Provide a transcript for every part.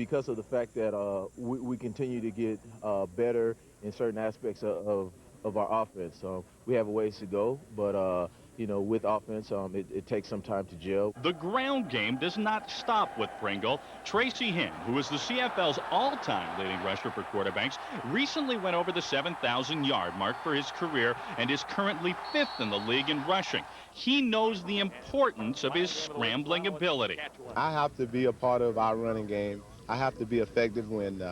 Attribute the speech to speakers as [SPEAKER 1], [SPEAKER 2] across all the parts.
[SPEAKER 1] because of the fact that we continue to get better in certain aspects of our offense. We have a ways to go, but you know, with offense, it takes some time to gel.
[SPEAKER 2] The ground game does not stop with Pringle. Tracy Hinn, who is the CFL's all-time leading rusher for quarterbacks, recently went over the 7,000-yard mark for his career and is currently 5th in the league in rushing. He knows the importance of his scrambling ability.
[SPEAKER 3] I have to be a part of our running game. I have to be effective when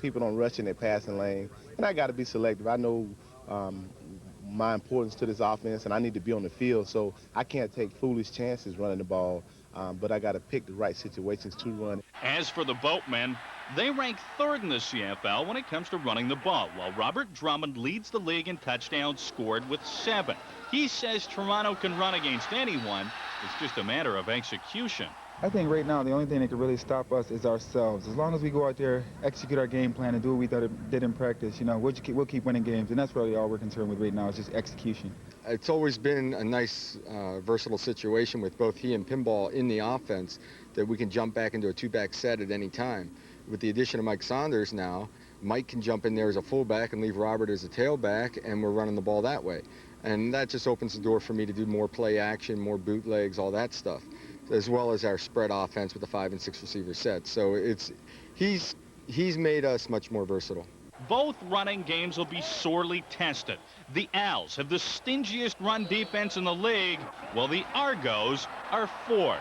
[SPEAKER 3] people don't rush in their passing lane, and I got to be selective. I know my importance to this offense, and I need to be on the field, so I can't take foolish chances running the ball, but I got to pick the right situations to run.
[SPEAKER 2] As for the Boatmen, they rank 3rd in the CFL when it comes to running the ball, while Robert Drummond leads the league in touchdowns scored with 7. He says Toronto can run against anyone. It's just a matter of execution.
[SPEAKER 4] I think right now the only thing that can really stop us is ourselves. As long as we go out there, execute our game plan, and do what we did in practice, you know, we'll keep winning games, and that's really all we're concerned with right now is just execution.
[SPEAKER 5] It's always been a nice, versatile situation with both he and Pinball in the offense that we can jump back into a 2-back set at any time. With the addition of Mike Saunders now, Mike can jump in there as a fullback and leave Robert as a tailback, and we're running the ball that way. And that just opens the door for me to do more play action, more bootlegs, all that stuff, as well as our spread offense with the 5 and 6 receiver sets. So he's made us much more versatile.
[SPEAKER 2] Both running games will be sorely tested. The Owls have the stingiest run defense in the league, while the Argos are 4th.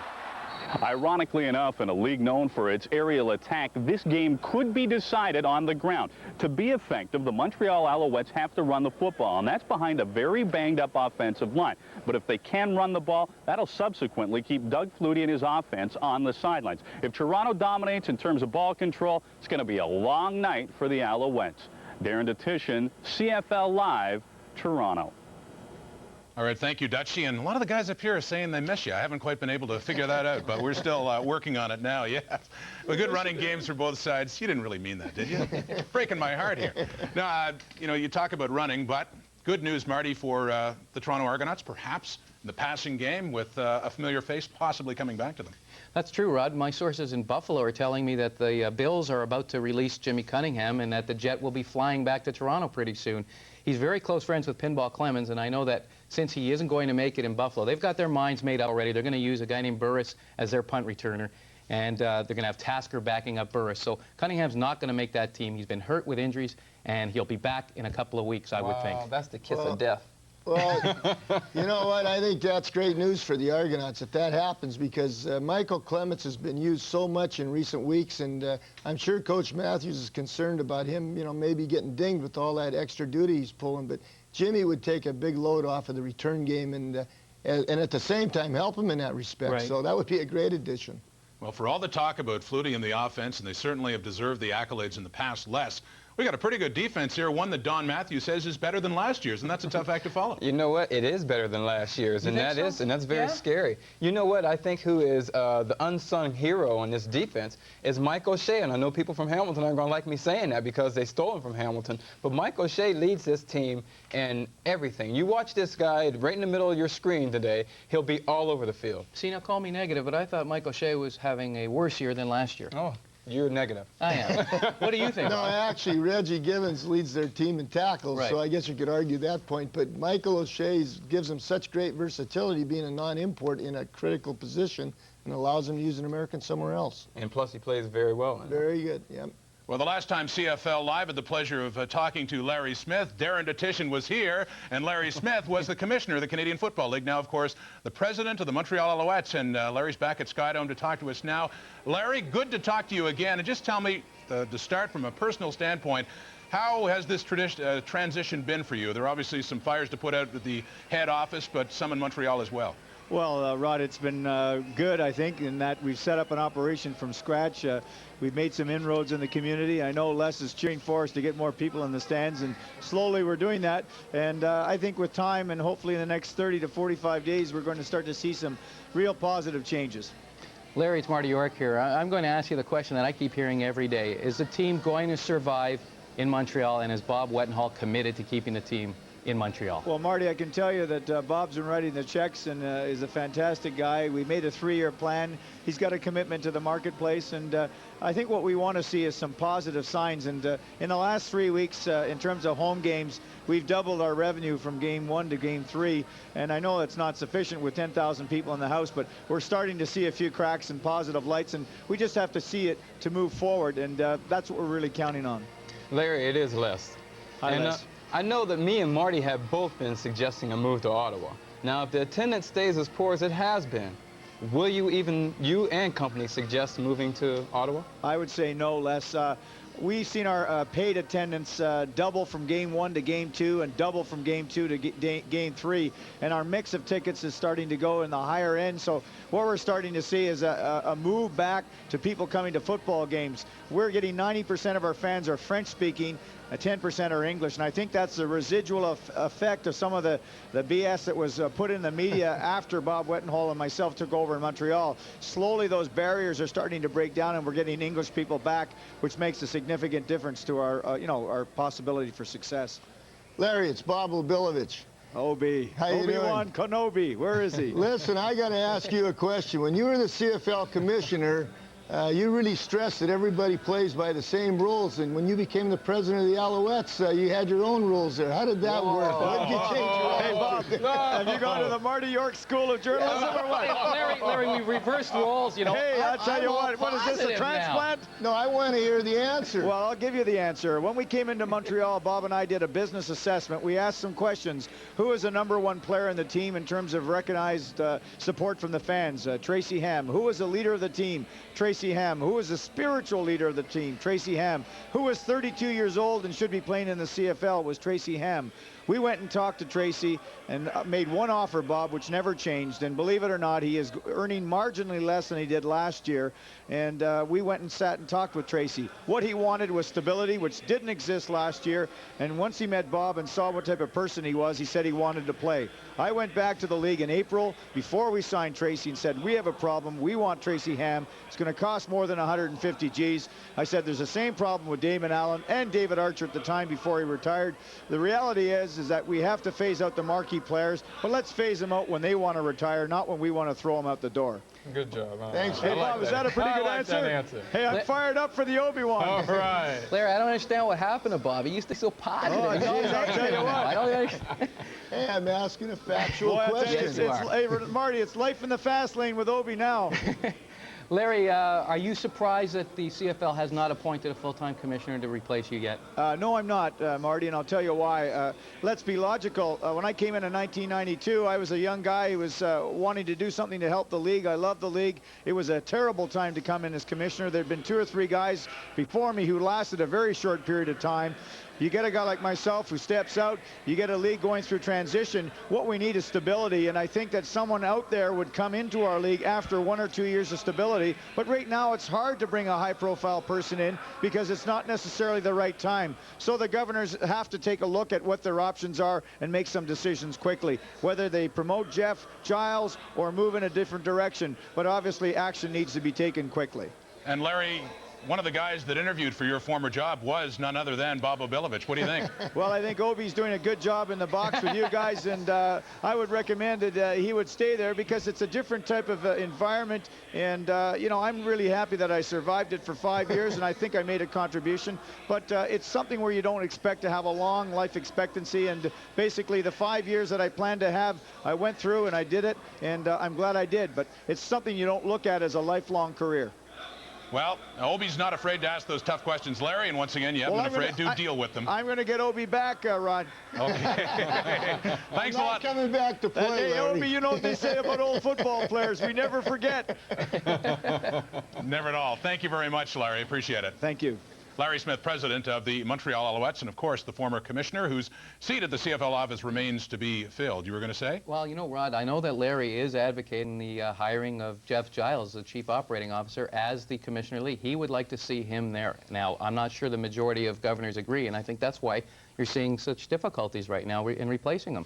[SPEAKER 2] Ironically enough, in a league known for its aerial attack, this game could be decided on the ground. To be effective, the Montreal Alouettes have to run the football, and that's behind a very banged-up offensive line. But if they can run the ball, that'll subsequently keep Doug Flutie and his offense on the sidelines. If Toronto dominates in terms of ball control, it's going to be a long night for the Alouettes. Darren Detition, CFL Live, Toronto.
[SPEAKER 6] All right, thank you, Dutchie. And a lot of the guys up here are saying they miss you. I haven't quite been able to figure that out, but we're still working on it now, yeah. Well, good running games for both sides. You didn't really mean that, did you? Breaking my heart here. No, you know, you talk about running, but good news, Marty, for the Toronto Argonauts, perhaps in the passing game with a familiar face possibly coming back to them.
[SPEAKER 7] That's true, Rod. My sources in Buffalo are telling me that the Bills are about to release Jimmy Cunningham and that the Jet will be flying back to Toronto pretty soon. He's very close friends with Pinball Clemens, and I know that since he isn't going to make it in Buffalo, they've got their minds made up already. They're going to use a guy named Burris as their punt returner, and they're going to have Tasker backing up Burris. So Cunningham's not going to make that team. He's been hurt with injuries, and he'll be back in a couple of weeks, I would think.
[SPEAKER 8] Wow, that's the kiss of death.
[SPEAKER 9] Well, you know what? I think that's great news for the Argonauts if that happens, because Michael Clements has been used so much in recent weeks, and I'm sure Coach Matthews is concerned about him, you know, maybe getting dinged with all that extra duty he's pulling. But Jimmy would take a big load off of the return game and at the same time help him in that respect. Right. So that would be a great addition.
[SPEAKER 6] Well, for all the talk about Flutie and the offense, and they certainly have deserved the accolades in the past, Les, we got a pretty good defense here, one that Don Matthews says is better than last year's, and that's a tough act to follow.
[SPEAKER 8] You know what? It is better than last year's, and that's very scary. You know what? I think who is the unsung hero on this defense is Mike O'Shea, and I know people from Hamilton aren't going to like me saying that because they stole him from Hamilton, but Mike O'Shea leads this team in everything. You watch this guy right in the middle of your screen today, he'll be all over the field.
[SPEAKER 7] See, now call me negative, but I thought Mike O'Shea was having a worse year than last year.
[SPEAKER 8] Oh. You're negative.
[SPEAKER 7] I am. What do you think?
[SPEAKER 9] No, actually, Reggie Givens leads their team in tackles, so I guess you could argue that point. But Michael O'Shea gives him such great versatility, being a non-import in a critical position, and allows him to use an American somewhere else.
[SPEAKER 8] And plus, he plays very well.
[SPEAKER 9] Very good, yeah.
[SPEAKER 6] Well, the last time CFL Live had the pleasure of talking to Larry Smith, Darren Detition was here, and Larry Smith was the commissioner of the Canadian Football League. Now, of course, the president of the Montreal Alouettes, and Larry's back at Skydome to talk to us now. Larry, good to talk to you again, and just tell me, to start from a personal standpoint, how has this transition been for you? There are obviously some fires to put out at the head office, but some in Montreal as well.
[SPEAKER 10] Well, Rod, it's been good, I think, in that we've set up an operation from scratch. We've made some inroads in the community. I know Les is cheering for us to get more people in the stands, and slowly we're doing that. And I think with time and hopefully in the next 30 to 45 days, we're going to start to see some real positive changes.
[SPEAKER 7] Larry, it's Marty York here. I'm going to ask you the question that I keep hearing every day. Is the team going to survive in Montreal, and is Bob Wettenhall committed to keeping the team in Montreal.
[SPEAKER 10] Well, Marty, I can tell you that Bob's been writing the checks and is a fantastic guy. We made a 3-year plan. He's got a commitment to the marketplace, and I think what we want to see is some positive signs. And in the last 3 weeks, in terms of home games, we've doubled our revenue from game 1 to game 3. And I know it's not sufficient with 10,000 people in the house, but we're starting to see a few cracks and positive lights, and we just have to see it to move forward, and that's what we're really counting on.
[SPEAKER 8] Larry, it is Les.
[SPEAKER 10] Hi, Les.
[SPEAKER 8] I know that me and Marty have both been suggesting a move to Ottawa. Now, if the attendance stays as poor as it has been, will you and company suggest moving to Ottawa?
[SPEAKER 10] I would say no, Les. We've seen our paid attendance double from game 1 to game 2 and double from game 2 to game 3. And our mix of tickets is starting to go in the higher end. So what we're starting to see is a move back to people coming to football games. We're getting 90% of our fans are French-speaking. 10% are English, and I think that's the residual effect of some of the BS that was put in the media after Bob Wettenhall and myself took over in Montreal. Slowly those barriers are starting to break down, and we're getting English people back, which makes a significant difference to our our possibility for success.
[SPEAKER 9] Larry, it's Bob Obilovich.
[SPEAKER 10] Obi.
[SPEAKER 9] How you
[SPEAKER 10] Obi-Wan
[SPEAKER 9] doing?
[SPEAKER 10] Kenobi. Where is he?
[SPEAKER 9] Listen, I got to ask you a question. When you were the CFL commissioner, you really stressed that everybody plays by the same rules, and when you became the president of the Alouettes, you had your own rules there. How did that work? What did you change your
[SPEAKER 10] Hey, Bob, have you gone to the Marty York School of Journalism or what?
[SPEAKER 7] Larry, we reversed roles, you know.
[SPEAKER 10] Hey, I'll tell you what is this, a transplant?
[SPEAKER 9] No, I want to hear the answer.
[SPEAKER 10] Well, I'll give you the answer. When we came into Montreal, Bob and I did a business assessment. We asked some questions. Who is the #1 player in the team in terms of recognized support from the fans? Tracy Ham. Who is the leader of the team? Tracy Ham. Who is the spiritual leader of the team? Tracy Ham. Who is 32 years old and should be playing in the CFL? Was Tracy Ham. We went and talked to Tracy and made one offer, Bob, which never changed. And believe it or not, he is earning marginally less than he did last year. And we went and sat and talked with Tracy. What he wanted was stability, which didn't exist last year. And once he met Bob and saw what type of person he was, he said he wanted to play. I went back to the league in April before we signed Tracy and said, we have a problem. We want Tracy Ham. It's going to cost more than 150 G's. I said, there's the same problem with Damon Allen and David Archer at the time before he retired. The reality is that we have to phase out the marquee players, but let's phase them out when they want to retire, not when we want to throw them out the door.
[SPEAKER 8] Good job.
[SPEAKER 9] Thanks.
[SPEAKER 10] Hey, Bob, is that a pretty good answer? Hey, I'm fired up for the Obi-Wan.
[SPEAKER 8] All right.
[SPEAKER 7] Larry, I don't understand what happened to Bob. He used to be so positive.
[SPEAKER 10] Oh, geez, I'll tell you what.
[SPEAKER 7] I don't understand.
[SPEAKER 9] Hey, I'm asking a factual
[SPEAKER 10] Boy,
[SPEAKER 9] question.
[SPEAKER 10] hey, Marty, it's life in the fast lane with Obi now.
[SPEAKER 7] Larry, are you surprised that the CFL has not appointed a full-time commissioner to replace you yet?
[SPEAKER 10] No, I'm not, Marty, and I'll tell you why. Let's be logical. When I came in 1992, I was a young guy who was wanting to do something to help the league. I love the league. It was a terrible time to come in as commissioner. There had been 2 or 3 guys before me who lasted a very short period of time. You get a guy like myself who steps out. You get a league going through transition. What we need is stability, and I think that someone out there would come into our league after 1 or 2 years of stability. But right now, it's hard to bring a high-profile person in because it's not necessarily the right time. So the governors have to take a look at what their options are and make some decisions quickly, whether they promote Jeff Giles or move in a different direction. But obviously, action needs to be taken quickly.
[SPEAKER 6] And Larry, one of the guys that interviewed for your former job was none other than Bob Obilovich. What do you think?
[SPEAKER 10] Well, I think Obi's doing a good job in the box with you guys, and I would recommend that he would stay there because it's a different type of environment. And, you know, I'm really happy that I survived it for 5 years, and I think I made a contribution. But it's something where you don't expect to have a long life expectancy. And basically, the 5 years that I planned to have, I went through and I did it, and I'm glad I did. But it's something you don't look at as a lifelong career.
[SPEAKER 6] Well, Obi's not afraid to ask those tough questions, Larry, and once again, you haven't been afraid to deal with them.
[SPEAKER 10] I'm going to get Obi back, Rod.
[SPEAKER 6] Okay. Thanks a lot.
[SPEAKER 9] Coming back to play,
[SPEAKER 10] Hey,
[SPEAKER 9] Larry.
[SPEAKER 10] Obi, you know what they say about old football players. We never forget.
[SPEAKER 6] Never at all. Thank you very much, Larry. Appreciate it.
[SPEAKER 10] Thank you.
[SPEAKER 6] Larry Smith, president of the Montreal Alouettes, and of course the former commissioner whose seat at the CFL office remains to be filled. You were going to say?
[SPEAKER 7] Well, you know, Rod, I know that Larry is advocating the hiring of Jeff Giles, the chief operating officer, as the commissioner of the league. He would like to see him there. Now, I'm not sure the majority of governors agree, and I think that's why you're seeing such difficulties right now in replacing him.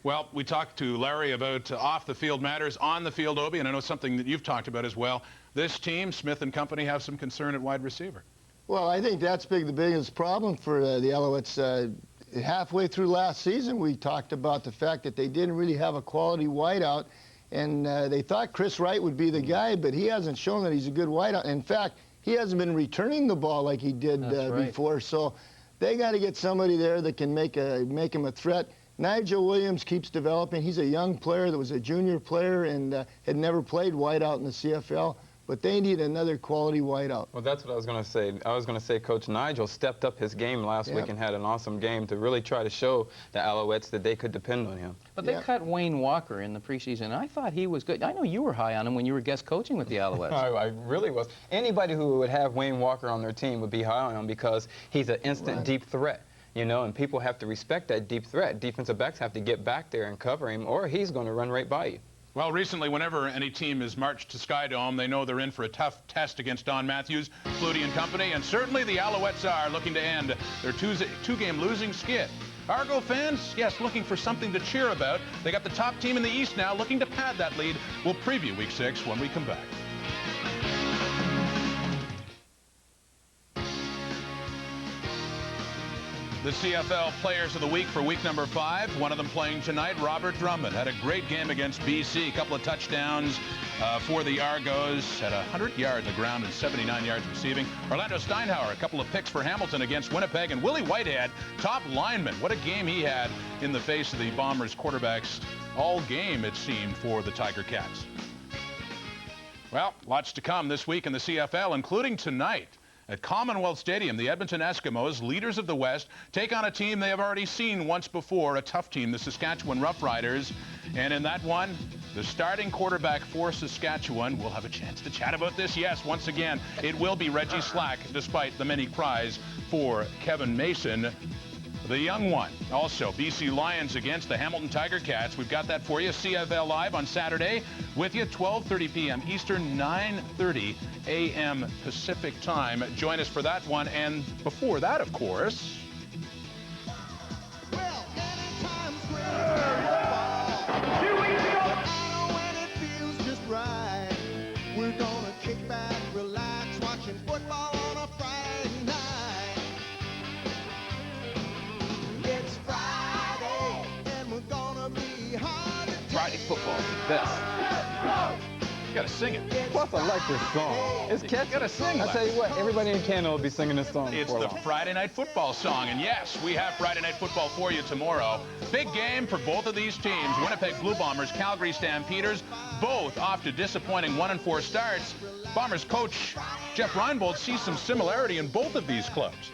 [SPEAKER 6] Well, we talked to Larry about off-the-field matters, on-the-field, Obi, and I know something that you've talked about as well. This team, Smith and company, have some concern at wide receiver.
[SPEAKER 9] Well, I think that's the biggest problem for the Alouettes. halfway through last season, we talked about the fact that they didn't really have a quality wideout, and they thought Chris Wright would be the guy, but he hasn't shown that he's a good wideout. In fact, he hasn't been returning the ball like he did before, so they got to get somebody there that can make him a threat. Nigel Williams keeps developing. He's a young player that was a junior player and had never played wideout in the CFL, but they need another quality wideout.
[SPEAKER 8] Well, that's what I was going to say. I was going to say Coach Nigel stepped up his game last week and had an awesome game to really try to show the Alouettes that they could depend on him.
[SPEAKER 7] But they cut Wayne Walker in the preseason, and I thought he was good. I know you were high on him when you were guest coaching with the Alouettes.
[SPEAKER 8] I really was. Anybody who would have Wayne Walker on their team would be high on him because he's an instant deep threat. You know, and people have to respect that deep threat. Defensive backs have to get back there and cover him, or he's going to run right by you.
[SPEAKER 6] Well, recently, whenever any team is marched to Skydome, they know they're in for a tough test against Don Matthews, Flutie and company, and certainly the Alouettes are looking to end their two-game losing skid. Argo fans, yes, looking for something to cheer about. They got the top team in the East now, looking to pad that lead. We'll preview Week 6 when we come back. The CFL Players of the Week for week number 5. One of them playing tonight, Robert Drummond. Had a great game against BC. A couple of touchdowns for the Argos. Had 100 yards on the ground and 79 yards receiving. Orlando Steinhauer, a couple of picks for Hamilton against Winnipeg. And Willie Whitehead, top lineman. What a game he had in the face of the Bombers quarterbacks all game, it seemed, for the Tiger Cats. Well, lots to come this week in the CFL, including tonight. At Commonwealth Stadium, the Edmonton Eskimos, leaders of the West, take on a team they have already seen once before, a tough team, the Saskatchewan Roughriders. And in that one, the starting quarterback for Saskatchewan, we'll have a chance to chat about this. Yes, once again, it will be Reggie Slack, despite the many cries for Kevin Mason, the young one. Also, BC Lions against the Hamilton Tiger Cats. We've got that for you. CFL Live on Saturday with you, 12:30 p.m. Eastern, 9:30 a.m. Pacific time. Join us for that one. And before that, of course...
[SPEAKER 11] Well, anytime's great. 2 weeks ago. When it feels just right, we're gonna kick back, relax, watching football on a Friday night. It's Friday, and we're gonna be hard to take.
[SPEAKER 2] Friday football's the best. You gotta sing it.
[SPEAKER 8] Plus, I like this song. It's catchy.
[SPEAKER 2] You gotta sing.
[SPEAKER 8] I tell you what, everybody in Canada will be singing this song.
[SPEAKER 6] It's the Friday Night Football song, and yes, we have Friday Night Football for you tomorrow. Big game for both of these teams. Winnipeg Blue Bombers, Calgary Stampeders, both off to disappointing 1-4 starts. Bombers coach Jeff Reinbold sees some similarity in both of these clubs.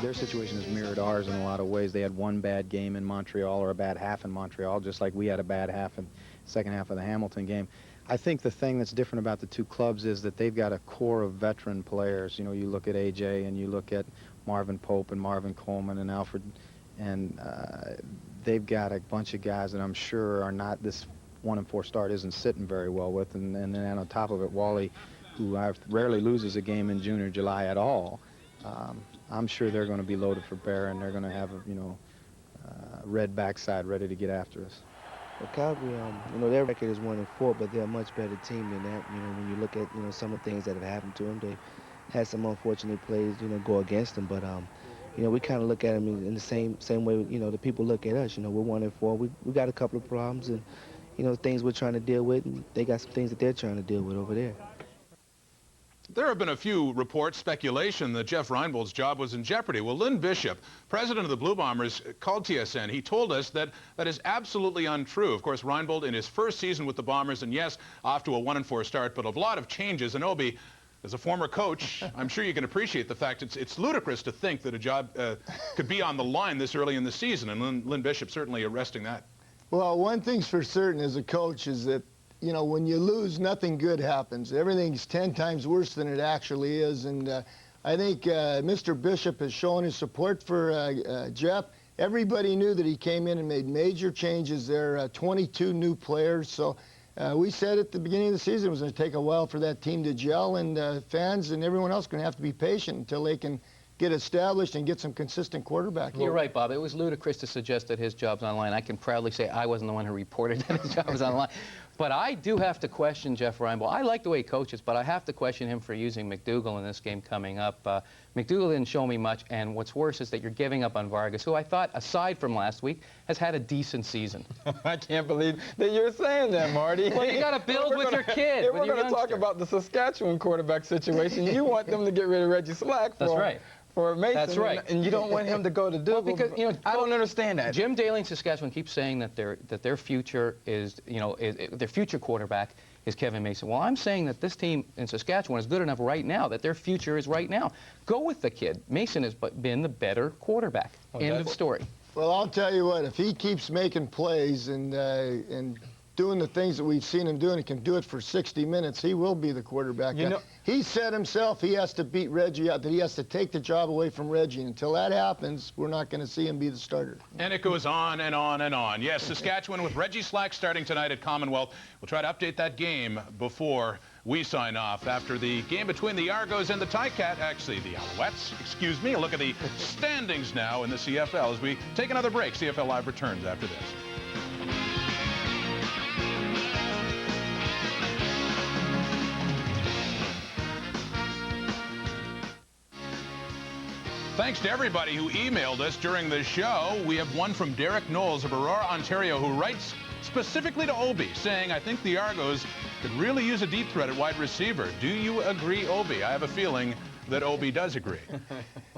[SPEAKER 12] Their situation is mirrored ours in a lot of ways. They had one bad game in Montreal, or a bad half in Montreal, just like we had a bad half in the second half of the Hamilton game. I think the thing that's different about the two clubs is that they've got a core of veteran players. You know, you look at AJ and you look at Marvin Pope and Marvin Coleman and Alfred, and they've got a bunch of guys that I'm sure are not, this 1-4 start isn't sitting very well with. And then on top of it, Wally, who rarely loses a game in June or July at all, I'm sure they're going to be loaded for bear, and they're going to have a, red backside ready to get after us.
[SPEAKER 13] Well, Calgary, their record is 1-4, but they're a much better team than that. When you look at, some of the things that have happened to them, they had some unfortunate plays, go against them. But, we kind of look at them in the same way, the people look at us. We're 1-4. We got a couple of problems and, things we're trying to deal with, and they got some things that they're trying to deal with over there.
[SPEAKER 6] There have been a few reports, speculation that Jeff Reinbold's job was in jeopardy. Well, Lynn Bishop, president of the Blue Bombers, called TSN. He told us that that is absolutely untrue. Of course, Reinbold in his first season with the Bombers, and yes, off to a 1-4 start, but a lot of changes. And Obi, as a former coach, I'm sure you can appreciate the fact it's ludicrous to think that a job could be on the line this early in the season, and Lynn Bishop certainly arresting that.
[SPEAKER 9] Well, one thing's for certain as a coach is that when you lose, nothing good happens. Everything's 10 times worse than it actually is. And I think Mr. Bishop has shown his support for Jeff. Everybody knew that he came in and made major changes there, 22 new players. So we said at the beginning of the season it was going to take a while for that team to gel, and fans and everyone else are going to have to be patient until they can get established and get some consistent quarterback.
[SPEAKER 7] You're right, Bob. It was ludicrous to suggest that his job's online. I can proudly say I wasn't the one who reported that his job was online. But I do have to question Jeff Reinbold. I like the way he coaches, but I have to question him for using McDougall in this game coming up. McDougall didn't show me much, and what's worse is that you're giving up on Vargas, who I thought, aside from last week, has had a decent season.
[SPEAKER 8] I can't believe that you're saying that, Marty.
[SPEAKER 7] Well, you got to build with your kid.
[SPEAKER 8] If we're going to talk about the Saskatchewan quarterback situation, you want them to get rid of Reggie Slack for,
[SPEAKER 7] That's right.
[SPEAKER 8] for Mason.
[SPEAKER 7] That's right.
[SPEAKER 8] And you don't want him to go to Dougal.
[SPEAKER 7] Well, because, you know,
[SPEAKER 8] I don't understand that.
[SPEAKER 7] Jim Daly in Saskatchewan keeps saying that their future is, you know, their future quarterback is Kevin Mason. Well, I'm saying that this team in Saskatchewan is good enough right now, that their future is right now. Go with the kid. Mason has been the better quarterback. End of story.
[SPEAKER 9] Well, I'll tell you what, if he keeps making plays and doing the things that we've seen him doing, he can do it for 60 minutes, he will be the quarterback.
[SPEAKER 8] You know,
[SPEAKER 9] he said himself he has to beat Reggie out, that he has to take the job away from Reggie. Until that happens, we're not going to see him be the starter.
[SPEAKER 6] And it goes on and on and on. Yes, Saskatchewan with Reggie Slack starting tonight at Commonwealth. We'll try to update that game before we sign off. After the game between the Argos and the Ticat, actually the Alouettes, excuse me. A look at the standings now in the CFL as we take another break. CFL Live returns after this. Thanks to everybody who emailed us during the show. We have one from Derek Knowles of Aurora, Ontario, who writes specifically to Obi, saying, I think the Argos could really use a deep threat at wide receiver. Do you agree, Obi? I have a feeling that Obi does agree.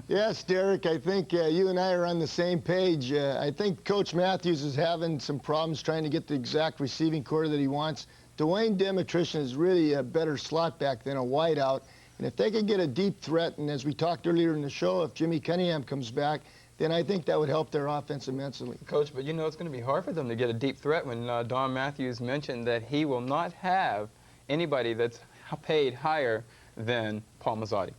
[SPEAKER 9] Yes, Derek, I think you and I are on the same page. I think Coach Matthews is having some problems trying to get the exact receiving core that he wants. Dwayne Demetrician is really a better slot back than a wideout. And if they could get a deep threat, and as we talked earlier in the show, if Jimmy Cunningham comes back, then I think that would help their offense immensely.
[SPEAKER 8] Coach, but you know it's going to be hard for them to get a deep threat when Don Matthews mentioned that he will not have anybody that's paid higher than Paul Mazzotti.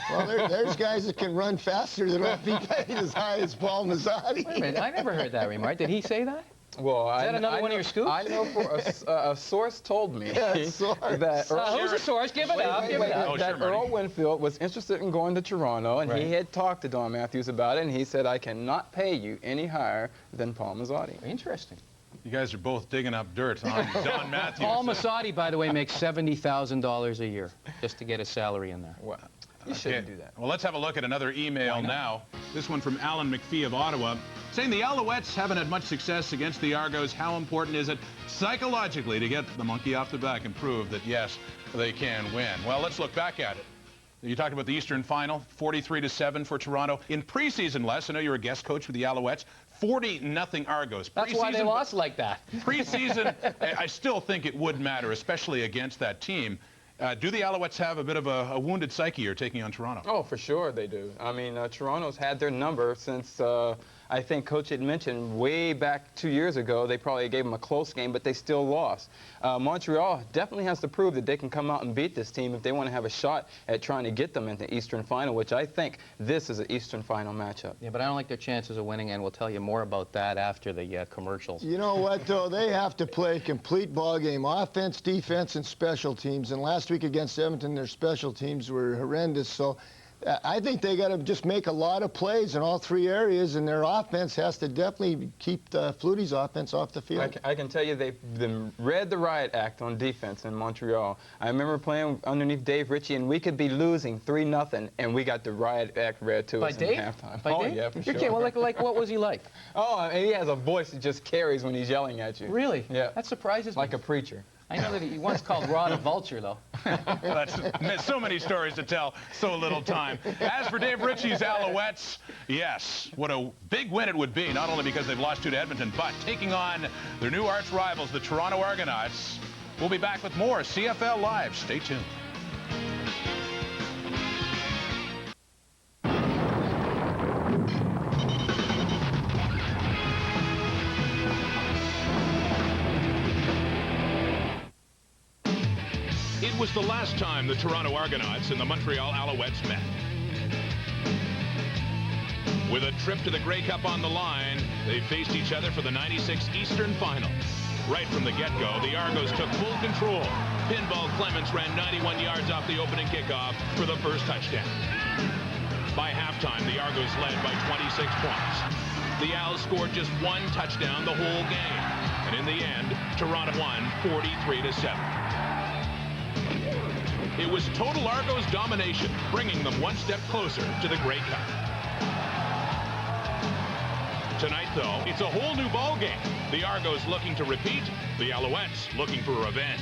[SPEAKER 9] Well, there's guys that can run faster that won't be paid as high as Paul Mazzotti.
[SPEAKER 7] Wait a minute, I never heard that remark. Did he say that?
[SPEAKER 8] Well,
[SPEAKER 7] Is that another one of your scoops?
[SPEAKER 8] I know for a source told me that
[SPEAKER 7] who's a source? Give it up. Give it up.
[SPEAKER 8] That Earl Winfield was interested in going to Toronto, and he had talked to Don Matthews about it, and he said, I cannot pay you any higher than Paul Mazzotti.
[SPEAKER 7] Interesting.
[SPEAKER 6] You guys are both digging up dirt on Don Matthews.
[SPEAKER 7] Paul Mazzotti, by the way, makes $70,000 a year just to get his salary in there.
[SPEAKER 8] Wow. You shouldn't do that.
[SPEAKER 6] Well, let's have a look at another email now. This one from Alan McPhee of Ottawa, saying the Alouettes haven't had much success against the Argos. How important is it psychologically to get the monkey off the back and prove that, yes, they can win? Well, let's look back at it. You talked about the Eastern Final, 43-7 for Toronto. In preseason, Les, I know you're a guest coach with the Alouettes, 40-0 Argos.
[SPEAKER 7] That's why they lost like that.
[SPEAKER 6] Preseason, I still think it would matter, especially against that team. Do the Alouettes have a bit of a wounded psyche here taking on Toronto?
[SPEAKER 8] Oh, for sure they do. I mean, Toronto's had their number since, I think Coach had mentioned way back 2 years ago, they probably gave them a close game, but they still lost. Montreal definitely has to prove that they can come out and beat this team if they want to have a shot at trying to get them in the Eastern Final, which I think this is an Eastern Final matchup.
[SPEAKER 7] Yeah, but I don't like their chances of winning, and we'll tell you more about that after the commercials.
[SPEAKER 9] You know what, though? They have to play a complete ball game, offense, defense, and special teams. And last week against Edmonton, their special teams were horrendous. So I think they got to just make a lot of plays in all three areas, and their offense has to definitely keep Flutie's offense off the field.
[SPEAKER 8] I can tell you they've read the riot act on defense in Montreal. I remember playing underneath Dave Ritchie, and we could be losing 3-0, and we got the riot act read to us in halftime.
[SPEAKER 7] By Dave?
[SPEAKER 8] Yeah, for sure.
[SPEAKER 7] Well, like, what was he like?
[SPEAKER 8] Oh, and he has a voice that just carries when he's yelling at you.
[SPEAKER 7] Really?
[SPEAKER 8] Yeah.
[SPEAKER 7] That surprises me.
[SPEAKER 8] Like a preacher.
[SPEAKER 7] I know that he once called Rod a vulture, though.
[SPEAKER 6] That's so many stories to tell, so little time. As for Dave Ritchie's Alouettes, yes, what a big win it would be, not only because they've lost 2 to Edmonton, but taking on their new arch rivals, the Toronto Argonauts. We'll be back with more CFL Live. Stay tuned. It was the last time the Toronto Argonauts and the Montreal Alouettes met. With a trip to the Grey Cup on the line, they faced each other for the '96 Eastern Final. Right from the get-go, the Argos took full control. Pinball Clements ran 91 yards off the opening kickoff for the first touchdown. By halftime, the Argos led by 26 points. The Owls scored just one touchdown the whole game. And in the end, Toronto won 43-7. It was total Argos domination, bringing them one step closer to the Grey Cup. Tonight, though, it's a whole new ball game. The Argos looking to repeat, the Alouettes looking for revenge.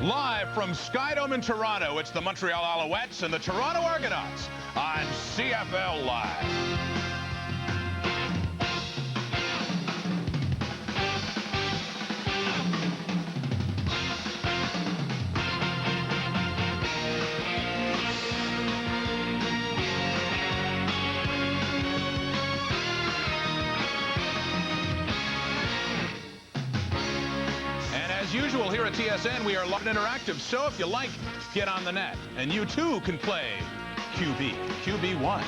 [SPEAKER 6] Live from Skydome in Toronto, it's the Montreal Alouettes and the Toronto Argonauts on CFL Live. As usual here at TSN, we are live and interactive, so if you like, get on the net. And you too can play QB1.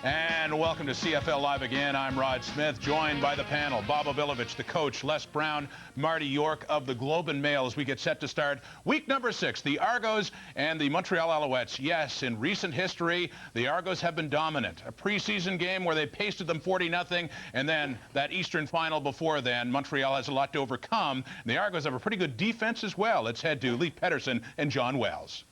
[SPEAKER 6] And welcome to CFL Live again. I'm Rod Smith, joined by the panel, Bob Ovilovich, the coach, Les Brown, Marty York of the Globe and Mail, as we get set to start week number 6, the Argos and the Montreal Alouettes. Yes, in recent history, the Argos have been dominant. A preseason game where they pasted them 40-0, and then that Eastern final before then. Montreal has a lot to overcome. The Argos have a pretty good defense as well. Let's head to Lee Pedersen and John Wells.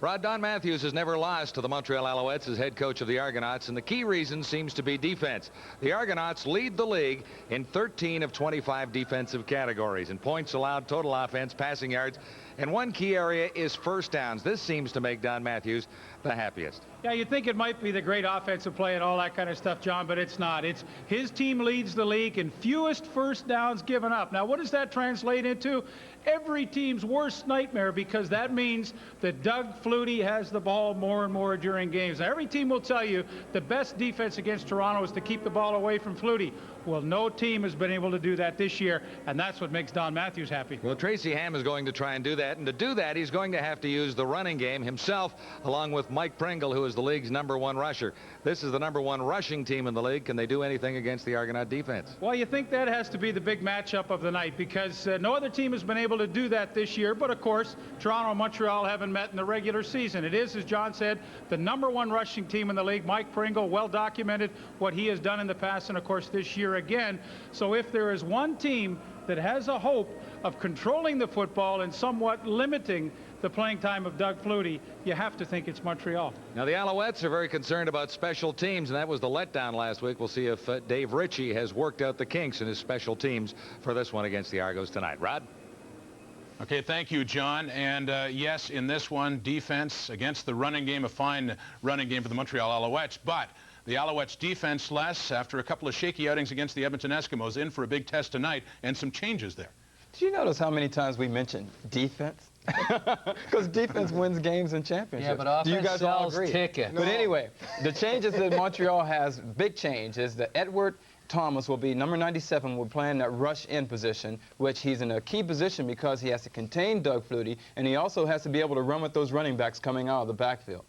[SPEAKER 14] Rod, Don Matthews has never lost to the Montreal Alouettes as head coach of the Argonauts, and the key reason seems to be defense. The Argonauts lead the league in 13 of 25 defensive categories in points allowed, total offense, passing yards, and one key area is first downs. This seems to make Don Matthews the happiest.
[SPEAKER 15] Yeah, you'd think it might be the great offensive play and all that kind of stuff, John, but it's not. It's his team leads the league in fewest first downs given up. Now, what does that translate into? Every team's worst nightmare, because that means that Doug Flutie has the ball more and more during games. Now, every team will tell you the best defense against Toronto is to keep the ball away from Flutie. Well, no team has been able to do that this year, and that's what makes Don Matthews happy.
[SPEAKER 14] Well, Tracy Ham is going to try and do that, and to do that, he's going to have to use the running game himself, along with Mike Pringle, who is the league's #1 rusher. This is the #1 rushing team in the league. Can they do anything against the Argonaut defense?
[SPEAKER 15] Well, you think that has to be the big matchup of the night, because no other team has been able to do that this year. But, of course, Toronto and Montreal haven't met in the regular season. It is, as John said, the #1 rushing team in the league. Mike Pringle, well documented what he has done in the past, and, of course, this year again. So if there is one team that has a hope of controlling the football and somewhat limiting the playing time of Doug Flutie, you have to think it's Montreal.
[SPEAKER 14] Now, the Alouettes are very concerned about special teams, and that was the letdown last week. We'll see if Dave Ritchie has worked out the kinks in his special teams for this one against the Argos tonight. Rod?
[SPEAKER 6] Okay, thank you, John. And yes, in this one, defense against the running game, a fine running game for the Montreal Alouettes, but the Alouettes defense, less after a couple of shaky outings against the Edmonton Eskimos, in for a big test tonight, and some changes there.
[SPEAKER 8] Did you notice how many times we mentioned defense? Because defense wins games and championships.
[SPEAKER 7] Yeah, but offense
[SPEAKER 8] Do you guys all
[SPEAKER 7] sells
[SPEAKER 8] agree?
[SPEAKER 7] tickets.
[SPEAKER 8] But anyway, the changes that Montreal has, big change, is that Edward Thomas will be number 97. We're playing that rush-in position, which he's in a key position because he has to contain Doug Flutie, and he also has to be able to run with those running backs coming out of the backfield.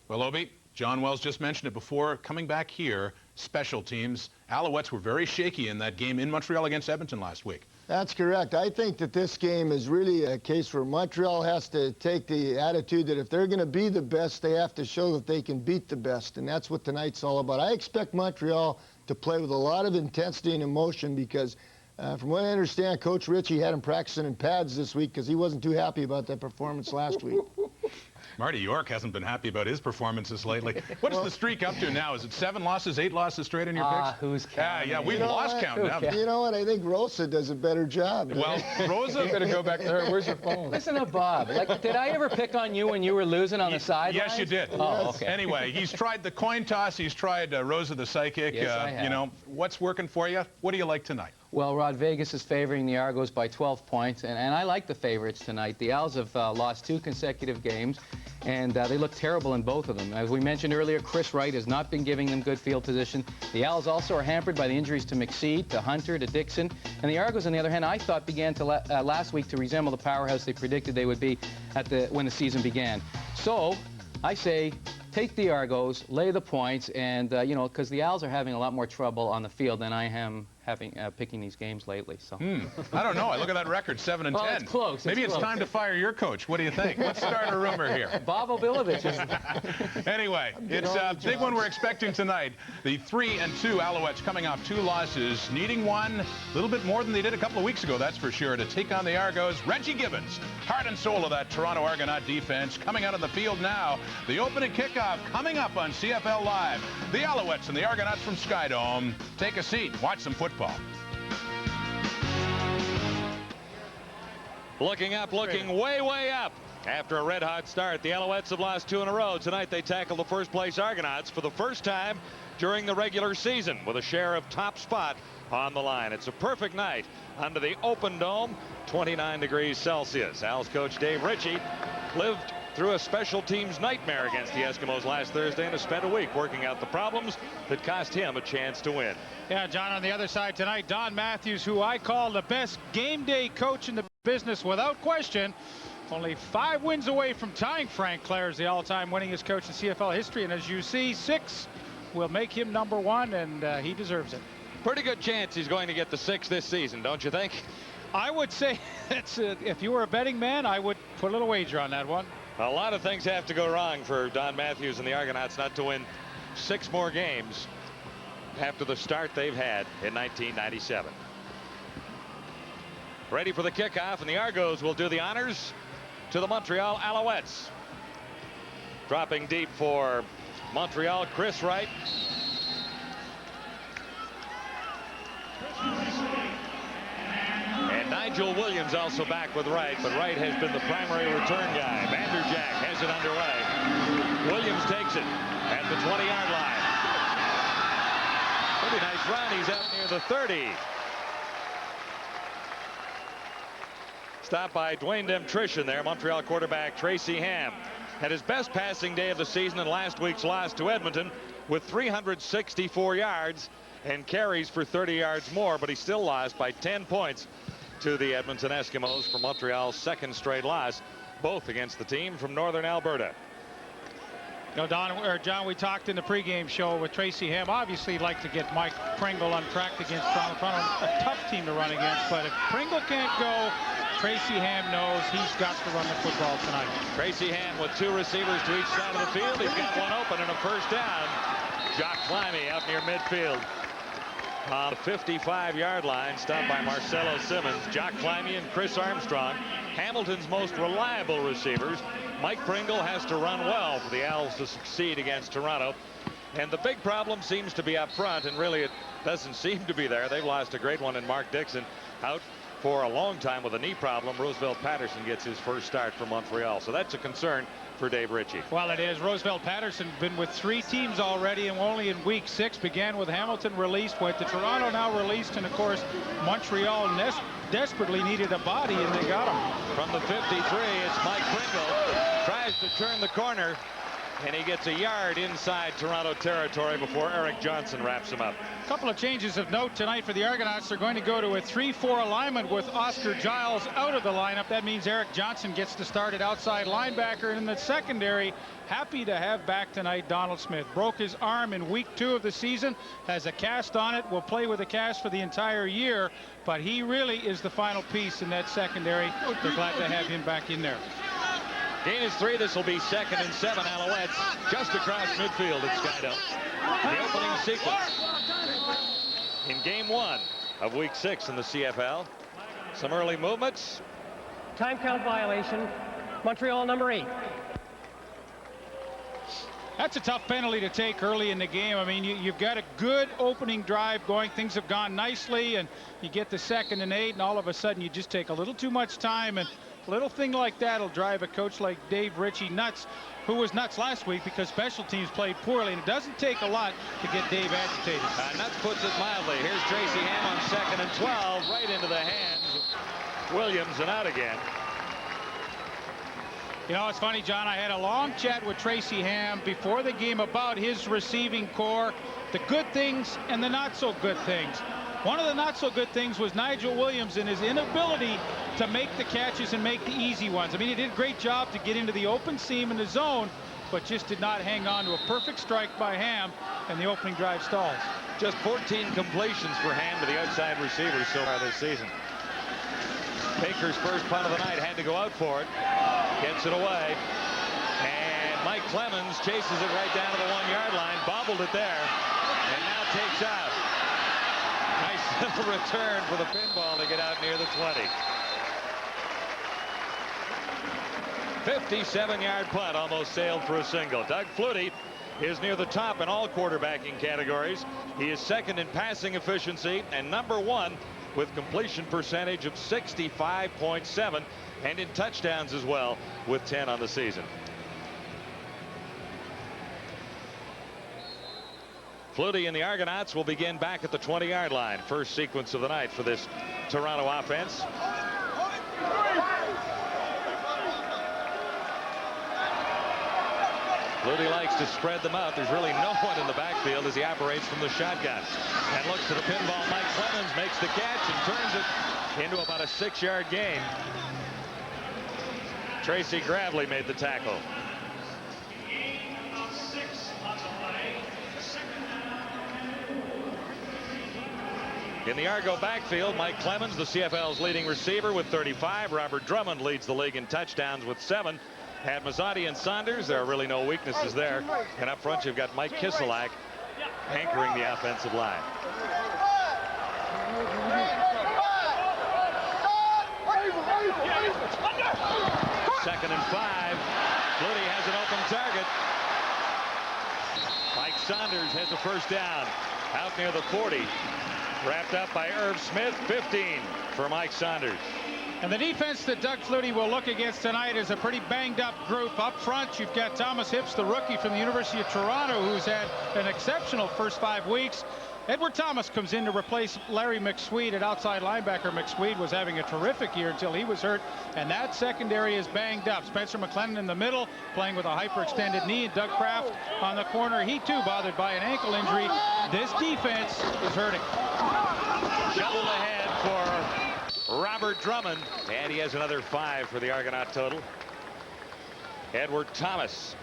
[SPEAKER 6] Well, Obi, John Wells just mentioned it before. Coming back here, special teams. Alouettes were very shaky in that game in Montreal against Edmonton last week.
[SPEAKER 9] That's correct. I think that this game is really a case where Montreal has to take the attitude that if they're going to be the best, they have to show that they can beat the best, and that's what tonight's all about. I expect Montreal to play with a lot of intensity and emotion because, from what I understand, Coach Ritchie had him practicing in pads this week because he wasn't too happy about that performance last week.
[SPEAKER 6] Marty York hasn't been happy about his performances lately. What's the streak up to now? Is it 7 losses, 8 losses straight in your picks?
[SPEAKER 7] Who's counting?
[SPEAKER 6] Yeah, we've lost count now.
[SPEAKER 9] You know what? I think Rosa does a better job.
[SPEAKER 6] Well, Rosa,
[SPEAKER 8] you better go back to her. Where's your phone?
[SPEAKER 7] Listen to Bob. Like, did I ever pick on you when you were losing on the sidelines?
[SPEAKER 6] Yes, you did.
[SPEAKER 7] Oh, okay.
[SPEAKER 6] Anyway, he's tried the coin toss. He's tried Rosa the psychic.
[SPEAKER 7] Yes, I have.
[SPEAKER 6] You know, what's working for you? What do you like tonight?
[SPEAKER 7] Well, Rod, Vegas is favoring the Argos by 12 points, and I like the favorites tonight. The Owls have lost 2 consecutive games, and they look terrible in both of them. As we mentioned earlier, Chris Wright has not been giving them good field position. The Owls also are hampered by the injuries to McSee, to Hunter, to Dixon. And the Argos, on the other hand, I thought began to last week to resemble the powerhouse they predicted they would be when the season began. So I say, take the Argos, lay the points, and, you know, because the Owls are having a lot more trouble on the field than I am picking these games lately. So
[SPEAKER 6] I don't know. I look at that record, 7 and 10.
[SPEAKER 7] Well, it's close.
[SPEAKER 6] Maybe it's time to fire your coach. What do you think? Let's start a rumor here.
[SPEAKER 7] Bob Obilovich is...
[SPEAKER 6] Anyway, it's a big one we're expecting tonight. The 3-2 Alouettes coming off 2 losses, needing one a little bit more than they did a couple of weeks ago, that's for sure, to take on the Argos. Reggie Gibbons, heart and soul of that Toronto Argonaut defense, coming out on the field now. The opening kickoff coming up on CFL Live. The Alouettes and the Argonauts from Skydome. Take a seat, watch some football.
[SPEAKER 14] Looking up, looking way, way up. After a red-hot start, the Alouettes have lost 2 in a row. Tonight they tackle the first-place Argonauts for the first time during the regular season with a share of top spot on the line. It's a perfect night under the open dome, 29 degrees Celsius. Owls coach Dave Ritchie lived through a special teams nightmare against the Eskimos last Thursday and has spent a week working out the problems that cost him a chance to win.
[SPEAKER 15] Yeah, John, on the other side tonight, Don Matthews, who I call the best game day coach in the business without question. Only 5 wins away from tying Frank Clair as the all-time winningest coach in CFL history. And as you see, 6 will make him #1, and he deserves it.
[SPEAKER 14] Pretty good chance he's going to get the 6 this season, don't you think?
[SPEAKER 15] I would say that's if you were a betting man, I would put a little wager on that one.
[SPEAKER 14] A lot of things have to go wrong for Don Matthews and the Argonauts not to win 6 more games after the start they've had in 1997. Ready for the kickoff, and the Argos will do the honors to the Montreal Alouettes. Dropping deep for Montreal, Chris Wright. And Nigel Williams also back with Wright, but Wright has been the primary return guy. Vanderjack has it underway. Williams takes it at the 20-yard line. Pretty nice run. He's out near the 30. Stopped by Dwayne Demtrition there. Montreal quarterback Tracy Ham had his best passing day of the season in last week's loss to Edmonton with 364 yards and carries for 30 yards more, but he still lost by 10 points to the Edmonton Eskimos for Montreal's 2nd straight loss, both against the team from northern Alberta.
[SPEAKER 15] You know, John, we talked in the pregame show with Tracy Ham. Obviously, he'd like to get Mike Pringle untracked against Toronto. Toronto, a tough team to run against, but if Pringle can't go, Tracy Ham knows he's got to run the football tonight.
[SPEAKER 14] Tracy Ham with 2 receivers to each side of the field. He's got one open and a first down. Jock Climby out near midfield. On the 55-yard line, stopped by Marcelo Simmons, Jock Climby and Chris Armstrong, Hamilton's most reliable receivers. Mike Pringle has to run well for the Owls to succeed against Toronto. And the big problem seems to be up front, and really it doesn't seem to be there. They've lost a great one in Mark Dixon, out for a long time with a knee problem. Roosevelt Patterson gets his first start for Montreal, so that's a concern for Dave Ritchie.
[SPEAKER 15] Well, it is. Roosevelt Patterson been with 3 teams already, and only in week 6 began with Hamilton released, went to Toronto now released, and of course Montreal desperately needed a body, and they got him.
[SPEAKER 14] From the 53, it's Mike Pringle, tries to turn the corner, and he gets a yard inside Toronto territory before Eric Johnson wraps him up.
[SPEAKER 15] A couple of changes of note tonight for the Argonauts. They're going to go to a 3-4 alignment with Oscar Giles out of the lineup. That means Eric Johnson gets to start at outside linebacker. And in the secondary, happy to have back tonight Donald Smith. Broke his arm in week 2 of the season, has a cast on it, will play with a cast for the entire year, but he really is the final piece in that secondary. They're glad to have him back in there.
[SPEAKER 14] Gain is 3. This will be 2nd and 7 Alouettes just across midfield at Skydome. The opening sequence in game 1 of week 6 in the CFL. Some early movements.
[SPEAKER 16] Time count violation. Montreal number 8.
[SPEAKER 15] That's a tough penalty to take early in the game. I mean, you've got a good opening drive going. Things have gone nicely, and you get the 2nd and 8, and all of a sudden you just take a little too much time, and a little thing like that will drive a coach like Dave Ritchie nuts, who was nuts last week because special teams played poorly, and it doesn't take a lot to get Dave agitated.
[SPEAKER 14] Nuts puts it mildly. Here's Tracy Ham on 2nd and 12, right into the hands of Williams, and out again.
[SPEAKER 15] You know, it's funny, John, I had a long chat with Tracy Ham before the game about his receiving core, the good things and the not so good things. One of the not so good things was Nigel Williams and his inability to make the catches and make the easy ones. I mean, he did a great job to get into the open seam in the zone, but just did not hang on to a perfect strike by Ham, and the opening drive stalls.
[SPEAKER 14] Just 14 completions for Ham to the outside receivers so far this season. Baker's first punt of the night had to go out for it. Gets it away. And Mike Clemens chases it right down to the 1-yard line. Bobbled it there. And now takes out. Nice little return for the pinball to get out near the 20. 57-yard punt almost sailed for a single. Doug Flutie is near the top in all quarterbacking categories. He is 2nd in passing efficiency and number 1 with completion percentage of 65.7, and in touchdowns as well with 10 on the season. Flutie and the Argonauts will begin back at the 20-yard line. First sequence of the night for this Toronto offense. Flutie likes to spread them out. There's really no one in the backfield as he operates from the shotgun. And looks to the pinball. Mike Clemens makes the catch and turns it into about a 6-yard gain. Tracy Gravely made the tackle. In the Argo backfield, Mike Clemens, the CFL's leading receiver, with 35. Robert Drummond leads the league in touchdowns with 7. Had Mazzotti and Saunders. There are really no weaknesses there. And up front, you've got Mike Kiselak anchoring the offensive line. Second and 5. Flutie has an open target. Mike Saunders has a first down out near the 40. Wrapped up by Irv Smith. 15 for Mike Saunders.
[SPEAKER 15] And the defense that Doug Flutie will look against tonight is a pretty banged-up group. Up front, you've got Thomas Hips, the rookie from the University of Toronto, who's had an exceptional first 5 weeks. Edward Thomas comes in to replace Larry McSweed at outside linebacker. McSweed was having a terrific year until he was hurt, and that secondary is banged up. Spencer McLennan in the middle, playing with a hyperextended knee, and Doug Kraft on the corner. He, too, bothered by an ankle injury. This defense is hurting.
[SPEAKER 14] Shovel ahead for Robert Drummond, and he has another 5 for the Argonaut total. Edward Thomas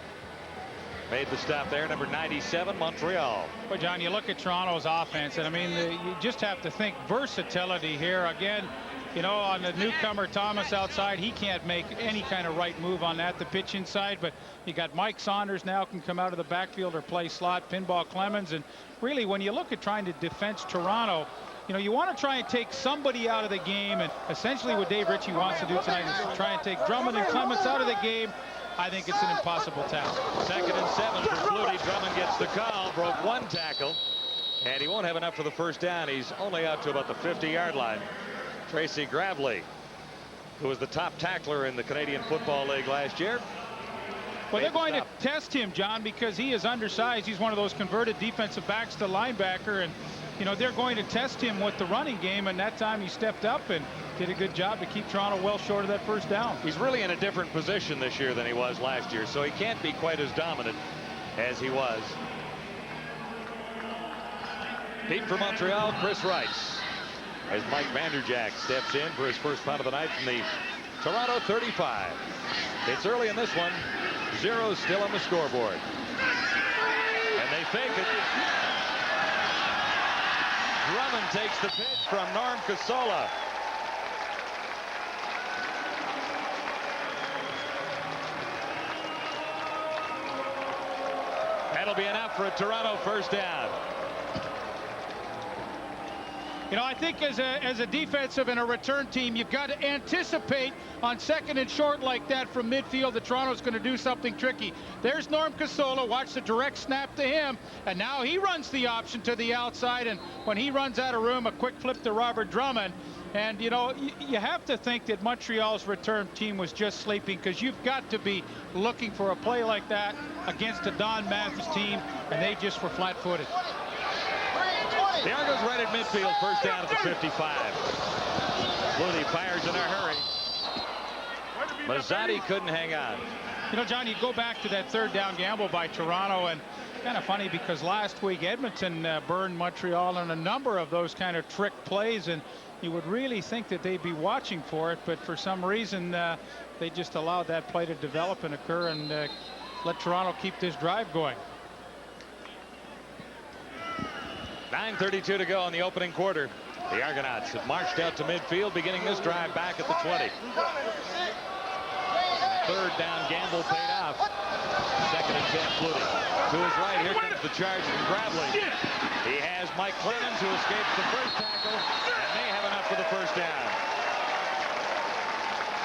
[SPEAKER 14] made the stop there, number 97, Montreal.
[SPEAKER 15] Well, John, you look at Toronto's offense, and I mean, you just have to think versatility here. Again, you know, on the newcomer Thomas outside, he can't make any kind of right move on that, the pitch inside, but you got Mike Saunders now can come out of the backfield or play slot, pinball Clemens, and really when you look at trying to defense Toronto, you know, you want to try and take somebody out of the game, and essentially what Dave Ritchie wants to do tonight is to try and take Drummond and Clements out of the game. I think it's an impossible task.
[SPEAKER 14] 2nd and 7 for Flutie. Drummond gets the call, broke 1 tackle, and he won't have enough for the first down. He's only out to about the 50-yard line. Tracy Gravely, who was the top tackler in the Canadian Football League last year.
[SPEAKER 15] Well, they're going to test him, John, because he is undersized. He's one of those converted defensive backs to linebacker, and you know, they're going to test him with the running game, and that time he stepped up and did a good job to keep Toronto well short of that first down.
[SPEAKER 14] He's really in a different position this year than he was last year, so he can't be quite as dominant as he was. Deep for Montreal, Chris Rice, as Mike Vanderjack steps in for his first punt of the night from the Toronto 35. It's early in this one. 0 still on the scoreboard. And they fake it. Drummond takes the pitch from Norm Casola. That'll be enough for a Toronto first down.
[SPEAKER 15] You know, I think as a defensive and a return team, you've got to anticipate on second and short like that from midfield that Toronto's going to do something tricky. There's Norm Casola. Watch the direct snap to him. And now he runs the option to the outside. And when he runs out of room, a quick flip to Robert Drummond. And, you know, you have to think that Montreal's return team was just sleeping, because you've got to be looking for a play like that against a Don Matthews team, and they just were flat-footed.
[SPEAKER 14] The Argos right at midfield, first down at the 55. Flutie fires in a hurry. Mazzotti couldn't hang on.
[SPEAKER 15] You know, John, you go back to that third down gamble by Toronto, and kind of funny because last week Edmonton burned Montreal on a number of those kind of trick plays, and you would really think that they'd be watching for it, but for some reason they just allowed that play to develop and occur and let Toronto keep this drive going.
[SPEAKER 14] 9:32 to go in the opening quarter. The Argonauts have marched out to midfield, beginning this drive back at the 20. Third down gamble paid off. Second and 10, Flutie. To his right, here comes the charge from Gravely. He has Mike Clemens, who escapes the first tackle and may have enough for the first down.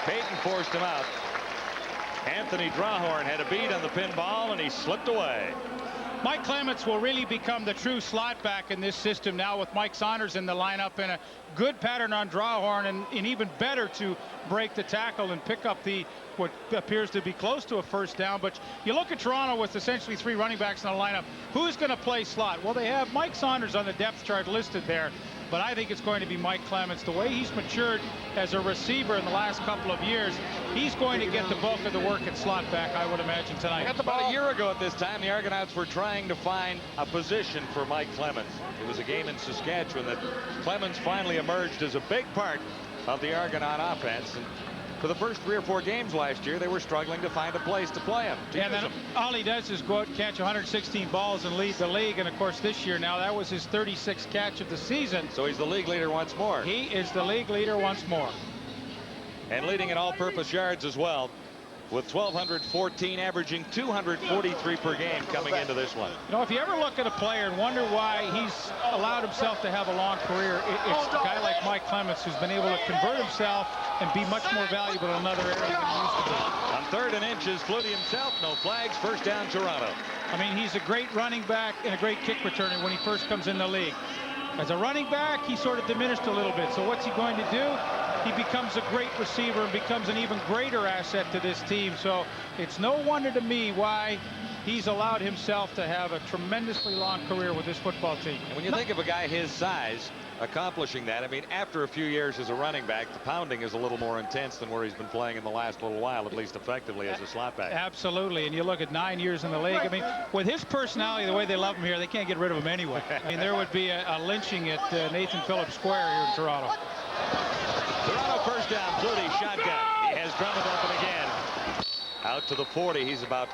[SPEAKER 14] Payton forced him out. Anthony Drawhorn had a beat on the pinball, and he slipped away.
[SPEAKER 15] Mike Clements will really become the true slot back in this system now with Mike Saunders in the lineup, and a good pattern on Drawhorn, and even better to break the tackle and pick up what appears to be close to a first down. But you look at Toronto with essentially 3 running backs in the lineup. Who's going to play slot? Well, they have Mike Saunders on the depth chart listed there, but I think it's going to be Mike Clements. The way he's matured as a receiver in the last couple of years, he's going to get the bulk of the work at slot back, I would imagine, tonight.
[SPEAKER 14] That's about a year ago at this time, the Argonauts were trying to find a position for Mike Clements. It was a game in Saskatchewan that Clements finally emerged as a big part of the Argonaut offense. And for the first 3 or 4 games last year, they were struggling to find a place to play him.
[SPEAKER 15] And then all he does is go out and catch 116 balls and lead the league. And of course, this year now, that was his 36th catch of the season.
[SPEAKER 14] So he's the league leader once more.
[SPEAKER 15] He is the league leader once more.
[SPEAKER 14] And leading in all-purpose yards as well, with 1,214, averaging 243 per game coming into this one.
[SPEAKER 15] You know, if you ever look at a player and wonder why he's allowed himself to have a long career, it's a guy like Mike Clements who's been able to convert himself and be much more valuable in another area than he used to be.
[SPEAKER 14] On 3rd and inches, Flutie himself, no flags, first down Toronto.
[SPEAKER 15] I mean, he's a great running back and a great kick returner when he first comes in the league. As a running back, he sort of diminished a little bit. So what's he going to do? He becomes a great receiver and becomes an even greater asset to this team. So it's no wonder to me why he's allowed himself to have a tremendously long career with this football team.
[SPEAKER 14] And when you think of a guy his size accomplishing that, I mean, after a few years as a running back, the pounding is a little more intense than where he's been playing in the last little while, at least effectively as a slot back.
[SPEAKER 15] Absolutely. And you look at 9 years in the league. I mean, with his personality, the way they love him here, they can't get rid of him anyway. I mean, there would be a lynching at Nathan Phillips Square here in Toronto.
[SPEAKER 14] Toronto first down, Flutie shotgun. He has Drummond open again. Out to the 40. He's about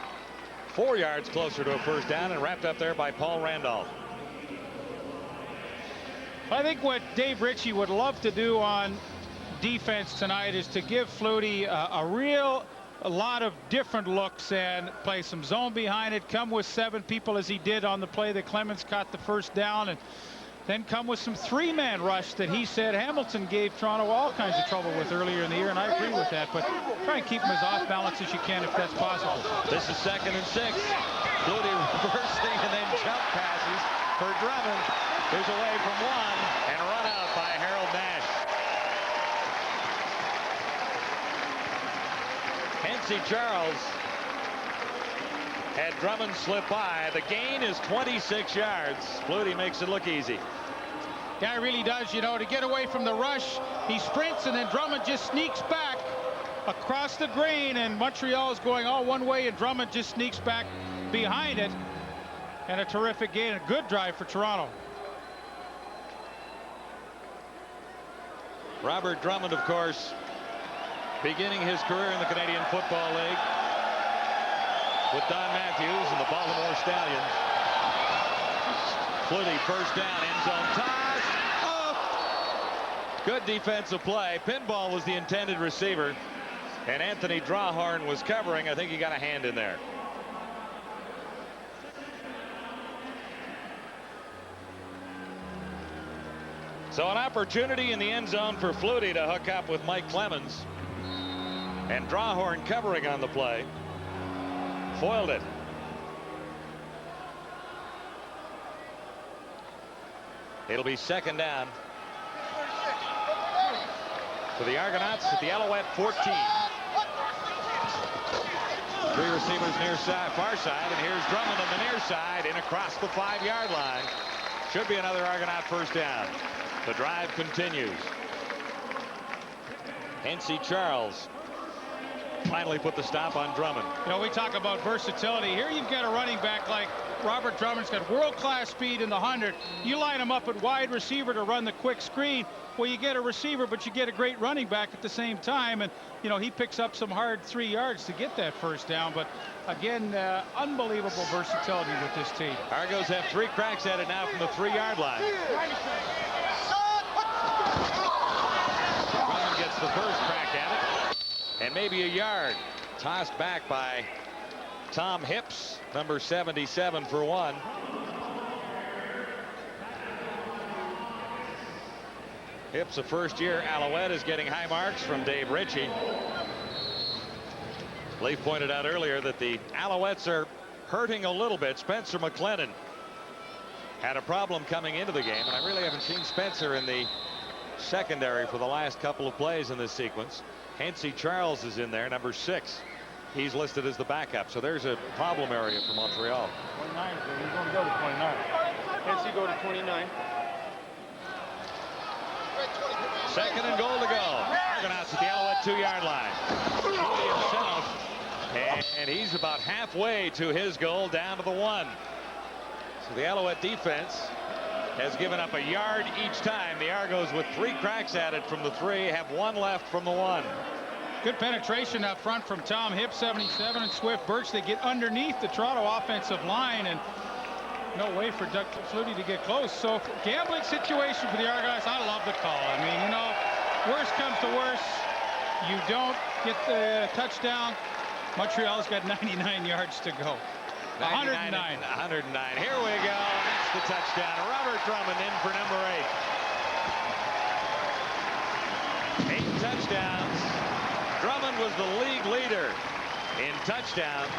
[SPEAKER 14] 4 yards closer to a first down, and wrapped up there by Paul Randolph.
[SPEAKER 15] I think what Dave Ritchie would love to do on defense tonight is to give Flutie a lot of different looks and play some zone behind it, come with 7 people as he did on the play that Clemens caught the first down, and then come with some 3-man rush that he said Hamilton gave Toronto all kinds of trouble with earlier in the year, and I agree with that, but try and keep him as off balance as you can if that's possible.
[SPEAKER 14] This is 2nd and 6. Flutie reversing and then jump passes for Drummond, who's away from one, and run out by Harold Nash. Hensey Charles had Drummond slip by. The gain is 26 yards. Flutie makes it look easy.
[SPEAKER 15] Guy really does, you know, to get away from the rush. He sprints, and then Drummond just sneaks back across the green, and Montreal is going all one way, and Drummond just sneaks back behind it. And a terrific gain, a good drive for Toronto.
[SPEAKER 14] Robert Drummond, of course, beginning his career in the Canadian Football League with Don Matthews and the Baltimore Stallions. Flutie first down, end zone toss. Oh! Good defensive play. Pinball was the intended receiver, and Anthony Drawhorn was covering. I think he got a hand in there. So an opportunity in the end zone for Flutie to hook up with Mike Clemens. And Drawhorn covering on the play. Foiled it. It'll be second down for the Argonauts at the Alouette 14. 3 receivers near side, far side, and here's Drummond on the near side in across the 5-yard line. Should be another Argonaut first down. The drive continues. Hensey Charles finally put the stop on Drummond.
[SPEAKER 15] You know, we talk about versatility. Here you've got a running back like Robert Drummond's got world-class speed in the 100. You line him up at wide receiver to run the quick screen. Well, you get a receiver, but you get a great running back at the same time. And, you know, he picks up some hard 3 yards to get that first down. But, again, unbelievable versatility with this team.
[SPEAKER 14] Argos have 3 cracks at it now from the 3-yard line. Drummond gets the first crack at it. And maybe a yard. Tossed back by Tom Hips, number 77 for 1. Hips, a first-year Alouette, is getting high marks from Dave Ritchie. Leif pointed out earlier that the Alouettes are hurting a little bit. Spencer McLennan had a problem coming into the game, and I really haven't seen Spencer in the secondary for the last couple of plays in this sequence. Hensey Charles is in there, number 6. He's listed as the backup, so there's a problem area for Montreal.
[SPEAKER 16] 29, he's going to go to 29. Hensey go to 29.
[SPEAKER 14] Second and goal to go. Argonauts at the Alouette 2-yard line. Flutie himself, and he's about halfway to his goal, down to the 1. So the Alouette defense has given up a yard each time. The Argos, with 3 cracks at it from the 3, have 1 left from the 1.
[SPEAKER 15] Good penetration up front from Tom Hips, 77, and Swift Birch. They get underneath the Toronto offensive line, and no way for Doug Flutie to get close. So gambling situation for the Argonauts. I love the call. I mean, you know, worst comes to worst, you don't get the touchdown. Montreal's got 99 yards to go. 109.
[SPEAKER 14] 109. Here we go. That's the touchdown. Robert Drummond in for number 8. 8 touchdowns. Drummond was the league leader in touchdowns.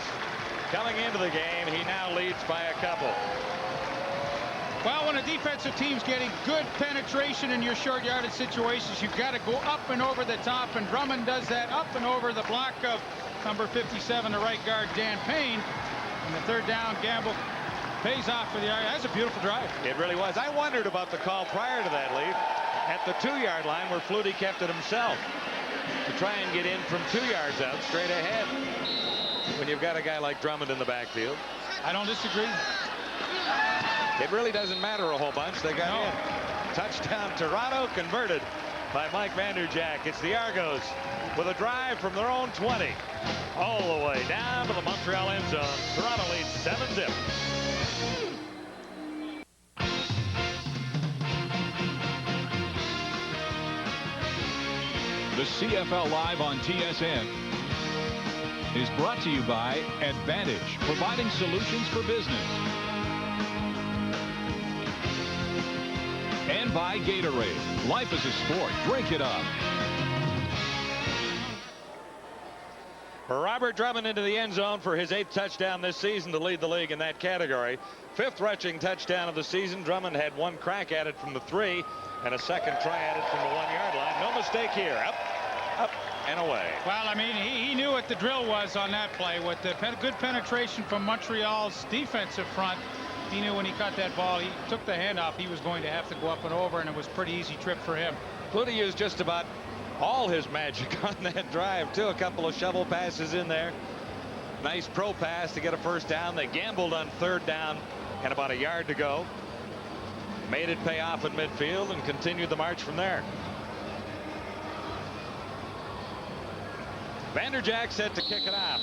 [SPEAKER 14] Coming into the game, he now leads by a couple.
[SPEAKER 15] Well, when a defensive team's getting good penetration in your short yardage situations, you've got to go up and over the top, and Drummond does that up and over the block of number 57, the right guard, Dan Payne. And the third down gamble pays off for the Argonauts. That's a beautiful drive.
[SPEAKER 14] It really was. I wondered about the call prior to that, Leaf, at the 2-yard line where Flutie kept it himself to try and get in from 2 yards out straight ahead when you've got a guy like Drummond in the backfield.
[SPEAKER 15] I don't disagree.
[SPEAKER 14] It really doesn't matter a whole bunch. They got in. Touchdown Toronto, converted by Mike Vanderjack. It's the Argos with a drive from their own 20 all the way down to the Montreal end zone. Toronto leads 7-0.
[SPEAKER 17] The CFL Live on TSN is brought to you by Advantage, providing solutions for business. And by Gatorade. Life is a sport. Drink it up.
[SPEAKER 14] Robert Drummond into the end zone for his 8th touchdown this season to lead the league in that category. 5th rushing touchdown of the season. Drummond had 1 crack at it from the 3 and a second try at it from the 1-yard line. No mistake here. Up, and away.
[SPEAKER 15] Well, I mean, he knew what the drill was on that play with the good penetration from Montreal's defensive front. He knew when he caught that ball, he took the handoff, he was going to have to go up and over, and it was a pretty easy trip for him.
[SPEAKER 14] Flutie used just about all his magic on that drive, too. A couple of shovel passes in there. Nice pro pass to get a first down. They gambled on 3rd down and about a yard to go. Made it pay off in midfield and continued the march from there. Vanderjack set to kick it off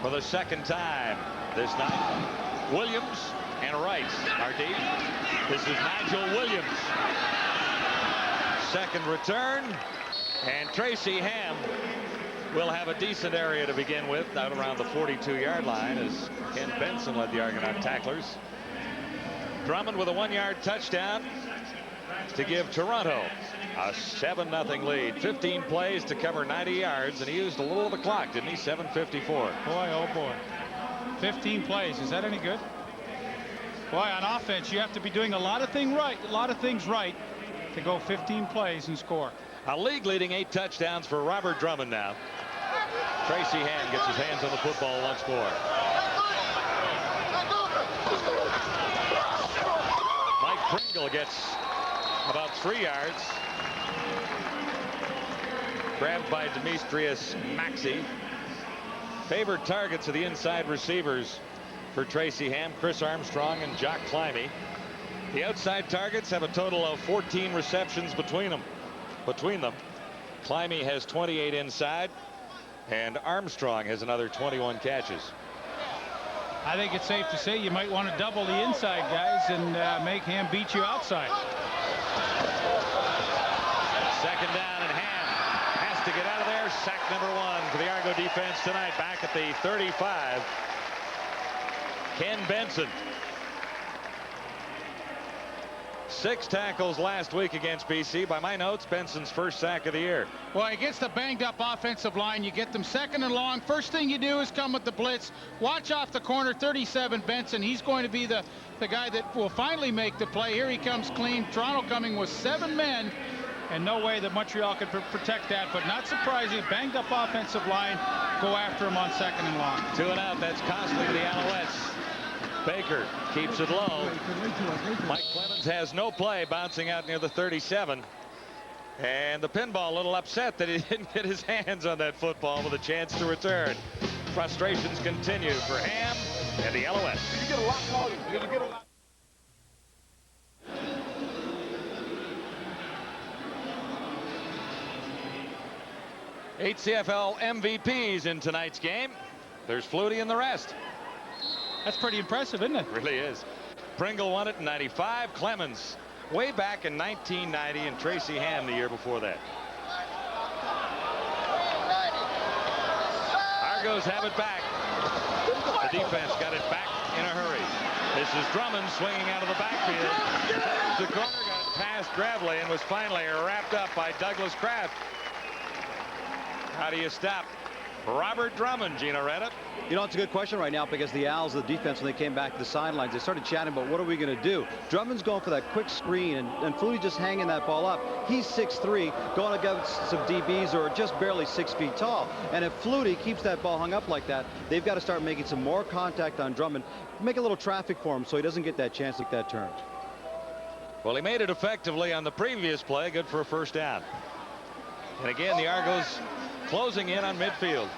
[SPEAKER 14] for the 2nd time this night. Williams and Wright are deep. This is Nigel Williams. 2nd return, and Tracy Ham will have a decent area to begin with out around the 42-yard line as Ken Benson led the Argonaut tacklers. Drummond with a 1-yard touchdown. to give Toronto a 7-0 lead. 15 plays to cover 90 yards, and he used a little of the clock, didn't he? 7:54.
[SPEAKER 15] Boy, oh boy. 15 plays. Is that any good? Boy, on offense, you have to be doing a lot of things right to go 15 plays and score.
[SPEAKER 14] A league-leading 8 touchdowns for Robert Drummond now. Tracy Ham gets his hands on the football once more. Mike Pringle gets about 3 yards. Grabbed by Demetrius Maxey. Favored targets of the inside receivers for Tracy Ham, Chris Armstrong and Jock Climby. The outside targets have a total of 14 receptions between them. Climby has 28 inside, and Armstrong has another 21 catches.
[SPEAKER 15] I think it's safe to say you might want to double the inside guys and make Ham beat you outside.
[SPEAKER 14] Second down, and Ham has to get out of there. Sack number 1 for the Argo defense tonight. Back at the 35. Ken Benson. 6 tackles last week against BC. By my notes, Benson's first sack of the year.
[SPEAKER 15] Well, against the banged-up offensive line, you get them second and long. First thing you do is come with the blitz. Watch off the corner, 37, Benson. He's going to be the guy that will finally make the play. Here he comes clean. Toronto coming with 7 men, and no way that Montreal could protect that. But not surprising, banged-up offensive line, go after him on second and long.
[SPEAKER 14] 2 and out. That's costly to the Alouettes. Baker keeps it low. Mike Clemens has no play, bouncing out near the 37. And the pinball a little upset that he didn't get his hands on that football with a chance to return. Frustrations continue for Ham and the Alouettes.
[SPEAKER 16] You get a lot more. You get a lot.
[SPEAKER 14] Eight CFL MVPs in tonight's game. There's Flutie and the rest.
[SPEAKER 15] That's pretty impressive, isn't it?
[SPEAKER 14] Really is. Pringle won it in 95. Clemens way back in 1990, and Tracy Ham the year before that. Argos have it back. The defense got it back in a hurry. This is Drummond swinging out of the backfield. The corner got past Gravely and was finally wrapped up by Douglas Kraft. How do you stop Robert Drummond, Gino Retta?
[SPEAKER 18] You know, it's a good question right now because the Owls, the defense, when they came back to the sidelines, they started chatting about what are we going to do. Drummond's going for that quick screen, and Flutie just hanging that ball up. He's 6'3", going against some DBs who are just barely 6 feet tall. And if Flutie keeps that ball hung up like that, they've got to start making some more contact on Drummond, make a little traffic for him so he doesn't get that chance to take that turn.
[SPEAKER 14] Well, he made it effectively on the previous play, good for a first down. And again, the Argos closing in on midfield.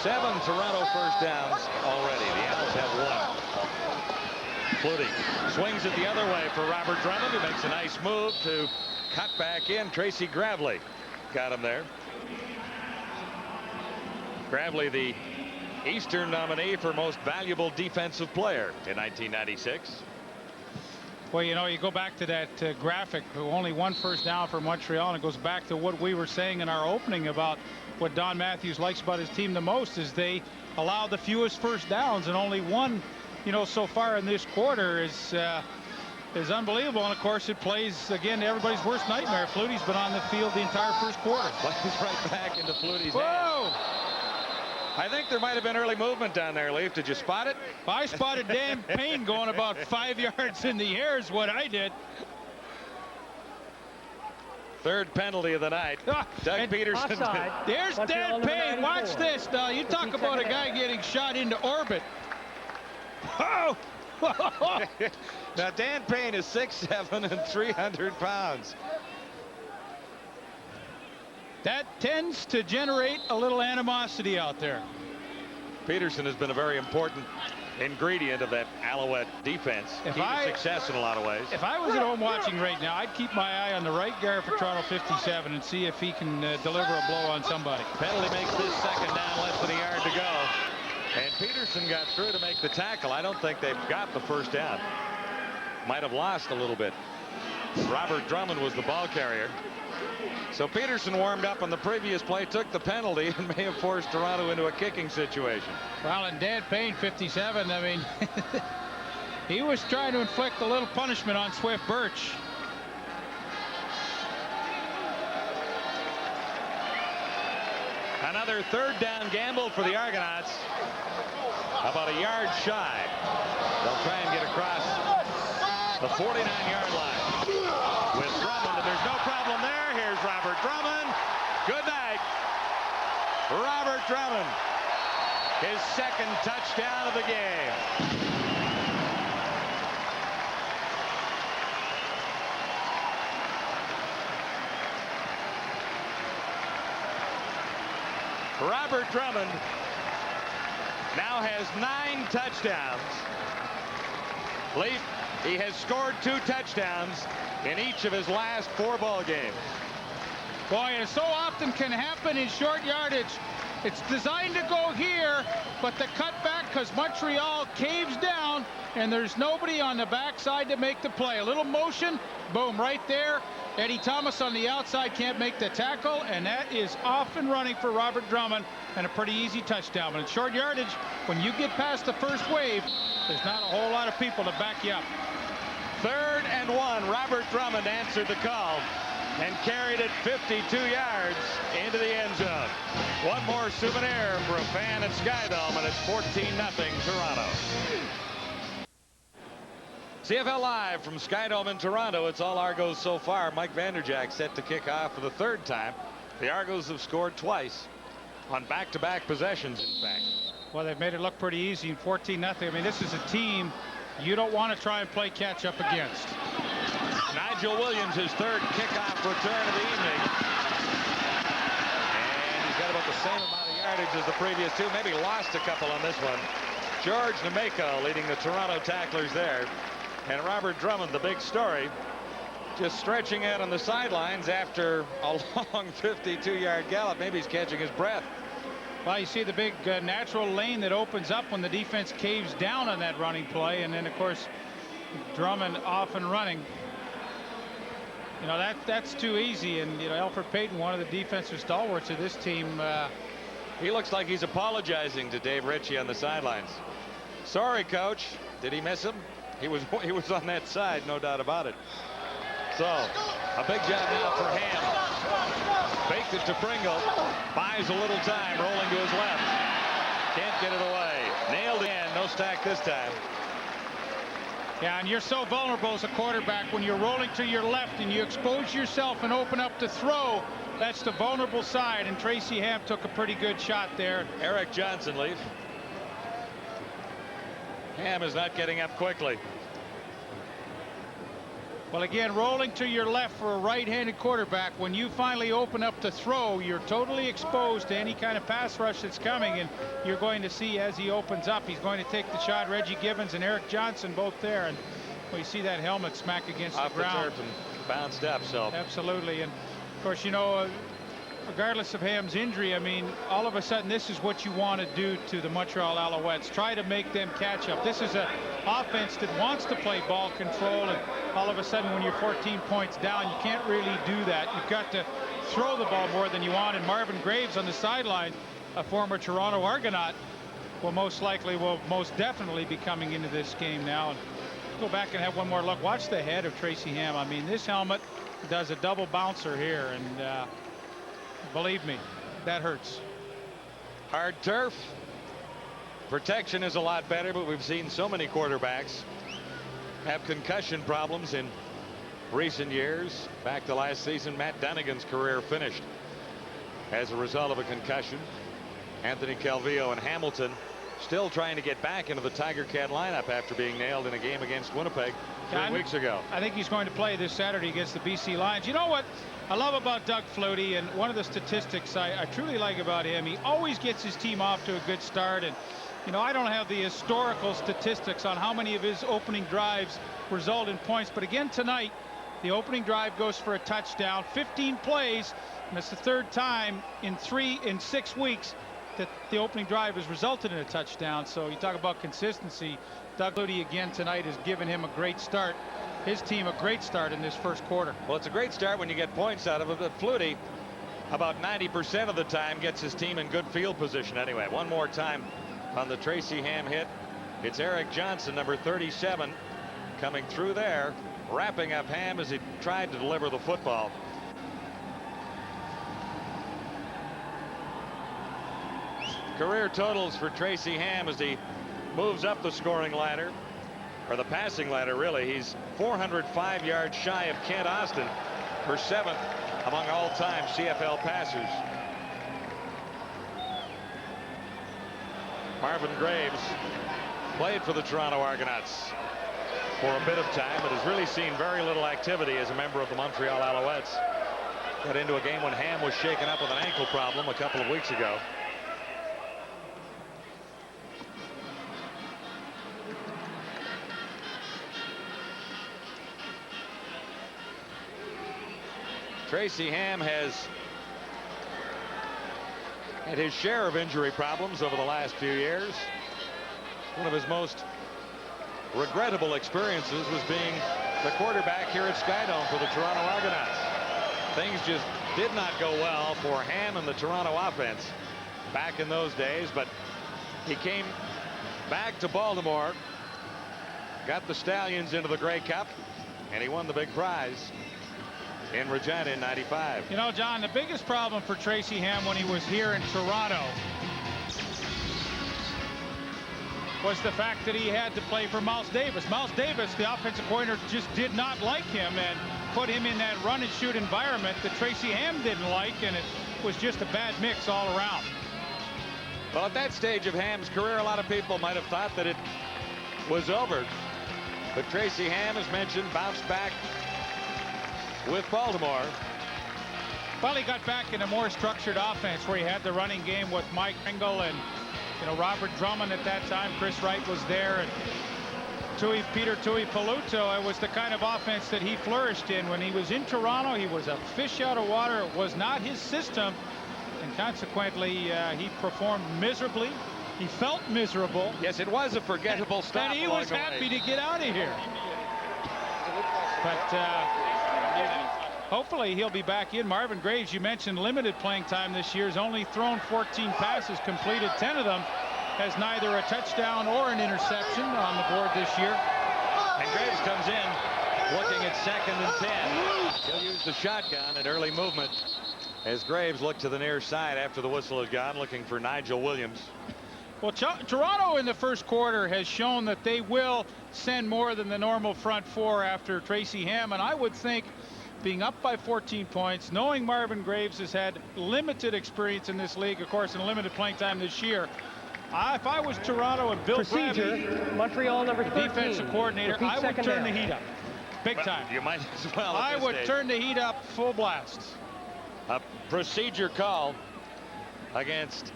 [SPEAKER 14] 7 Toronto first downs already. The Owls have 1. Flutie swings it the other way for Robert Drummond, who makes a nice move to cut back in. Tracy Gravely got him there. Gravely, the Eastern nominee for most valuable defensive player in 1996.
[SPEAKER 15] Well, you know, you go back to that graphic, only 1 first down for Montreal, and it goes back to what we were saying in our opening about what Don Matthews likes about his team the most is they allow the fewest first downs, and only 1, you know, so far in this quarter is unbelievable. And of course, it plays again everybody's worst nightmare. Flutie's been on the field the entire first quarter.
[SPEAKER 14] Plays right back into Flutie's
[SPEAKER 15] Whoa!
[SPEAKER 14] hands. I think there might have been early movement down there, Leaf. Did you spot it?
[SPEAKER 15] I spotted Dan Payne going about 5 yards in the air is what I did.
[SPEAKER 14] Third penalty of the night. Doug Peterson.
[SPEAKER 15] There's Dan Payne. Watch this. Now, you talk about a guy getting shot into orbit. Oh!
[SPEAKER 14] Now, Dan Payne is 6'7" and 300 pounds.
[SPEAKER 15] That tends to generate a little animosity out there.
[SPEAKER 14] Peterson has been a very important ingredient of that Alouette defense. Key to success in a lot of ways.
[SPEAKER 15] If I was at home watching right now, I'd keep my eye on the right guard for Toronto 57 and see if he can deliver a blow on somebody.
[SPEAKER 14] Penalty makes this second down, less than a yard to go. And Peterson got through to make the tackle. I don't think they've got the first down. Might have lost a little bit. Robert Drummond was the ball carrier. So Peterson warmed up on the previous play, took the penalty, and may have forced Toronto into a kicking situation.
[SPEAKER 15] Well, and Dan Payne, 57, I mean, He was trying to inflict a little punishment on Swift Birch.
[SPEAKER 14] Another third down gamble for the Argonauts. About a yard shy. They'll try and get across the 49-yard line with Drummond, and there's no problem there. Here's Robert Drummond. Good night. Robert Drummond. His second touchdown of the game. Robert Drummond now has 9 touchdowns. Leaf, he has scored 2 touchdowns in each of his last 4 ball games.
[SPEAKER 15] Boy, it so often can happen in short yardage. It's designed to go here, but the cutback, because Montreal caves down, and there's nobody on the backside to make the play. A little motion, boom, right there. Eddie Thomas on the outside can't make the tackle, and that is off and running for Robert Drummond, and a pretty easy touchdown. But in short yardage, when you get past the first wave, there's not a whole lot of people to back you up.
[SPEAKER 14] 3rd and 1. Robert Drummond answered the call and carried it 52 yards into the end zone. One more souvenir for a fan at Skydome, and it's 14-0 Toronto. CFL Live from Skydome in Toronto. It's all Argos so far. Mike Vanderjagt set to kick off for the 3rd time. The Argos have scored twice on back-to-back possessions, in fact.
[SPEAKER 15] Well, they've made it look pretty easy in 14-0. I mean, this is a team you don't want to try and play catch-up against.
[SPEAKER 14] Nigel Williams, his 3rd kickoff return of the evening. And he's got about the same amount of yardage as the previous 2. Maybe lost a couple on this one. George Nemeko leading the Toronto tacklers there. And Robert Drummond, the big story, just stretching out on the sidelines after a long 52-yard gallop. Maybe he's catching his breath.
[SPEAKER 15] Well, you see the big natural lane that opens up when the defense caves down on that running play. And then, of course, Drummond off and running. You know, that's too easy. And, you know, Alfred Payton, one of the defensive stalwarts of this team.
[SPEAKER 14] He looks like he's apologizing to Dave Ritchie on the sidelines. Sorry, Coach. Did he miss him? He was on that side, no doubt about it. So, a big job now for Ham. Faked it to Pringle. Buys a little time, rolling to his left. Can't get it away. Nailed it in. No stack this time.
[SPEAKER 15] Yeah, and you're so vulnerable as a quarterback when you're rolling to your left and you expose yourself and open up to throw. That's the vulnerable side, and Tracy Ham took a pretty good shot there.
[SPEAKER 14] Eric Johnson, Leaf. Ham is not getting up quickly.
[SPEAKER 15] Well, again, rolling to your left for a right-handed quarterback, when you finally open up to throw, you're totally exposed to any kind of pass rush that's coming, and you're going to see as he opens up, he's going to take the shot. Reggie Gibbons and Eric Johnson both there, and we see that helmet smack against
[SPEAKER 14] off
[SPEAKER 15] the ground.
[SPEAKER 14] The turf and bounced up. So
[SPEAKER 15] absolutely, and of course, you know, regardless of Ham's injury, I mean, all of a sudden, this is what you want to do to the Montreal Alouettes. Try to make them catch up. This is an offense that wants to play ball control, and all of a sudden, when you're 14 points down, you can't really do that. You've got to throw the ball more than you want, and Marvin Graves on the sideline, a former Toronto Argonaut, will most definitely be coming into this game now. And go back and have one more look. Watch the head of Tracy Ham. I mean, this helmet does a double bouncer here, and believe me, that hurts.
[SPEAKER 14] Hard turf. Protection is a lot better, but we've seen so many quarterbacks have concussion problems in recent years. Back to last season, Matt Dunnigan's career finished as a result of a concussion. Anthony Calvillo and Hamilton still trying to get back into the Tiger Cat lineup after being nailed in a game against Winnipeg 3 weeks ago.
[SPEAKER 15] I think he's going to play this Saturday against the BC Lions. You know what I love about Doug Flutie, and one of the statistics I truly like about him, he always gets his team off to a good start. And you know, I don't have the historical statistics on how many of his opening drives result in points, but again tonight the opening drive goes for a touchdown. 15 plays, and it's the 3rd time in 6 weeks that the opening drive has resulted in a touchdown. So you talk about consistency. Doug Flutie again tonight has given him a great start, his team a great start in this first quarter.
[SPEAKER 14] Well, it's a great start when you get points out of it, but Flutie about 90% of the time gets his team in good field position anyway. One more time on the Tracy Ham hit. It's Eric Johnson, number 37, coming through there, wrapping up Ham as he tried to deliver the football. Career totals for Tracy Ham as he moves up the scoring ladder, or the passing ladder, really. He's 405 yards shy of Kent Austin for 7th among all-time CFL passers. Marvin Graves played for the Toronto Argonauts for a bit of time, but has really seen very little activity as a member of the Montreal Alouettes. Got into a game when Ham was shaken up with an ankle problem a couple of weeks ago. Tracy Ham has had his share of injury problems over the last few years. One of his most regrettable experiences was being the quarterback here at Skydome for the Toronto Argonauts. Things just did not go well for Ham and the Toronto offense back in those days, but he came back to Baltimore, got the Stallions into the Grey Cup, and he won the big prize in Regina in '95.
[SPEAKER 15] You know, John, the biggest problem for Tracy Ham when he was here in Toronto was the fact that he had to play for Miles Davis. Miles Davis, the offensive coordinator, just did not like him and put him in that run and shoot environment that Tracy Ham didn't like, and it was just a bad mix all around.
[SPEAKER 14] Well, at that stage of Ham's career, a lot of people might have thought that it was over. But Tracy Ham, as mentioned, bounced back with Baltimore.
[SPEAKER 15] Well, he got back in a more structured offense where he had the running game with Mike Engel and, you know, Robert Drummond at that time. Chris Wright was there, and Peter Tui Paluto. It was the kind of offense that he flourished in. When he was in Toronto, he was a fish out of water. It was not his system, and consequently, he performed miserably. He felt miserable.
[SPEAKER 14] Yes, it was a forgettable stop.
[SPEAKER 15] And he was happy to get out of here. But hopefully he'll be back in. Marvin Graves, you mentioned limited playing time this year. Has only thrown 14 passes, completed 10 of them. Has neither a touchdown or an interception on the board this year.
[SPEAKER 14] And Graves comes in looking at 2nd and 10. He'll use the shotgun at early movement as Graves looked to the near side after the whistle is gone, looking for Nigel Williams.
[SPEAKER 15] Well, Toronto in the first quarter has shown that they will send more than the normal front four after Tracy Ham, and I would think, being up by 14 points, knowing Marvin Graves has had limited experience in this league, of course, in limited playing time this year, if I was Toronto and Bill Bradley,
[SPEAKER 19] Montreal number 13,
[SPEAKER 15] defensive coordinator, I would turn the heat up. Big time.
[SPEAKER 14] You might as well.
[SPEAKER 15] I would turn the heat up full blast.
[SPEAKER 14] A procedure call against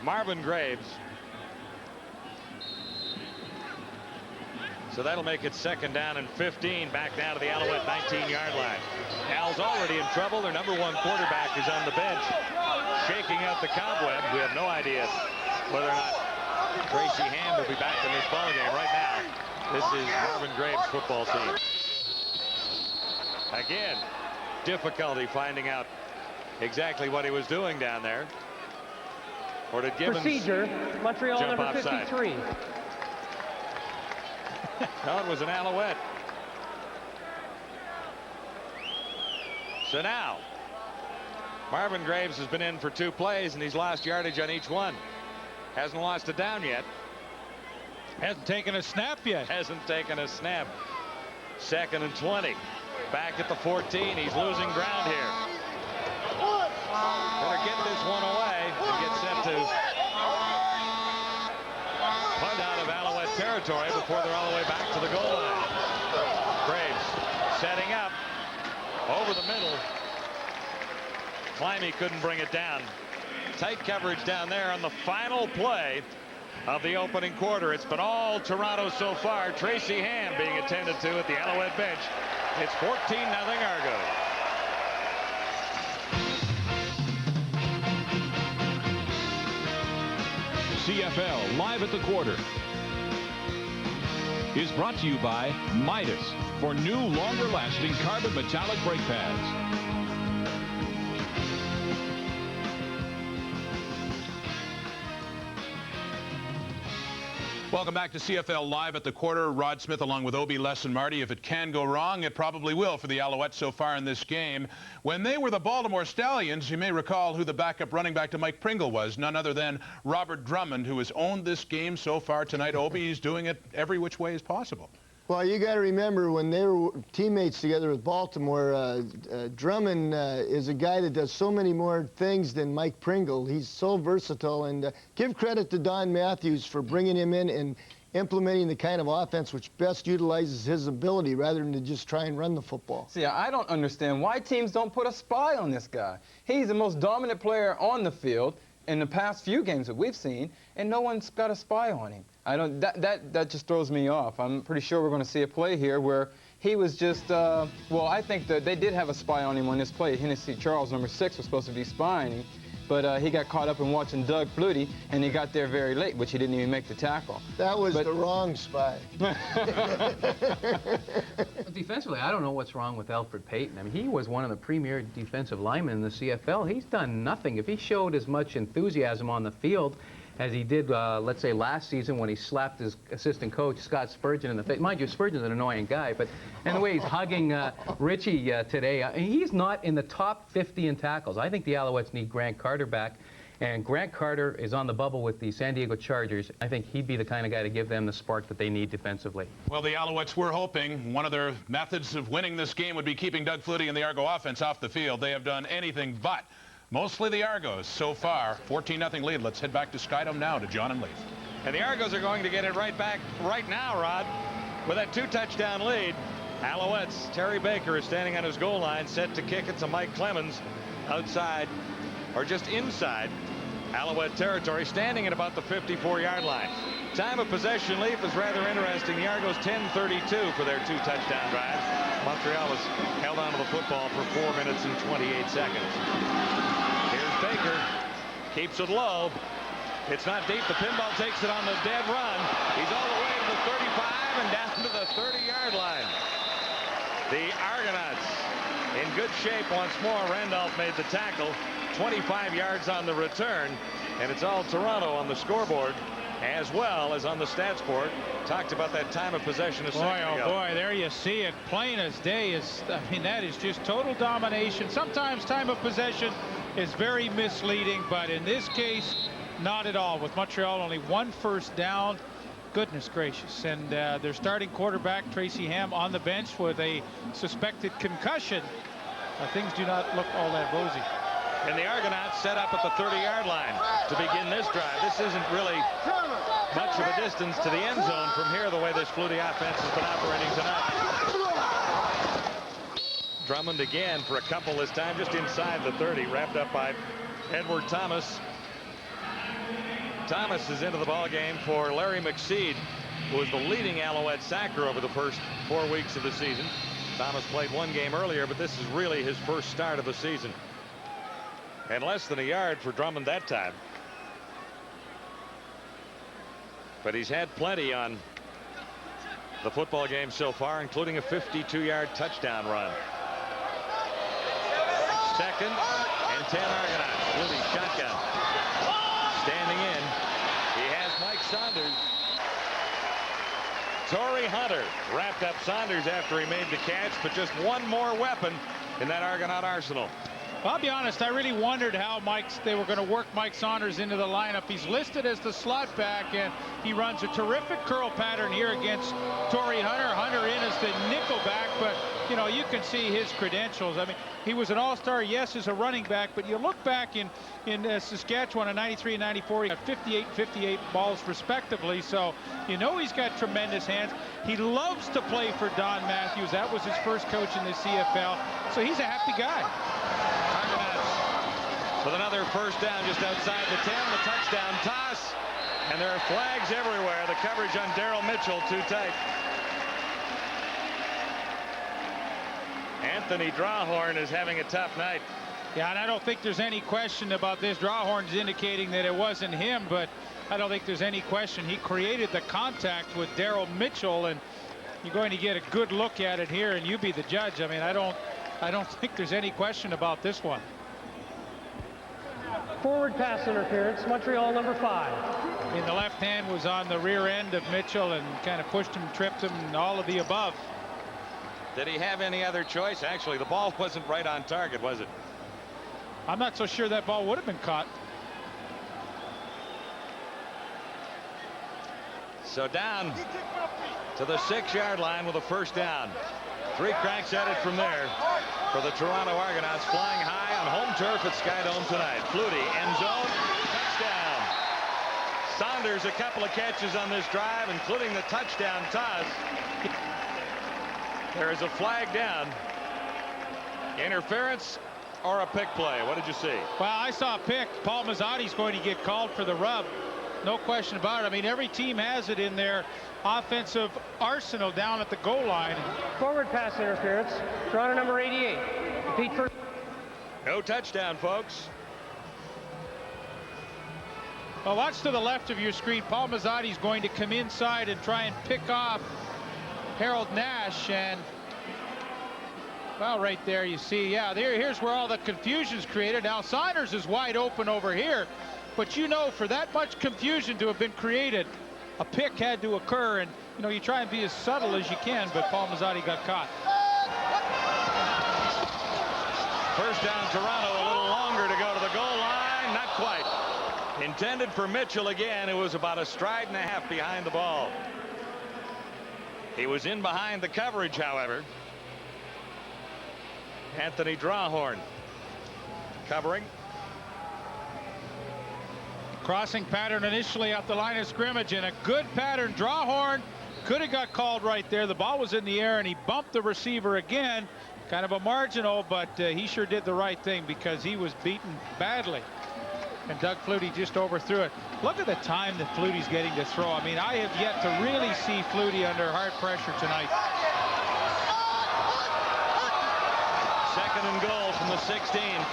[SPEAKER 14] Marvin Graves. So that'll make it 2nd down and 15, back down to the Alouette 19-yard line. Al's already in trouble. Their number 1 quarterback is on the bench, shaking out the cobwebs. We have no idea whether or not Tracy Ham will be back in this ballgame. Right now, this is Marvin Graves' football team. Again, difficulty finding out exactly what he was doing down there. Or did Gibbons
[SPEAKER 19] procedure, Montreal
[SPEAKER 14] jump
[SPEAKER 19] number
[SPEAKER 14] offside?
[SPEAKER 19] 53.
[SPEAKER 14] No, it was an Alouette. So now, Marvin Graves has been in for 2 plays, and he's lost yardage on each one. Hasn't lost a down yet.
[SPEAKER 15] Hasn't taken a snap yet.
[SPEAKER 14] Hasn't taken a snap. 2nd and 20. Back at the 14. He's losing ground here. Better get this one away and get set to punt out of Alouette territory before they're all the way back to the goal line. Graves setting up over the middle. Climby couldn't bring it down. Tight coverage down there on the final play of the opening quarter. It's been all Toronto so far. Tracy Ham being attended to at the Alouette bench. It's 14-0 Argos.
[SPEAKER 17] CFL Live at the Quarter is brought to you by Midas for new, longer-lasting carbon metallic brake pads.
[SPEAKER 6] Welcome back to CFL Live at the Quarter. Rod Smith along with Obi, Les, and Marty. If it can go wrong, it probably will for the Alouettes so far in this game. When they were the Baltimore Stallions, you may recall who the backup running back to Mike Pringle was. None other than Robert Drummond, who has owned this game so far tonight. Obi, he's doing it every which way as possible.
[SPEAKER 9] Well, you got to remember when they were teammates together with Baltimore, Drummond is a guy that does so many more things than Mike Pringle. He's so versatile, and give credit to Don Matthews for bringing him in and implementing the kind of offense which best utilizes his ability rather than to just try and run the football.
[SPEAKER 8] See, I don't understand why teams don't put a spy on this guy. He's the most dominant player on the field in the past few games that we've seen, and no one's got a spy on him. That just throws me off. I'm pretty sure we're going to see a play here where he was just, well, I think that they did have a spy on him on this play. Hennessy Charles, number 6, was supposed to be spying him, but he got caught up in watching Doug Flutie, and he got there very late, which he didn't even make the tackle.
[SPEAKER 9] That was the wrong spy.
[SPEAKER 7] Defensively, I don't know what's wrong with Alfred Payton. I mean, he was one of the premier defensive linemen in the CFL. He's done nothing. If he showed as much enthusiasm on the field as he did, let's say, last season when he slapped his assistant coach, Scott Spurgeon, in the face. Mind you, Spurgeon's an annoying guy, but and the way he's hugging Richie today, he's not in the top 50 in tackles. I think the Alouettes need Grant Carter back, and Grant Carter is on the bubble with the San Diego Chargers. I think he'd be the kind of guy to give them the spark that they need defensively.
[SPEAKER 6] Well, the Alouettes were hoping one of their methods of winning this game would be keeping Doug Flutie and the Argo offense off the field. They have done anything but. Mostly the Argos so far. 14-0 lead. Let's head back to Skydome now to John and Leaf.
[SPEAKER 14] And the Argos are going to get it right back right now, Rod, with that 2-touchdown lead. Alouettes, Terry Baker is standing on his goal line, set to kick it to Mike Clemens outside, or just inside Alouette territory, standing at about the 54-yard line. Time of possession, Leaf, is rather interesting. The Argos 10:32 for their 2-touchdown drive. Montreal has held on to the football for 4 minutes and 28 seconds. Here's Baker, keeps it low. It's not deep. The pinball takes it on the dead run. He's all the way to the 35 and down to the 30-yard line. The Argonauts in good shape once more. Randolph made the tackle. 25 yards on the return, and it's all Toronto on the scoreboard as well as on the stats board. Talked about that time of possession a second ago.
[SPEAKER 15] Oh boy, there you see it, plain as day. I mean, that is just total domination. Sometimes time of possession is very misleading, but in this case, not at all. With Montreal only 1 first down. Goodness gracious. And their starting quarterback, Tracy Ham, on the bench with a suspected concussion. Things do not look all that rosy.
[SPEAKER 14] And the Argonauts set up at the 30-yard line to begin this drive. This isn't really much of a distance to the end zone from here, the way this Flutie offense has been operating tonight. Drummond again for a couple this time, just inside the 30, wrapped up by Edward Thomas. Thomas is into the ball game for Larry McSeed, who was the leading Alouette sacker over the first 4 weeks of the season. Thomas played 1 game earlier, but this is really his first start of the season. And less than a yard for Drummond that time. But he's had plenty on the football game so far, including a 52-yard touchdown run. 2nd and 10 Argonauts. Flutie shotgun. Standing in, he has Mike Saunders. Torrey Hunter wrapped up Saunders after he made the catch, but just one more weapon in that Argonaut arsenal.
[SPEAKER 15] Well, I'll be honest, I really wondered how they were going to work Mike Saunders into the lineup. He's listed as the slot back, and he runs a terrific curl pattern here against Torrey Hunter. Hunter in as the nickel back, but, you know, you can see his credentials. I mean, he was an all-star, yes, as a running back, but you look back in Saskatchewan in 93 and 94, he got 58 balls respectively, so you know he's got tremendous hands. He loves to play for Don Matthews. That was his first coach in the CFL, so he's a happy guy.
[SPEAKER 14] With another first down just outside the 10, the touchdown toss, and there are flags everywhere. The coverage on Daryl Mitchell too tight. Anthony Drawhorn is having a tough night.
[SPEAKER 15] Yeah, and I don't think there's any question about this. Drawhorn's indicating that it wasn't him, but I don't think there's any question. He created the contact with Daryl Mitchell, and you're going to get a good look at it here, and you be the judge. I mean, I don't think there's any question about this one.
[SPEAKER 19] Forward pass interference, Montreal number 5.
[SPEAKER 15] In the left hand was on the rear end of Mitchell and kind of pushed him, tripped him, and all of the above.
[SPEAKER 14] Did he have any other choice? Actually, the ball wasn't right on target, was it?
[SPEAKER 15] I'm not so sure that ball would have been caught.
[SPEAKER 14] So down to the 6-yard line with a first down. 3 cracks at it from there for the Toronto Argonauts, flying high on home turf at Skydome tonight. Flutie, end zone, touchdown. Saunders a couple of catches on this drive, including the touchdown toss. There is a flag down. Interference or a pick play? What did you see?
[SPEAKER 15] Well, I saw a pick. Paul Mazzotti's going to get called for the rub. No question about it. I mean, every team has it in their offensive arsenal down at the goal line.
[SPEAKER 19] Forward pass interference, Toronto number 88. Pete for
[SPEAKER 14] No touchdown, folks.
[SPEAKER 15] Well, watch to the left of your screen. Paul Mazzotti's going to come inside and try and pick off Harold Nash, and well, right there you see, yeah, here's where all the confusion's created. Now Saunders is wide open over here, but you know, for that much confusion to have been created, a pick had to occur, and you know, you try and be as subtle as you can, but Paul Mazzotti got caught.
[SPEAKER 14] First down, Toronto, a little longer to go to the goal line. Not quite. Intended for Mitchell again. It was about a stride and a half behind the ball. He was in behind the coverage, however. Anthony Drawhorn covering.
[SPEAKER 15] Crossing pattern initially at the line of scrimmage, and a good pattern. Drawhorn could have got called right there. The ball was in the air, and he bumped the receiver again. Kind of a marginal, but he sure did the right thing because he was beaten badly. And Doug Flutie just overthrew it. Look at the time that Flutie's getting to throw. I mean, I have yet to really see Flutie under hard pressure tonight.
[SPEAKER 14] Second and goal from the 16.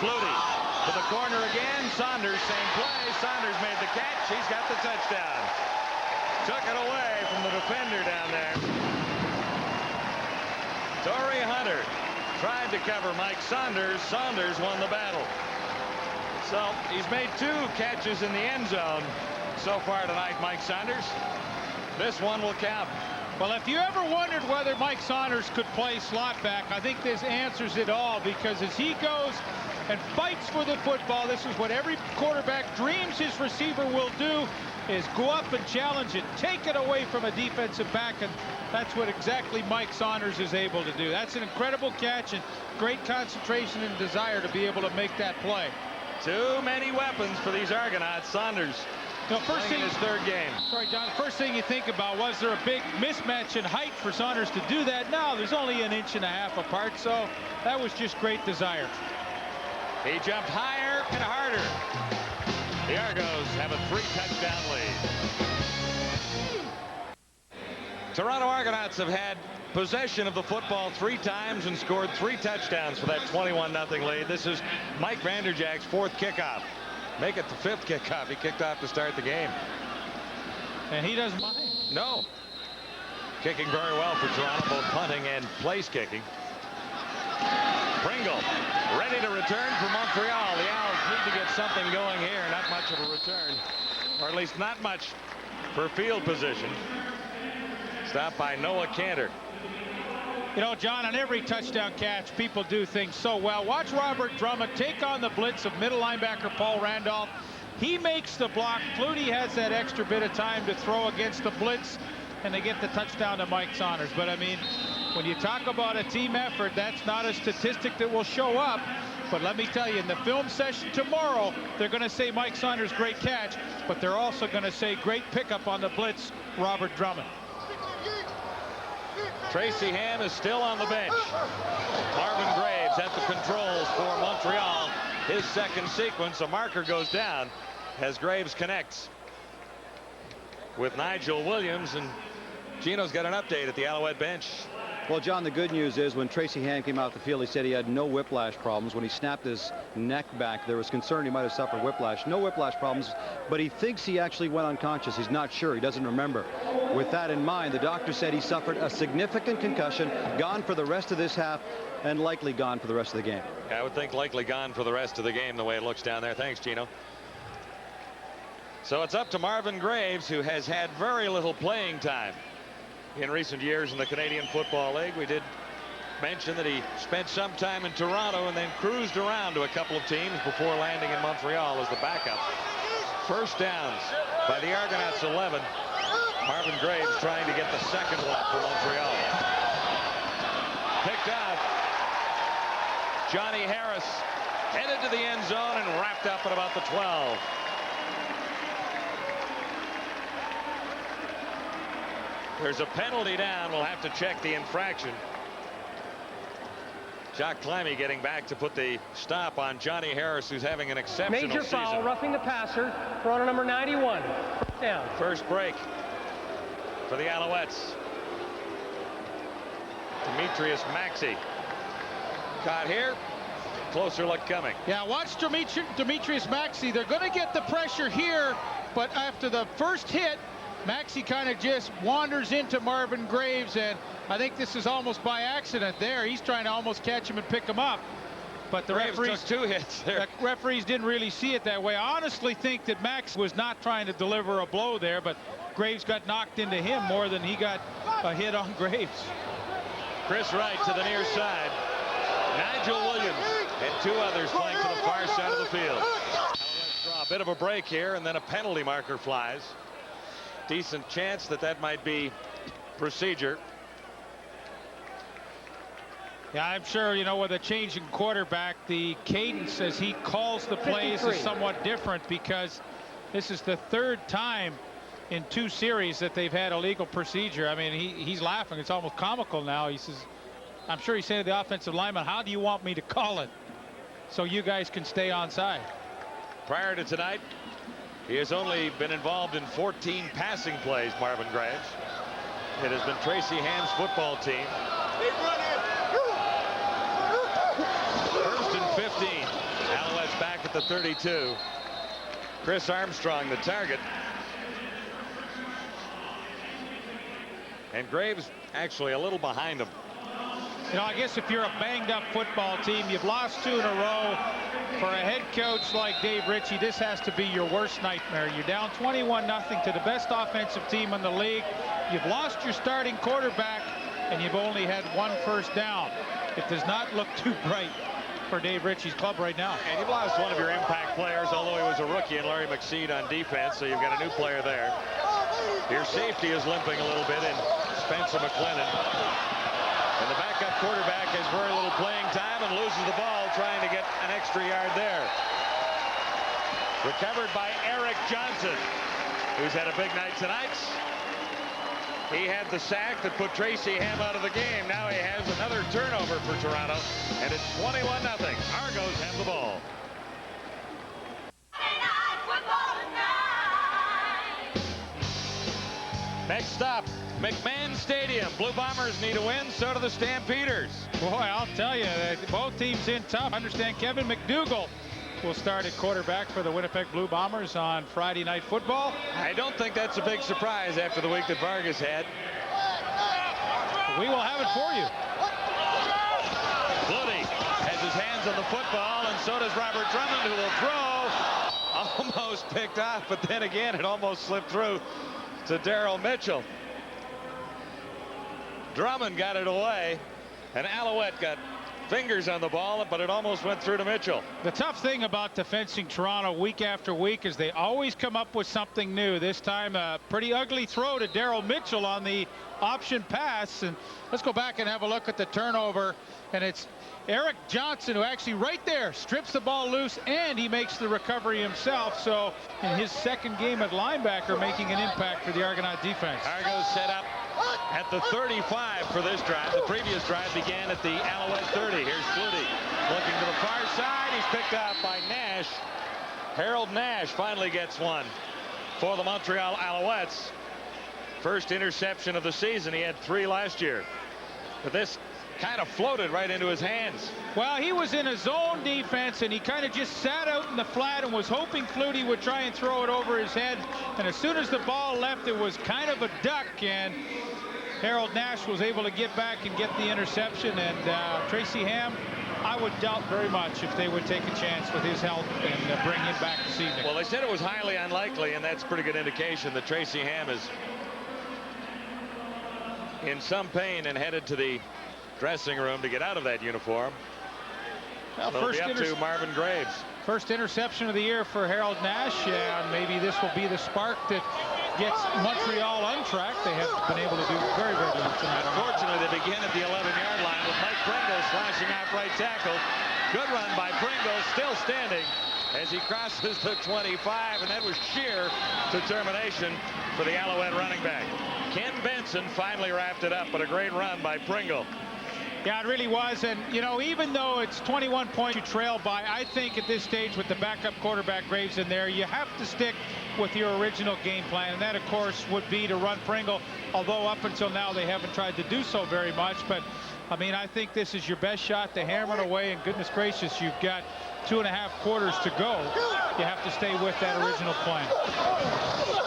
[SPEAKER 14] Flutie to the corner again. Saunders, same play. Saunders made the catch. He's got the touchdown. Took it away from the defender down there. Torrey Hunter tried to cover Mike Saunders. Saunders won the battle. So he's made 2 catches in the end zone so far tonight, Mike Saunders. This one will count.
[SPEAKER 15] Well, if you ever wondered whether Mike Saunders could play slot back, I think this answers it all, because as he goes and fights for the football, this is what every quarterback dreams his receiver will do, is go up and challenge it, take it away from a defensive back, and that's what exactly Mike Saunders is able to do. That's an incredible catch and great concentration and desire to be able to make that play.
[SPEAKER 14] Too many weapons for these Argonauts. Saunders
[SPEAKER 15] first thing,
[SPEAKER 14] his 3rd game.
[SPEAKER 15] Sorry, John. First thing you think about, was there a big mismatch in height for Saunders to do that? No, there's only 1.5 inches apart, so that was just great desire.
[SPEAKER 14] He jumped higher and harder. The Argos have a 3-touchdown lead. Toronto Argonauts have had possession of the football 3 times and scored 3 touchdowns for that 21-0 lead. This is Mike Vanderjag's 4th kickoff. Make it the 5th kickoff. He kicked off to start the game.
[SPEAKER 15] And he doesn't mind.
[SPEAKER 14] No. Kicking very well for Toronto, both punting and place kicking. Pringle ready to return for Montreal. The Owls need to get something going here. Not much of a return, or at least not much for field position. Stopped by Noah Cantor.
[SPEAKER 15] You know, John, on every touchdown catch, people do things so well. Watch Robert Drummond take on the blitz of middle linebacker Paul Randolph. He makes the block. Flutie has that extra bit of time to throw against the blitz, and they get the touchdown to Mike Saunders. But, I mean, when you talk about a team effort, that's not a statistic that will show up. But let me tell you, in the film session tomorrow, they're going to say Mike Saunders, great catch, but they're also going to say great pickup on the blitz, Robert Drummond.
[SPEAKER 14] Tracy Ham is still on the bench. Marvin Graves at the controls for Montreal. His 2nd sequence. A marker goes down as Graves connects with Nigel Williams, and Gino's got an update at the Alouette bench.
[SPEAKER 18] Well, John, the good news is when Tracy Ham came out the field, he said he had no whiplash problems. When he snapped his neck back, there was concern he might have suffered whiplash. No whiplash problems, but he thinks he actually went unconscious. He's not sure. He doesn't remember. With that in mind, the doctor said he suffered a significant concussion, gone for the rest of this half, and likely gone for the rest of the game.
[SPEAKER 14] I would think likely gone for the rest of the game the way it looks down there. Thanks, Gino. So it's up to Marvin Graves, who has had very little playing time in recent years in the Canadian Football League. We did mention that he spent some time in Toronto and then cruised around to a couple of teams before landing in Montreal as the backup. First downs by the Argonauts 11. Marvin Graves trying to get the second one for Montreal. Picked out. Johnny Harris headed to the end zone and wrapped up at about the 12. There's a penalty down. We'll have to check the infraction. Jacques Climie getting back to put the stop on Johnny Harris, who's having an exceptional
[SPEAKER 19] Major
[SPEAKER 14] season.
[SPEAKER 19] foul, roughing the passer, Toronto number 91. First down.
[SPEAKER 14] First break for the Alouettes. Demetrius Maxey caught here. Closer look coming.
[SPEAKER 15] Yeah, watch Demetrius Maxey. They're going to get the pressure here, but after the first hit, Maxey kind of just wanders into Marvin Graves, and I think this is almost by accident there. He's trying to almost catch him and pick him up. But the referees
[SPEAKER 14] took 2 hits there.
[SPEAKER 15] The referees didn't really see it that way. I honestly think that Max was not trying to deliver a blow there, but Graves got knocked into him more than he got a hit on Graves.
[SPEAKER 14] Chris Wright to the near side. Nigel Williams and 2 others playing to the far side of the field. Let's draw a bit of a break here, and then a penalty marker flies. Decent chance that might be procedure.
[SPEAKER 15] Yeah, I'm sure, you know, with a change in quarterback, the cadence as he calls the plays is somewhat different, because this is the 3rd time in 2 series that they've had a legal procedure. I mean, he's laughing. It's almost comical now. He says, I'm sure he's saying to the offensive lineman, how do you want me to call it so you guys can stay onside?
[SPEAKER 14] Prior to tonight, he has only been involved in 14 passing plays, Marvin Graves. It has been Tracy Ham's football team. First and 15. Alouettes back at the 32. Chris Armstrong the target. And Graves actually a little behind him.
[SPEAKER 15] You know, I guess if you're a banged-up football team, you've lost 2 in a row. For a head coach like Dave Ritchie, this has to be your worst nightmare. You're down 21-0 to the best offensive team in the league. You've lost your starting quarterback, and you've only had 1 first down. It does not look too bright for Dave Ritchie's club right now.
[SPEAKER 14] And you've lost one of your impact players, although he was a rookie, and Larry McSeed on defense, so you've got a new player there. Your safety is limping a little bit in Spencer McClellan. And the backup quarterback has very little playing time and loses the ball trying to get an extra yard there. Recovered by Eric Johnson, who's had a big night tonight. He had the sack that put Tracy Ham out of the game. Now he has another turnover for Toronto, and it's 21-0. Argos have the ball. Next stop, McMahon Stadium. Blue Bombers need a win, so do the Stampeders.
[SPEAKER 15] Boy, I'll tell you, both teams in tough. I understand Kevin McDougall will start at quarterback for the Winnipeg Blue Bombers on Friday Night Football.
[SPEAKER 14] I don't think that's a big surprise after the week that Vargas had.
[SPEAKER 15] We will have it for you.
[SPEAKER 14] Flutie has his hands on the football, and so does Robert Drummond, who will throw. Almost picked off, but then again, it almost slipped through to Daryl Mitchell. Drummond got it away, and Alouette got fingers on the ball, but it almost went through to Mitchell.
[SPEAKER 15] The tough thing about defending Toronto week after week is they always come up with something new. This time a pretty ugly throw to Daryl Mitchell on the option pass. And let's go back and have a look at the turnover, and it's Eric Johnson who actually right there strips the ball loose, and he makes the recovery himself. So in his 2nd game at linebacker, making an impact for the Argonaut defense.
[SPEAKER 14] Argos set up at the 35 for this drive. The previous drive began at the Alouette 30. Here's Flutie looking to the far side. He's picked off by Nash. Harold Nash finally gets one for the Montreal Alouettes. First interception of the season. He had 3 last year. But this kind of floated right into his hands.
[SPEAKER 15] Well, he was in a zone defense, and he kind of just sat out in the flat and was hoping Flutie would try and throw it over his head. And as soon as the ball left, it was kind of a duck, and Harold Nash was able to get back and get the interception. And Tracy Ham, I would doubt very much if they would take a chance with his health and bring him back this evening.
[SPEAKER 14] Well, they said it was highly unlikely, and that's a pretty good indication that Tracy Ham is in some pain and headed to the dressing room to get out of that uniform.
[SPEAKER 15] Well,
[SPEAKER 14] It'll be up to Marvin Graves.
[SPEAKER 15] First interception of the year for Harold Nash, and maybe this will be the spark that gets Montreal untracked. They have been able to do very, very little tonight.
[SPEAKER 14] Unfortunately, they begin at the 11-yard line with Mike Pringle slashing out right tackle. Good run by Pringle, still standing as he crosses the 25, and that was sheer determination for the Alouette running back. Ken Benson finally wrapped it up, but a great run by Pringle.
[SPEAKER 15] Yeah, it really was. And, you know, even though it's 21 points you trail by, I think at this stage with the backup quarterback Graves in there, you have to stick with your original game plan. And that, of course, would be to run Pringle, although up until now they haven't tried to do so very much. But, I mean, I think this is your best shot to hammer it away. And goodness gracious, you've got 2.5 quarters to go. You have to stay with that original plan.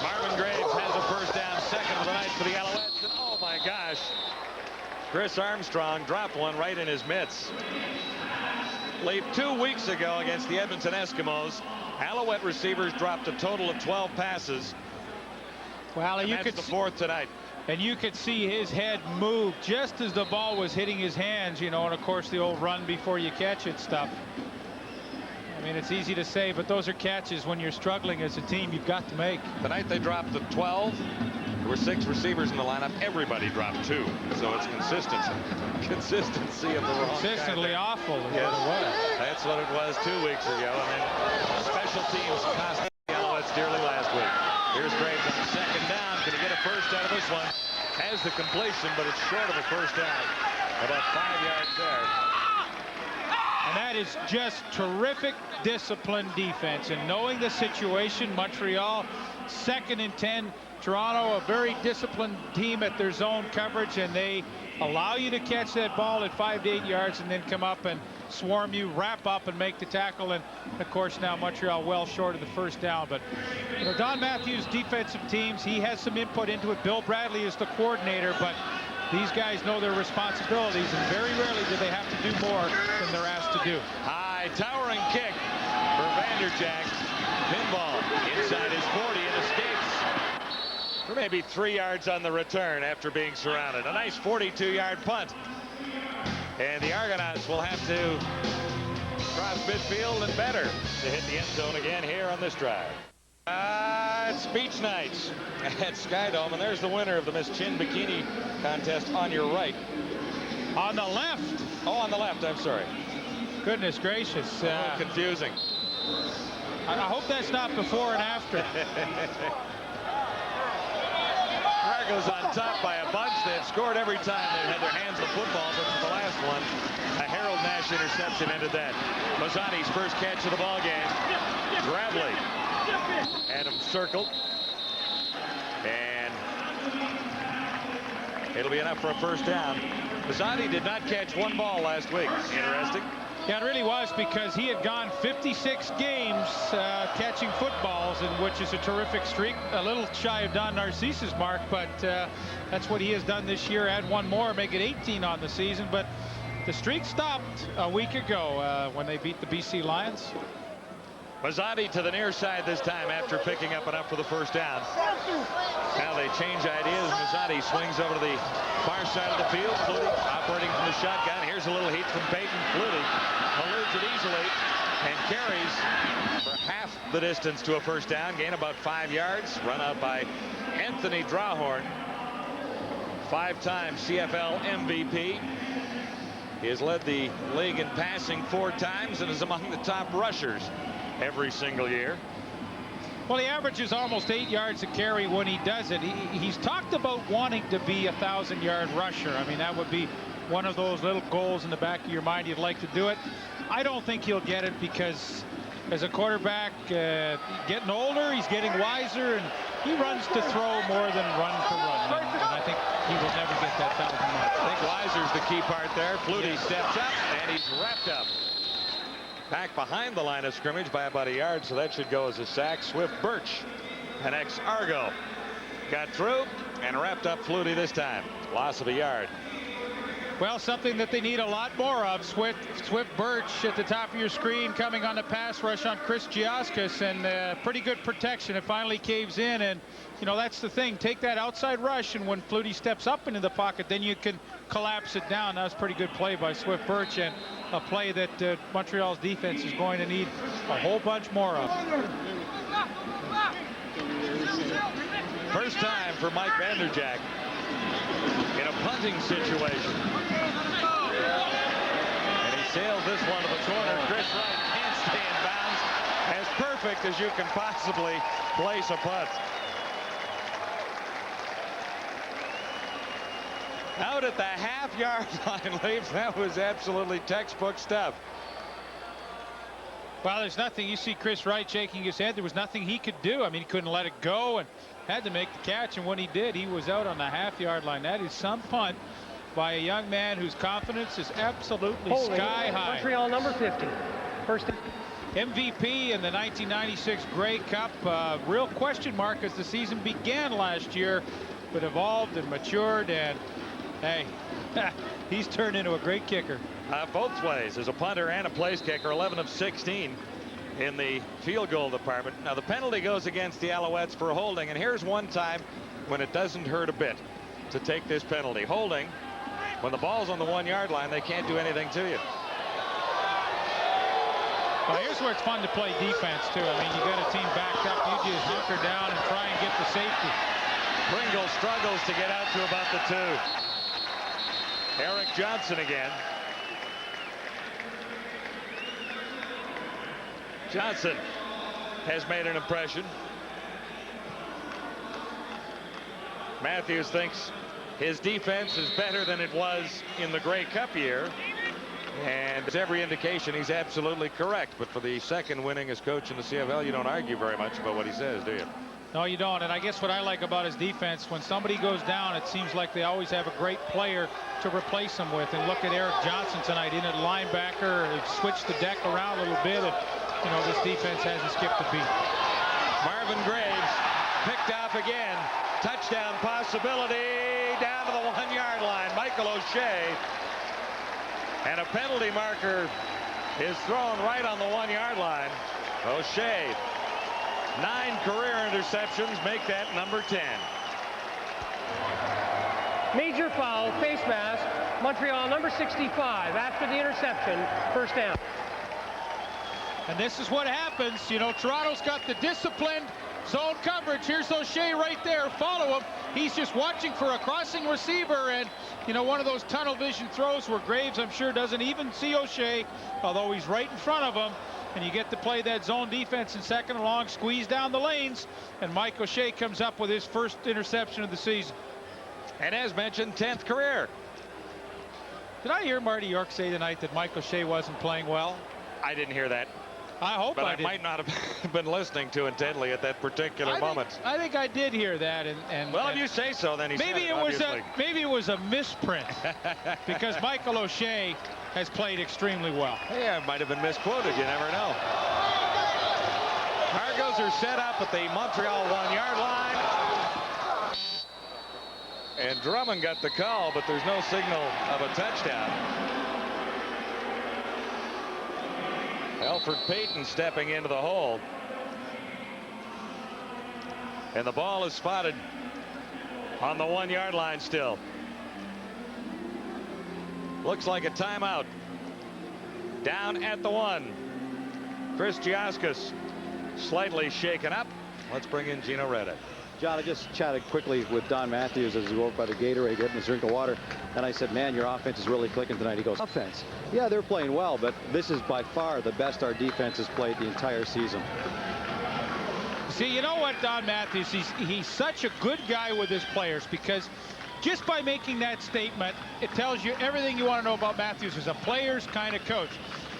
[SPEAKER 14] Marvin Graves has a first down, second of the night for the Alouettes. And, oh, my gosh. Chris Armstrong dropped one right in his mitts. Late 2 weeks ago against the Edmonton Eskimos, Alouette receivers dropped a total of 12 passes.
[SPEAKER 15] Well,
[SPEAKER 14] and
[SPEAKER 15] you
[SPEAKER 14] that's
[SPEAKER 15] could
[SPEAKER 14] the fourth tonight.
[SPEAKER 15] And you could see his head move just as the ball was hitting his hands, you know, and of course the old run before you catch it stuff. I mean, it's easy to say, but those are catches when you're struggling as a team you've got to make.
[SPEAKER 14] Tonight they dropped the 12. There were 6 receivers in the lineup. Everybody dropped 2. So it's consistency. Consistency of the wrong
[SPEAKER 15] Consistently
[SPEAKER 14] kind.
[SPEAKER 15] awful is
[SPEAKER 14] Yes.
[SPEAKER 15] what it was.
[SPEAKER 14] That's what it was 2 weeks ago. And then special teams cost the Alouettes dearly last week. Here's Graves on the second down. Can he get a first out of this one? Has the completion, but it's short of a first down. About 5 yards there.
[SPEAKER 15] And that is just terrific disciplined defense. And knowing the situation, Montreal 2nd and 10. Toronto, a very disciplined team at their zone coverage, and they allow you to catch that ball at 5 to 8 yards and then come up and swarm you, wrap up and make the tackle. And of course now Montreal well short of the first down. But you know, Don Matthews defensive teams, he has some input into it. Bill Bradley is the coordinator, but these guys know their responsibilities, and very rarely do they have to do more than they're asked to do.
[SPEAKER 14] High towering kick for Vanderjagt. Pinball inside his 40 and escapes for maybe 3 yards on the return after being surrounded. A nice 42-yard punt. And the Argonauts will have to cross midfield and better to hit the end zone again here on this drive. It's beach nights at Skydome, and there's the winner of the Miss Chin Bikini contest on your right.
[SPEAKER 15] On the left.
[SPEAKER 14] Oh, on the left, I'm sorry.
[SPEAKER 15] Goodness gracious.
[SPEAKER 14] A little confusing.
[SPEAKER 15] I hope that's not before and after.
[SPEAKER 14] Argos on top by a bunch. They've scored every time they've had their hands on the football, but for the last one, a Harold Nash interception ended that. Mazzani's first catch of the ball game. Bradley had him circled, and it'll be enough for a first down. Mazzani did not catch one ball last week. Interesting.
[SPEAKER 15] Yeah, it really was, because he had gone 56 games catching footballs, and which is a terrific streak. A little shy of Don Narcisse's mark, but that's what he has done this year. Add one more, make it 18 on the season. But the streak stopped a week ago when they beat the BC Lions.
[SPEAKER 14] Mazzani to the near side this time after picking up enough for the first down. Now they change ideas. Mazzani swings over to the far side of the field. Flutie operating from the shotgun. Here's a little heat from Peyton. Flutie eludes it easily and carries for half the distance to a first down. Gain about 5 yards. Run out by Anthony Drawhorn. 5-time CFL MVP. He has led the league in passing 4 times and is among the top rushers every single year.
[SPEAKER 15] Well, he averages almost 8 yards a carry when he does it. He's talked about wanting to be a 1,000-yard rusher. I mean, that would be one of those little goals in the back of your mind. You'd like to do it. I don't think he'll get it, because as a quarterback, getting older, he's getting wiser, and he runs to throw more than run to run. And I think he will never get that 1,000 mark.
[SPEAKER 14] I think wiser's the key part there. Flutie steps up, and he's wrapped up. Back behind the line of scrimmage by about a yard, so that should go as a sack. Swift Birch, an ex-Argo, got through and wrapped up Flutie this time. Loss of a yard.
[SPEAKER 15] Well, something that they need a lot more of. Swift Birch at the top of your screen coming on the pass rush on Chris Giaskis, and pretty good protection. It finally caves in, and you know that's the thing. Take that outside rush, and when Flutie steps up into the pocket, then you can collapse it down. That was a pretty good play by Swift Birch, and a play that Montreal's defense is going to need a whole bunch more of.
[SPEAKER 14] First time for Mike Vanderjagt in a punting situation. And he sails this one to the corner. Chris Wright can't stay in bounds. As perfect as you can possibly place a punt. Out at the half-yard line, Leaves. That was absolutely textbook stuff.
[SPEAKER 15] Well, there's nothing. You see Chris Wright shaking his head. There was nothing he could do. I mean, he couldn't let it go and had to make the catch. And when he did, he was out on the half-yard line. That is some punt by a young man whose confidence is absolutely sky high.
[SPEAKER 19] Montreal number 50. First
[SPEAKER 15] MVP in the 1996 Grey Cup. Real question mark as the season began last year, but evolved and matured, and hey, he's turned into a great kicker.
[SPEAKER 14] Both ways, as a punter and a place kicker, 11 of 16 in the field goal department. Now the penalty goes against the Alouettes for holding, and here's one time when it doesn't hurt a bit to take this penalty. Holding, when the ball's on the 1-yard line, they can't do anything to you.
[SPEAKER 15] Well, here's where it's fun to play defense too. I mean, you got a team backed up, you just hunker down and try and get the safety.
[SPEAKER 14] Pringle struggles to get out to about the 2. Eric Johnson again. Johnson has made an impression. Matthews thinks his defense is better than it was in the Grey Cup year, and there's every indication he's absolutely correct. But for the second winningest coach in the CFL, you don't argue very much about what he says, do you?
[SPEAKER 15] No, you don't. And I guess what I like about his defense, when somebody goes down, it seems like they always have a great player to replace him with. And look at Eric Johnson tonight in at linebacker. They've switched the deck around a little bit, and you know this defense hasn't skipped a beat.
[SPEAKER 14] Marvin Graves picked off again. Touchdown possibility down to the 1-yard line. Michael O'Shea, and a penalty marker is thrown right on the 1-yard line. O'Shea, 9 career interceptions, make that number 10.
[SPEAKER 19] Major foul, face mask, Montreal number 65. After the interception, first down.
[SPEAKER 15] And this is what happens. You know, Toronto's got the disciplined zone coverage. Here's O'Shea right there. Follow him. He's just watching for a crossing receiver, and you know, one of those tunnel vision throws where Graves, I'm sure, doesn't even see O'Shea, although he's right in front of him. And you get to play that zone defense in second and long, squeeze down the lanes, and Mike O'Shea comes up with his first interception of the season.
[SPEAKER 14] And as mentioned, 10th career.
[SPEAKER 15] Did I hear Marty York say tonight that Mike O'Shea wasn't playing well?
[SPEAKER 14] I didn't hear that.
[SPEAKER 15] I hope
[SPEAKER 14] but
[SPEAKER 15] I
[SPEAKER 14] did.
[SPEAKER 15] did.
[SPEAKER 14] Might not have been listening to intently at that particular moment.
[SPEAKER 15] I think I did hear that, and
[SPEAKER 14] well, if you say so, then
[SPEAKER 15] maybe it was a misprint because Michael O'Shea has played extremely well.
[SPEAKER 14] Yeah, it might have been misquoted. You never know. Argos are set up at the Montreal 1-yard line, and Drummond got the call, but there's no signal of a touchdown. Alfred Payton stepping into the hole. And the ball is spotted on the 1-yard line still. Looks like a timeout. Down at the 1. Chris Giaskis slightly shaken up. Let's bring in Gino Reda.
[SPEAKER 18] John, I just chatted quickly with Don Matthews as he walked by the Gatorade getting his drink of water, and I said, man, your offense is really clicking tonight. He goes, offense? Yeah, they're playing well, but this is by far the best our defense has played the entire season.
[SPEAKER 15] See, you know what, Don Matthews, he's such a good guy with his players, because just by making that statement, it tells you everything you want to know about Matthews as a player's kind of coach.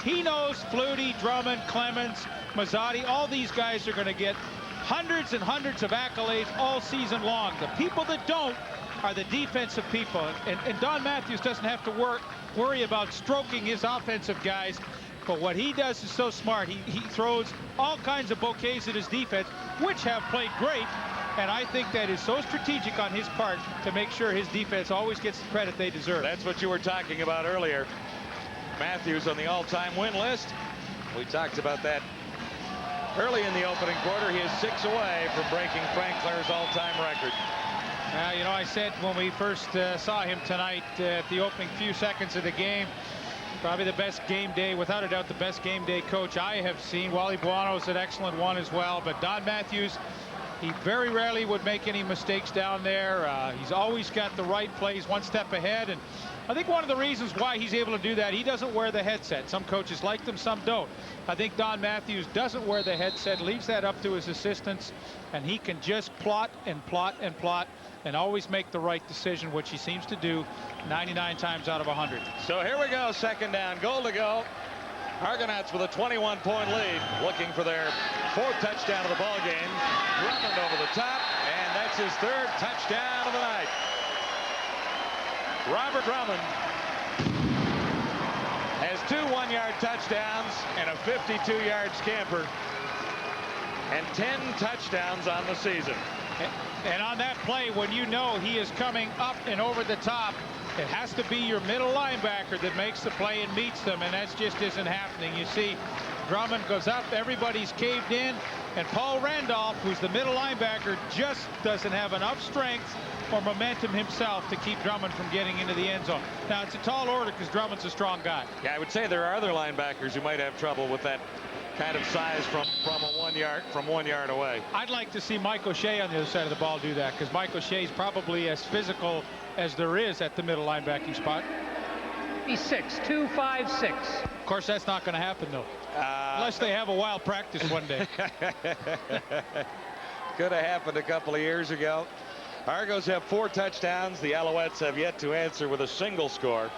[SPEAKER 15] He knows Flutie, Drummond, Clemens, Mazzotti, all these guys are going to get hundreds and hundreds of accolades all season long. The people that don't are the defensive people, and Don Matthews doesn't have to worry about stroking his offensive guys. But what he does is so smart. He throws all kinds of bouquets at his defense, which have played great. And I think that is so strategic on his part to make sure his defense always gets the credit they deserve.
[SPEAKER 14] That's what you were talking about earlier. Matthews on the all-time win list. We talked about that early in the opening quarter. He is 6 away from breaking Frank Clair's all-time record.
[SPEAKER 15] You know, I said when we first saw him tonight at the opening few seconds of the game, probably the best game day, without a doubt, the best game day coach I have seen. Wally Buono's an excellent one as well. But Don Matthews, he very rarely would make any mistakes down there. He's always got the right plays one step ahead. And I think one of the reasons why he's able to do that, he doesn't wear the headset. Some coaches like them, some don't. I think Don Matthews doesn't wear the headset, leaves that up to his assistants, and he can just plot and plot and plot and always make the right decision, which he seems to do 99 times out of 100.
[SPEAKER 14] So here we go, second down, goal to go. Argonauts with a 21-point lead, looking for their 4th touchdown of the ball game. Drummond over the top, and that's his 3rd touchdown of the night. Robert Drummond has 2 one-yard touchdowns and a 52-yard scamper, and 10 touchdowns on the season.
[SPEAKER 15] And on that play, when you know he is coming up and over the top, it has to be your middle linebacker that makes the play and meets them, and that just isn't happening. You see, Drummond goes up, everybody's caved in, and Paul Randolph, who's the middle linebacker, just doesn't have enough strength or momentum himself to keep Drummond from getting into the end zone. Now, it's a tall order because Drummond's a strong guy.
[SPEAKER 14] Yeah, I would say there are other linebackers who might have trouble with that kind of size from 1 yard away.
[SPEAKER 15] I'd like to see Mike O'Shea on the other side of the ball do that, because Mike O'Shea is probably as physical as there is at the middle linebacking spot.
[SPEAKER 19] He's 6'2", 5'6".
[SPEAKER 15] Of course, that's not going to happen, though, unless they have a wild practice one day.
[SPEAKER 14] Could have happened a couple of years ago. Argos have 4 touchdowns. The Alouettes have yet to answer with a single score.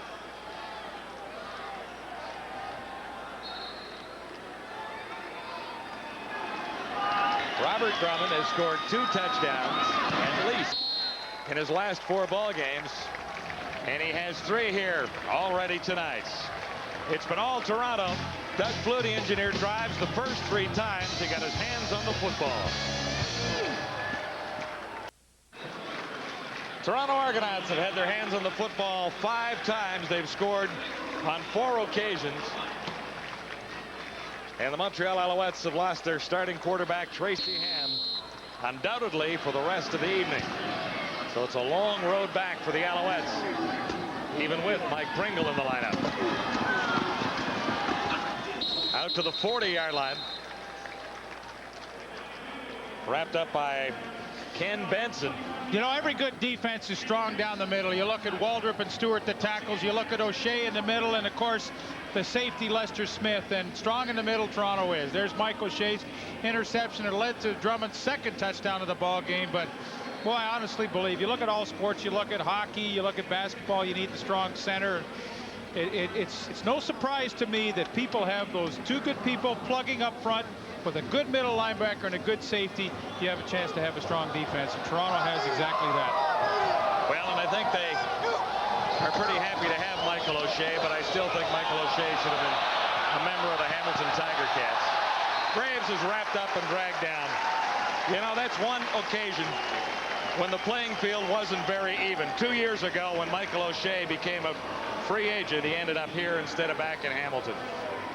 [SPEAKER 14] Robert Drummond has scored 2 touchdowns at least in his last 4 ball games, and he has 3 here already tonight. It's been all Toronto. Doug Flutie engineered drives the first 3 times he got his hands on the football. Toronto Argonauts have had their hands on the football 5 times. They've scored on 4 occasions. And the Montreal Alouettes have lost their starting quarterback, Tracy Ham, undoubtedly for the rest of the evening. So it's a long road back for the Alouettes, even with Mike Pringle in the lineup. Out to the 40-yard line. Wrapped up by Ken Benson.
[SPEAKER 15] You know, every good defense is strong down the middle. You look at Waldrop and Stewart, the tackles. You look at O'Shea in the middle, and of course the safety Lester Smith. And strong in the middle Toronto is. There's Mike O'Shea's interception. It led to Drummond's 2nd touchdown of the ball game. But boy, I honestly believe, you look at all sports, you look at hockey, you look at basketball, you need the strong center. It's no surprise to me that people have those 2 good people plugging up front with a good middle linebacker and a good safety. You have a chance to have a strong defense, and Toronto has exactly that.
[SPEAKER 14] Well, and I think they are pretty happy to have Michael O'Shea, but I still think Michael O'Shea should have been a member of the Hamilton Tiger Cats. Graves is wrapped up and dragged down. You know, that's one occasion when the playing field wasn't very even. 2 years ago, when Michael O'Shea became a free agent, he ended up here instead of back in Hamilton.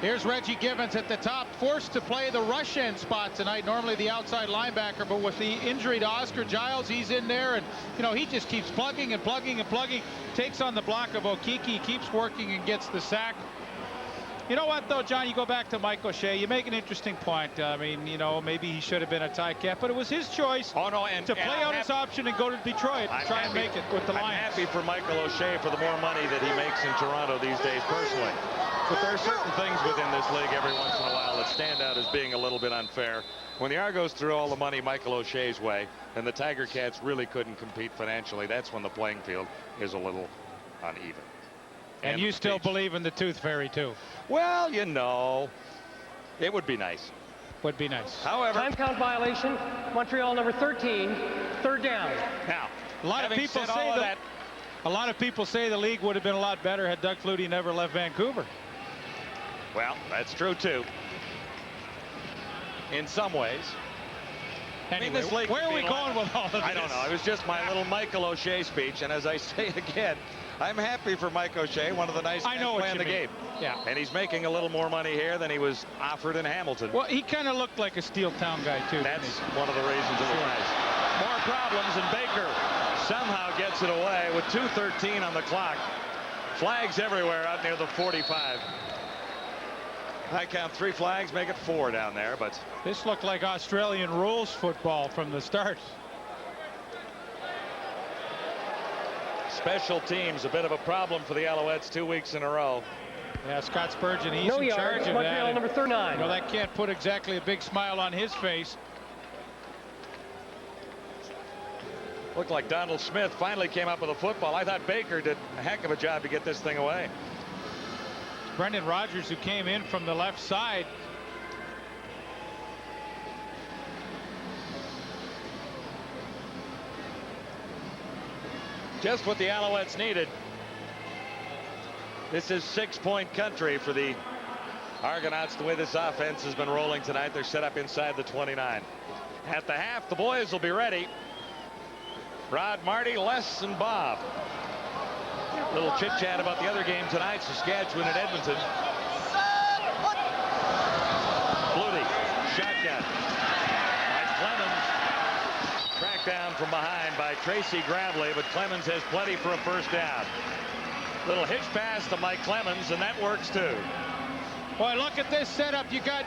[SPEAKER 15] Here's Reggie Givens at the top, forced to play the rush end spot tonight, normally the outside linebacker, but with the injury to Oscar Giles, he's in there, and you know, he just keeps plugging and plugging and plugging, takes on the block of Okiki, keeps working and gets the sack. You know what, though, John, you go back to Mike O'Shea, you make an interesting point. I mean, you know, maybe he should have been a tie cap, but it was his choice to play out his option and go to Detroit and try and make it with the Lions.
[SPEAKER 14] I'm happy for Michael O'Shea for the more money that he makes in Toronto these days personally. But there are certain things within this league every once in a while that stand out as being a little bit unfair. When the Argos threw all the money Michael O'Shea's way and the Tiger Cats really couldn't compete financially, that's when the playing field is a little uneven.
[SPEAKER 15] And you still believe in the Tooth Fairy, too?
[SPEAKER 14] Well, you know, it would be nice.
[SPEAKER 15] Would be nice.
[SPEAKER 14] However,
[SPEAKER 19] time count violation. Montreal number 13, 3rd down.
[SPEAKER 14] Now,
[SPEAKER 15] a lot of people say the league would have been a lot better had Doug Flutie never left Vancouver.
[SPEAKER 14] Well, that's true, too. In some ways.
[SPEAKER 15] Anyway,
[SPEAKER 14] I mean, this league
[SPEAKER 15] where are we going with all of this?
[SPEAKER 14] I don't know. It was just my little Michael O'Shea speech. And as I say again, I'm happy for Mike O'Shea, one of the nicest guys playing the game.
[SPEAKER 15] Yeah.
[SPEAKER 14] And he's making a little more money here than he was offered in Hamilton.
[SPEAKER 15] Well, he kind of looked like a Steel Town guy, too.
[SPEAKER 14] That's one of the reasons it was nice. More problems, and Baker somehow gets it away with 2:13 on the clock. Flags everywhere out near the 45. I count 3 flags, make it 4 down there, but
[SPEAKER 15] this looked like Australian rules football from the start.
[SPEAKER 14] Special teams, a bit of a problem for the Alouettes 2 weeks in a row.
[SPEAKER 15] Yeah, Scott Spurgeon, he's in charge of that. Number 39. You know, that can't put exactly a big smile on his face.
[SPEAKER 14] Looked like Donald Smith finally came up with a football. I thought Baker did a heck of a job to get this thing away.
[SPEAKER 15] Brendan Rodgers, who came in from the left side.
[SPEAKER 14] Just what the Alouettes needed. This is 6-point country for the Argonauts. The way this offense has been rolling tonight, they're set up inside the 29. At the half, the boys will be ready. Rod, Marty, Les, and Bob. Little chit chat about the other game tonight, Saskatchewan and Edmonton. Flutie, shotgun. Mike Clemens tracked down from behind by Tracy Gravely, but Clemens has plenty for a first down. Little hitch pass to Mike Clemens, and that works too.
[SPEAKER 15] Boy, look at this setup. You got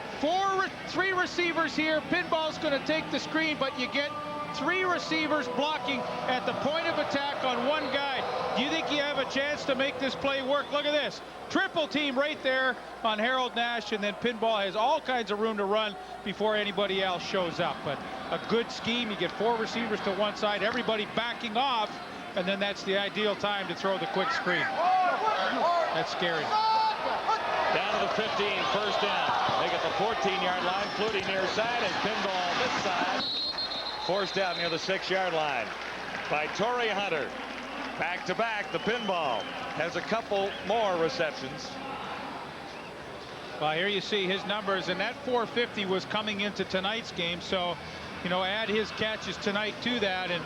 [SPEAKER 15] 3 receivers here. Pinball's going to take the screen, but you get 3 receivers blocking at the point of attack on one guy. Do you think you have a chance to make this play work? Look at this. Triple team right there on Harold Nash, and then Pinball has all kinds of room to run before anybody else shows up. But a good scheme. You get 4 receivers to one side, everybody backing off, and then that's the ideal time to throw the quick screen. That's scary.
[SPEAKER 14] Down to the 15, first down. They get the 14-yard line. Flutie near side, and Pinball this side. Forced out near the 6-yard line by Torrey Hunter. Back to back, the Pinball has a couple more receptions.
[SPEAKER 15] Well, here you see his numbers, and that 450 was coming into tonight's game. So, you know, add his catches tonight to that, and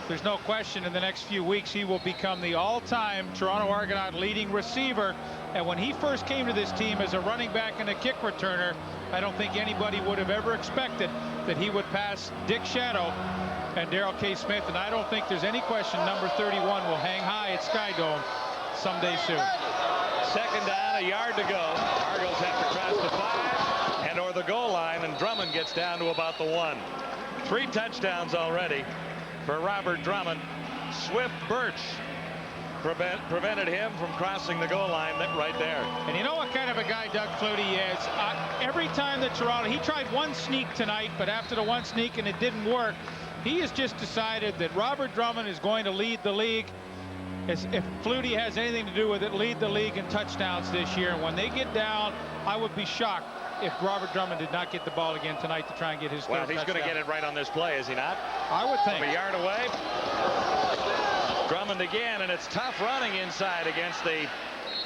[SPEAKER 15] there's no question in the next few weeks he will become the all-time Toronto Argonaut leading receiver. And when he first came to this team as a running back and a kick returner, I don't think anybody would have ever expected that he would pass Dick Shadow and Darrell K. Smith. And I don't think there's any question number 31 will hang high at Skydome someday soon.
[SPEAKER 14] Second down, a yard to go. Argos have to cross the 5 and or the goal line, and Drummond gets down to about the 1. 3 touchdowns already for Robert Drummond. Swift Birch prevented him from crossing the goal line right there.
[SPEAKER 15] And you know what kind of a guy Doug Flutie is? Every time that Toronto, he tried one sneak tonight, but after the one sneak and it didn't work, he has just decided that Robert Drummond is going to lead the league. If Flutie has anything to do with it, lead the league in touchdowns this year. And when they get down, I would be shocked if Robert Drummond did not get the ball again tonight to try and get his third touchdown.
[SPEAKER 14] Well, he's going to get it right on this play, is he not?
[SPEAKER 15] I would think.
[SPEAKER 14] From a yard away. Drummond again, and it's tough running inside against the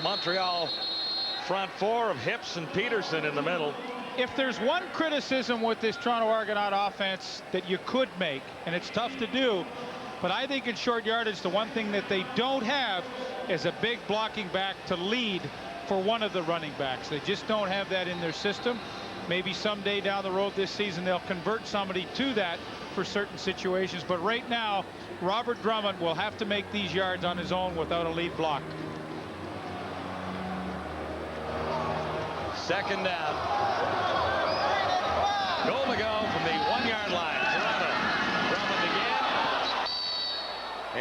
[SPEAKER 14] Montreal front 4 of Hips and Peterson in the middle.
[SPEAKER 15] If there's one criticism with this Toronto Argonaut offense that you could make, and it's tough to do, but I think in short yardage, the one thing that they don't have is a big blocking back to lead for one of the running backs. They just don't have that in their system. Maybe someday down the road this season they'll convert somebody to that for certain situations, but right now Robert Drummond will have to make these yards on his own without a lead block.
[SPEAKER 14] Second down. Goal to go from the 1-yard line. Toronto. Drummond again.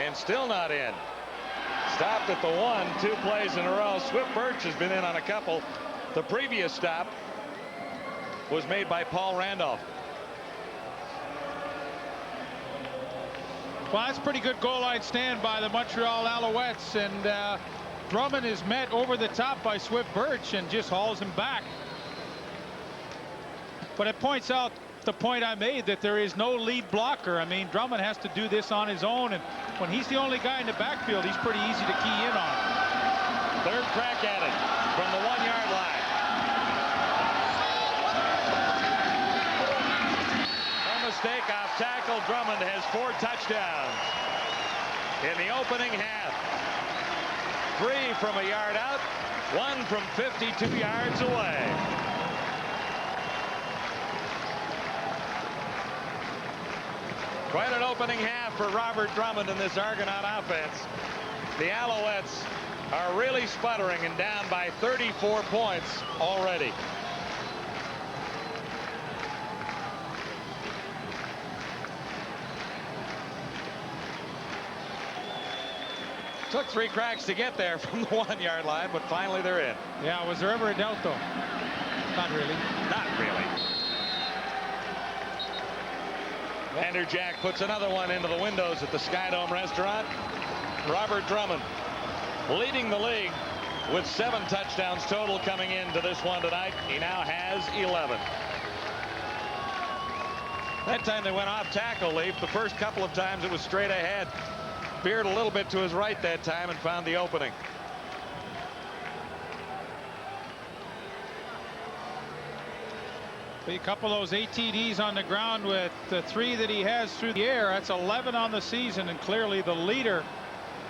[SPEAKER 14] And still not in. Stopped at the 1, 2 plays in a row. Swift Birch has been in on a couple. The previous stop was made by Paul Randolph.
[SPEAKER 15] Well, that's a pretty good goal line stand by the Montreal Alouettes, and Drummond is met over the top by Swift Birch and just hauls him back. But it points out the point I made that there is no lead blocker. I mean, Drummond has to do this on his own, and when he's the only guy in the backfield, he's pretty easy to key in on.
[SPEAKER 14] Third crack at it from the 1-yard line. walk-off tackle. Drummond has 4 touchdowns in the opening half. 3 from a yard out, 1 from 52 yards away. Quite an opening half for Robert Drummond in this Argonaut offense. The Alouettes are really sputtering and down by 34 points already. Took 3 cracks to get there from the 1-yard line, but finally they're in.
[SPEAKER 15] Yeah, was there ever a doubt, though? Not really.
[SPEAKER 14] Not really. Vanderjack puts another one into the windows at the Skydome restaurant. Robert Drummond leading the league with 7 touchdowns total coming into this one tonight. He now has 11. That time they went off tackle, Leaf. The first couple of times it was straight ahead. Veered a little bit to his right that time and found the opening.
[SPEAKER 15] A couple of those ATDs on the ground with the 3 that he has through the air. That's 11 on the season, and clearly the leader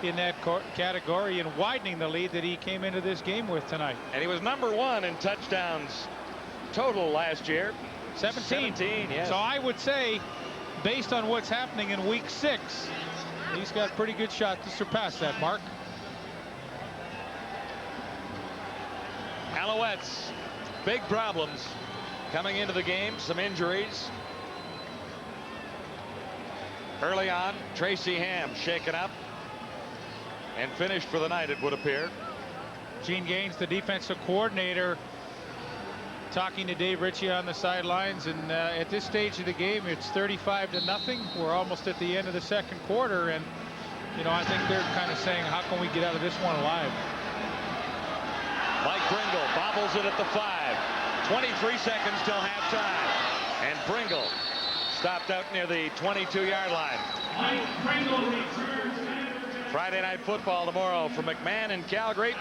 [SPEAKER 15] in that category and widening the lead that he came into this game with tonight.
[SPEAKER 14] And he was #1 in touchdowns total last year.
[SPEAKER 15] 17.
[SPEAKER 14] Yes.
[SPEAKER 15] So I would say, based on what's happening in week 6, he's got a pretty good shot to surpass that mark.
[SPEAKER 14] Alouettes, big problems coming into the game. Some injuries. Early on, Tracy Ham shaken up and finished for the night, it would appear.
[SPEAKER 15] Gene Gaines, the defensive coordinator, talking to Dave Ritchie on the sidelines, and at this stage of the game, it's 35-0. We're almost at the end of the second quarter, and I think they're kind of saying, how can we get out of this one alive?
[SPEAKER 14] Mike Pringle bobbles it at the 5. 23 seconds till halftime, and Pringle stopped out near the 22-yard line. Friday Night Football tomorrow from McMahon in Calgary.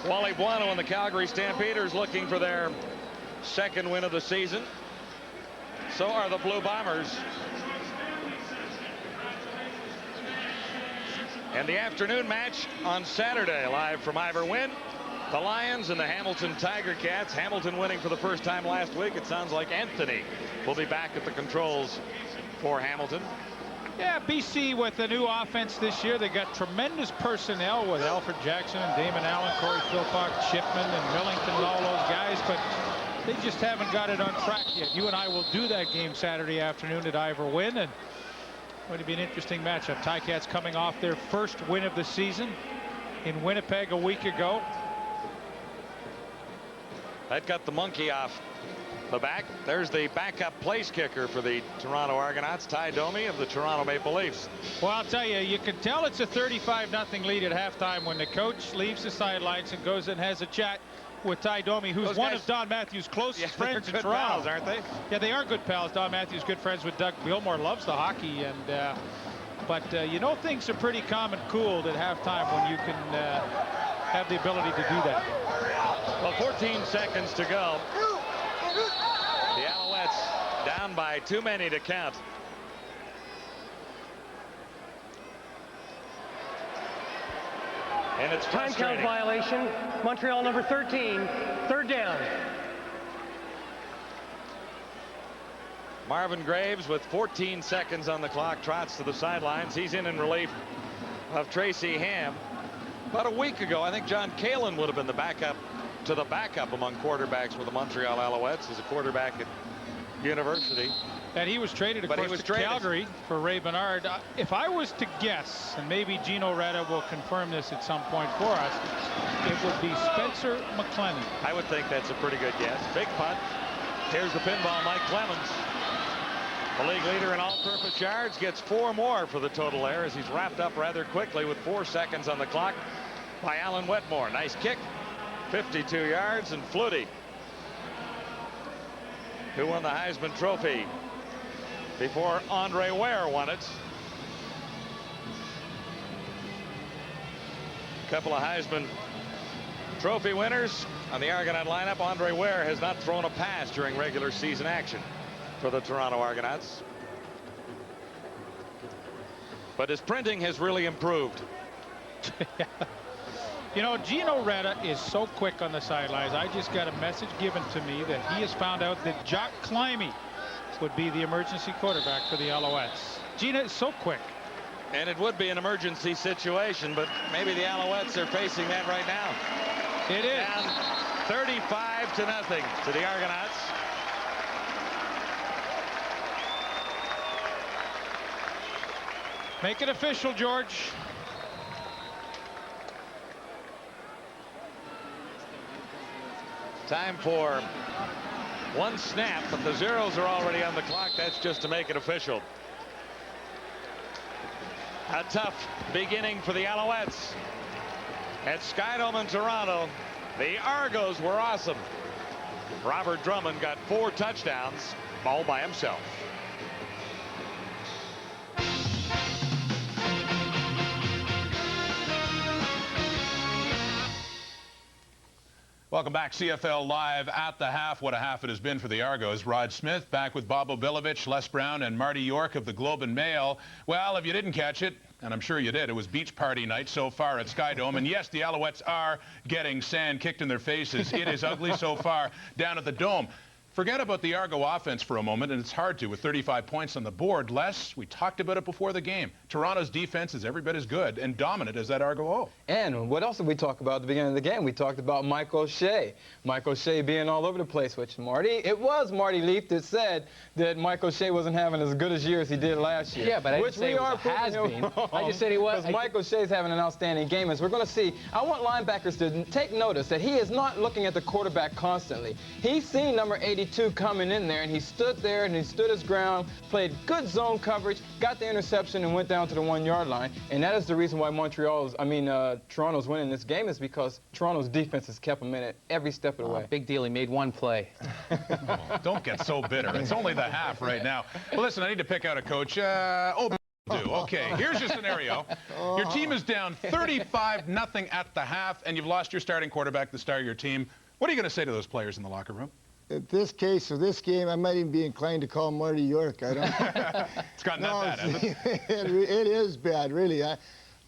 [SPEAKER 14] Wally Buono and the Calgary Stampeders looking for their 2nd win of the season. So are the Blue Bombers. And the afternoon match on Saturday, live from Ivor Wynn. The Lions and the Hamilton Tiger Cats. Hamilton winning for the first time last week. It sounds like Anthony will be back at the controls for Hamilton.
[SPEAKER 15] Yeah, BC with the new offense this year. They got tremendous personnel with Alfred Jackson and Damon Allen, Corey Philpott, Shipman and Millington and all those guys, but they just haven't got it on track yet. You and I will do that game Saturday afternoon at Ivor Wynn, and going to be an interesting matchup. Ticats coming off their first win of the season in Winnipeg a week ago.
[SPEAKER 14] That got the monkey off the back. There's the backup place kicker for the Toronto Argonauts, Ty Domi of the Toronto Maple Leafs.
[SPEAKER 15] Well, I'll tell you, you can tell it's a 35-0 lead at halftime when the coach leaves the sidelines and goes and has a chat with Ty Domi, who's
[SPEAKER 14] Those
[SPEAKER 15] one
[SPEAKER 14] guys,
[SPEAKER 15] of Don Matthews' closest friends in
[SPEAKER 14] good
[SPEAKER 15] Toronto.
[SPEAKER 14] pals, aren't they?
[SPEAKER 15] Yeah, they are good pals. Don Matthews good friends with Doug Gilmore, loves the hockey, and but things are pretty calm and cooled at halftime when you can have the ability to do that.
[SPEAKER 14] Well, 14 seconds to go. The Alouettes down by too many to count. And it's
[SPEAKER 19] time count violation. Montreal number 13, 3rd down.
[SPEAKER 14] Marvin Graves with 14 seconds on the clock trots to the sidelines. He's in relief of Tracy Ham. About a week ago, I think John Kalin would have been the backup to the backup among quarterbacks with the Montreal Alouettes as a quarterback at University.
[SPEAKER 15] And he was traded, of course, to Calgary for Ray Bernard. If I was to guess, and maybe Gino Retta will confirm this at some point for us, it would be Spencer McClellan.
[SPEAKER 14] I would think that's a pretty good guess. Big punt. Here's the pinball, Mike Clemens. The league leader in all-purpose yards gets 4 more for the total there as he's wrapped up rather quickly with 4 seconds on the clock by Alan Wetmore. Nice kick. 52 yards, and Flutie, who won the Heisman Trophy before Andre Ware won it. A couple of Heisman Trophy winners on the Argonaut lineup. Andre Ware has not thrown a pass during regular season action. for the Toronto Argonauts. But his printing has really improved.
[SPEAKER 15] You know, Gino Retta is so quick on the sidelines. I just got a message given to me that he has found out that Jock Climie would be the emergency quarterback for the Alouettes. Gino is so quick.
[SPEAKER 14] And it would be an emergency situation, but maybe the Alouettes are facing that right now.
[SPEAKER 15] It is.
[SPEAKER 14] Down 35-0 to the Argonauts.
[SPEAKER 15] Make it official, George.
[SPEAKER 14] Time for one snap, but the zeros are already on the clock. That's just to make it official. A tough beginning for the Alouettes. At Skydome in Toronto, the Argos were awesome. Robert Drummond got 4 touchdowns, all by himself.
[SPEAKER 6] Welcome back. CFL Live at the half. What a half it has been for the Argos. Rod Smith back with Bob Obilovich, Les Brown, and Marty York of the Globe and Mail. Well, if you didn't catch it, and I'm sure you did, it was beach party night so far at Skydome. And yes, the Alouettes are getting sand kicked in their faces. It is ugly so far down at the Dome. Forget about the Argo offense for a moment, and it's hard to with 35 points on the board. Les, we talked about it before the game. Toronto's defense is every bit as good and dominant as that Argo O.
[SPEAKER 8] And what else did we talk about at the beginning of the game? We talked about Mike O'Shea. Mike O'Shea being all over the place, which it was Marty Leaf that said that Mike O'Shea wasn't having as good a year as he did last year.
[SPEAKER 7] Yeah, but I didn't say it was a has-been. I just said he was.
[SPEAKER 8] Because Mike O'Shea's having an outstanding game. As we're going to see, I want linebackers to take notice that he is not looking at the quarterback constantly. He's seen number 82 coming in there, and he stood there and he stood his ground, played good zone coverage, got the interception, and went down to the 1-yard line. And that is the reason why Toronto's winning this game, is because Toronto's defense has kept him in it every step of the way.
[SPEAKER 7] Big deal. He made one play.
[SPEAKER 6] Oh, don't get so bitter. It's only the half right now. Well, listen, I need to pick out a coach. Okay, here's your scenario. Your team is down 35-0 at the half, and you've lost your starting quarterback, the star of your team. What are you going to say to those players in the locker room?
[SPEAKER 9] In this case, of this game, I might even be inclined to call Marty York. I don't.
[SPEAKER 6] It's gotten that bad, hasn't it?
[SPEAKER 9] It is bad, really.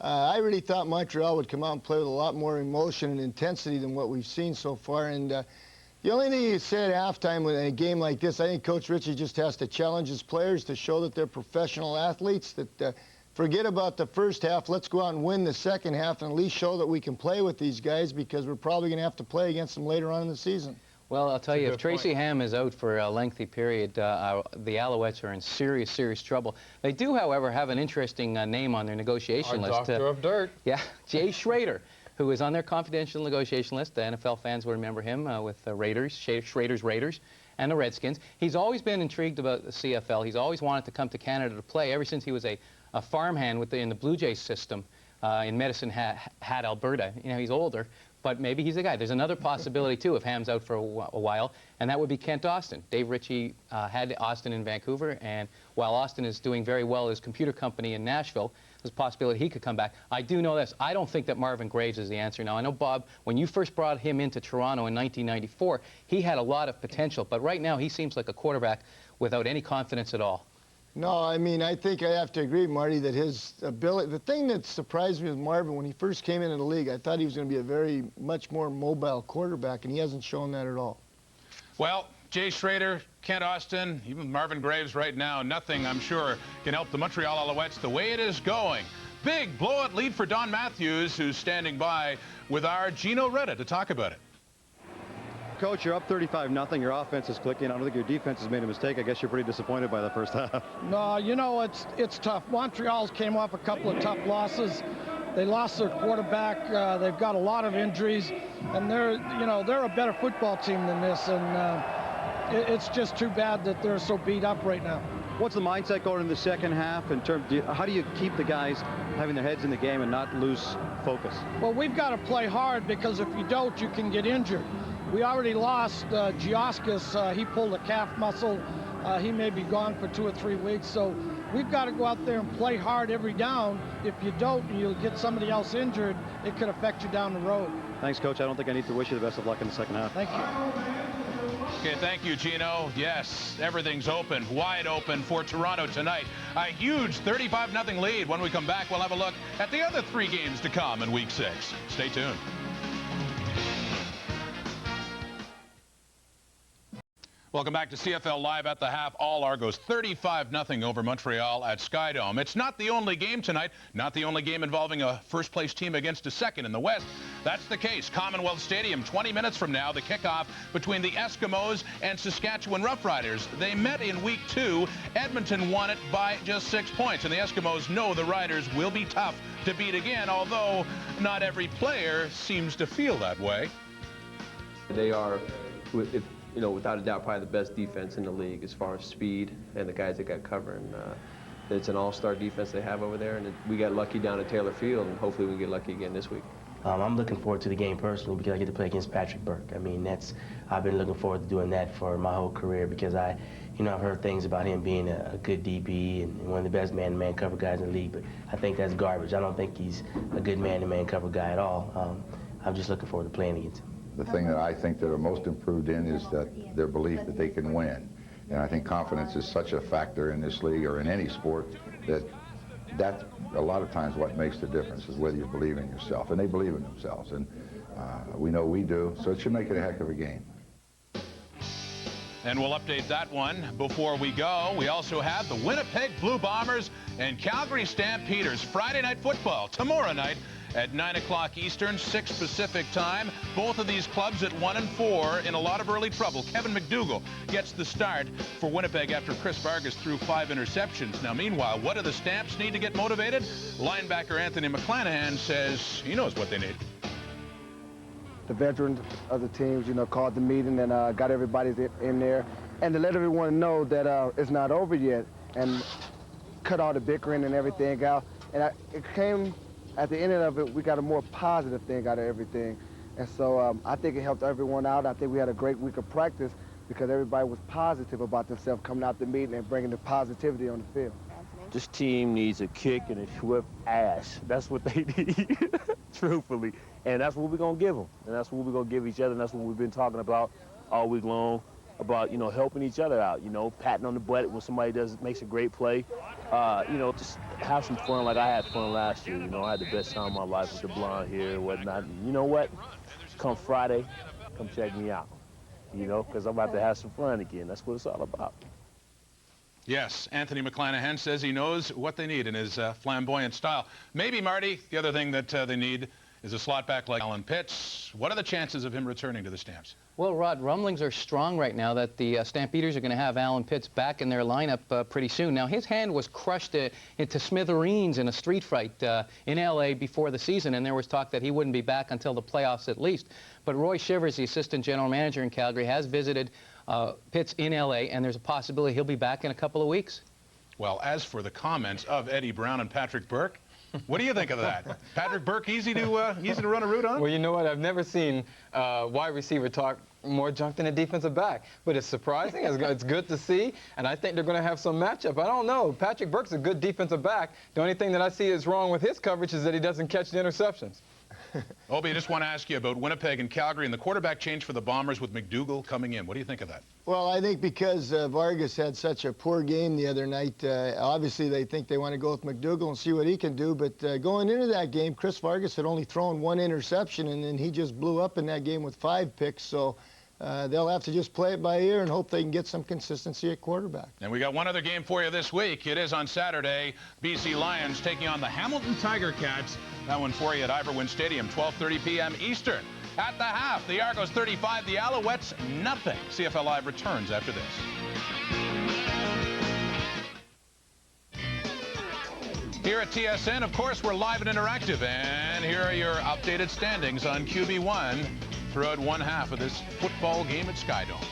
[SPEAKER 9] I really thought Montreal would come out and play with a lot more emotion and intensity than what we've seen so far. And the only thing you say at halftime in a game like this, I think Coach Ritchie just has to challenge his players to show that they're professional athletes, that forget about the first half. Let's go out and win the second half and at least show that we can play with these guys, because we're probably going to have to play against them later on in the season.
[SPEAKER 7] Well, I'll tell you, if Tracy Ham is out for a lengthy period, the Alouettes are in serious, serious trouble. They do, however, have an interesting name on their negotiation list.
[SPEAKER 8] Doctor of dirt.
[SPEAKER 7] Yeah, Jay Schrader, who is on their confidential negotiation list. The NFL fans will remember him with the Raiders, Schrader's Raiders, and the Redskins. He's always been intrigued about the CFL. He's always wanted to come to Canada to play ever since he was a farmhand in the Blue Jays system in Medicine Hat, Alberta. You know, he's older, but maybe he's the guy. There's another possibility, too, if Ham's out for a while, and that would be Kent Austin. Dave Ritchie had Austin in Vancouver, and while Austin is doing very well at his computer company in Nashville, there's a possibility he could come back. I do know this. I don't think that Marvin Graves is the answer. Now, I know, Bob, when you first brought him into Toronto in 1994, he had a lot of potential, but right now he seems like a quarterback without any confidence at all.
[SPEAKER 9] No, I mean, I think I have to agree, Marty, that his ability, the thing that surprised me with Marvin when he first came into the league, I thought he was going to be a very much more mobile quarterback, and he hasn't shown that at all.
[SPEAKER 6] Well, Jay Schrader, Kent Austin, even Marvin Graves right now, nothing, I'm sure, can help the Montreal Alouettes the way it is going. Big blowout lead for Don Matthews, who's standing by with our Gino Retta to talk about it.
[SPEAKER 18] Coach, you're up 35-0. Your offense is clicking. I don't think your defense has made a mistake. I guess you're pretty disappointed by the first half.
[SPEAKER 20] No, you know, it's tough. Montreal's came off a couple of tough losses. They lost their quarterback. They've got a lot of injuries, and they're a better football team than this. And it's just too bad that they're so beat up right now.
[SPEAKER 18] What's the mindset going in the second half in terms of, how do you keep the guys having their heads in the game and not lose focus?
[SPEAKER 20] Well, we've got to play hard, because if you don't, you can get injured. We already lost Gioskis. He pulled a calf muscle. He may be gone for 2 or 3 weeks. So we've got to go out there and play hard every down. If you don't, you'll get somebody else injured. It could affect you down the road.
[SPEAKER 18] Thanks, Coach. I don't think I need to wish you the best of luck in the second half.
[SPEAKER 20] Thank you.
[SPEAKER 6] Okay, thank you, Gino. Yes, everything's open, wide open for Toronto tonight. A huge 35-0 lead. When we come back, we'll have a look at the other 3 games to come in Week 6. Stay tuned. Welcome back to CFL Live at the half. All Argos 35-0 over Montreal at Skydome. It's not the only game tonight, not the only game involving a first-place team against a second in the West. That's the case. Commonwealth Stadium, 20 minutes from now, the kickoff between the Eskimos and Saskatchewan Roughriders. They met in Week 2. Edmonton won it by just 6 points, and the Eskimos know the Riders will be tough to beat again, although not every player seems to feel that way.
[SPEAKER 21] They are, without a doubt, probably the best defense in the league as far as speed and the guys that got covering. It's an all-star defense they have over there, and we got lucky down at Taylor Field, and hopefully we can get lucky again this week.
[SPEAKER 22] I'm looking forward to the game personally because I get to play against Patrick Burke. I mean, I've been looking forward to doing that for my whole career because I've heard things about him being a good DB and one of the best man-to-man cover guys in the league, but I think that's garbage. I don't think he's a good man-to-man cover guy at all. I'm just looking forward to playing against him.
[SPEAKER 23] The thing that I think they're most improved in is that their belief that they can win. And I think confidence is such a factor in this league or in any sport that's a lot of times what makes the difference is whether you believe in yourself. And they believe in themselves. And we know we do. So it should make it a heck of a game.
[SPEAKER 6] And we'll update that one before we go. We also have the Winnipeg Blue Bombers and Calgary Stampeders. Friday night football tomorrow night at 9 o'clock Eastern, 6 Pacific time. Both of these clubs at 1-4 in a lot of early trouble. Kevin McDougall gets the start for Winnipeg after Chris Vargas threw 5 interceptions. Now, meanwhile, what do the Stamps need to get motivated? Linebacker Anthony McClanahan says he knows what they need.
[SPEAKER 24] The veterans of the teams, called the meeting and got everybody in there. And to let everyone know that it's not over yet and cut all the bickering and everything out. And it came, at the end of it, we got a more positive thing out of everything. And so I think it helped everyone out. I think we had a great week of practice because everybody was positive about themselves coming out the meeting and bringing the positivity on the field.
[SPEAKER 25] This team needs a kick and a swift ass. That's what they need, truthfully. And that's what we're going to give them. And that's what we're going to give each other. And that's what we've been talking about all week long, about, helping each other out, patting on the butt when somebody makes a great play. Just have some fun like I had fun last year. I had the best time of my life with the blonde hair and whatnot. And you know what? Come Friday, come check me out, because I'm about to have some fun again. That's what it's all about.
[SPEAKER 6] Yes, Anthony McClanahan says he knows what they need in his flamboyant style. Maybe, Marty, the other thing that they need is a slot back like Alan Pitts. What are the chances of him returning to the Stamps?
[SPEAKER 7] Well, Rod, rumblings are strong right now that the Stampeders are going to have Alan Pitts back in their lineup pretty soon. Now, his hand was crushed into smithereens in a street fight in L.A. before the season, and there was talk that he wouldn't be back until the playoffs at least. But Roy Shivers, the assistant general manager in Calgary, has visited Pitts in L.A., and there's a possibility he'll be back in a couple of weeks.
[SPEAKER 6] Well, as for the comments of Eddie Brown and Patrick Burke, what do you think of that? Patrick Burke, easy to run a route on?
[SPEAKER 8] Well, you know what? I've never seen wide receiver talk more junk than a defensive back. But it's surprising. It's good to see. And I think they're going to have some matchup. I don't know. Patrick Burke's a good defensive back. The only thing that I see is wrong with his coverage is that he doesn't catch the interceptions.
[SPEAKER 6] Obi, I just want to ask you about Winnipeg and Calgary and the quarterback change for the Bombers with McDougall coming in. What do you think of that?
[SPEAKER 9] Well, I think because Vargas had such a poor game the other night, obviously they think they want to go with McDougall and see what he can do. But going into that game, Chris Vargas had only thrown 1 interception, and then he just blew up in that game with 5 picks. So they'll have to just play it by ear and hope they can get some consistency at quarterback.
[SPEAKER 6] And we got one other game for you this week. It is on Saturday. BC Lions taking on the Hamilton Tiger Cats. That one for you at Iverwin Stadium, 12:30 p.m. Eastern. At the half, the Argos 35, the Alouettes nothing. CFL Live returns after this. Here at TSN, of course, we're live and interactive. And here are your updated standings on QB1 throughout one half of this football game at Skydome.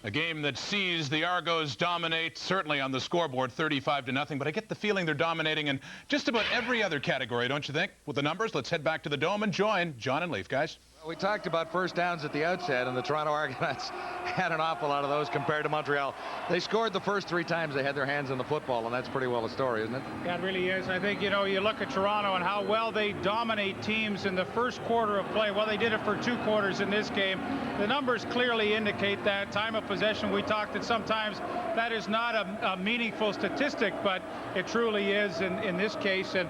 [SPEAKER 6] A game that sees the Argos dominate, certainly on the scoreboard, 35-0, but I get the feeling they're dominating in just about every other category, don't you think? With the numbers, let's head back to the Dome and join John and Leaf, guys.
[SPEAKER 14] We talked about first downs at the outset, and the Toronto Argonauts had an awful lot of those compared to Montreal. They scored the first 3 times they had their hands on the football, and that's pretty well a story, isn't it?
[SPEAKER 15] Yeah, it really is. I think, you know, you look at Toronto and how well they dominate teams in the first quarter of play. Well, they did it for 2 quarters in this game. The numbers clearly indicate that. Time of possession, we talked that sometimes that is not a meaningful statistic, but it truly is in this case. And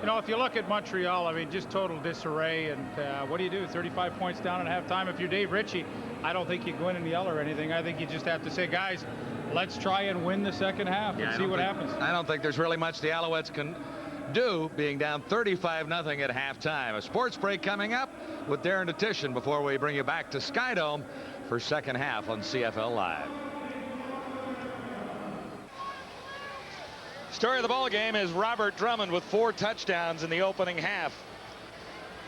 [SPEAKER 15] you know, if you look at Montreal, I mean, just total disarray. And what do you do? 35 points down at halftime. If you're Dave Ritchie, I don't think you go in and yell or anything. I think you just have to say, guys, let's try and win the second half and see what happens.
[SPEAKER 14] I don't think there's really much the Alouettes can do, being down 35-0 at halftime. A sports break coming up with Darren Detition before we bring you back to Skydome for second half on CFL Live. Story of the ball game is Robert Drummond with 4 touchdowns in the opening half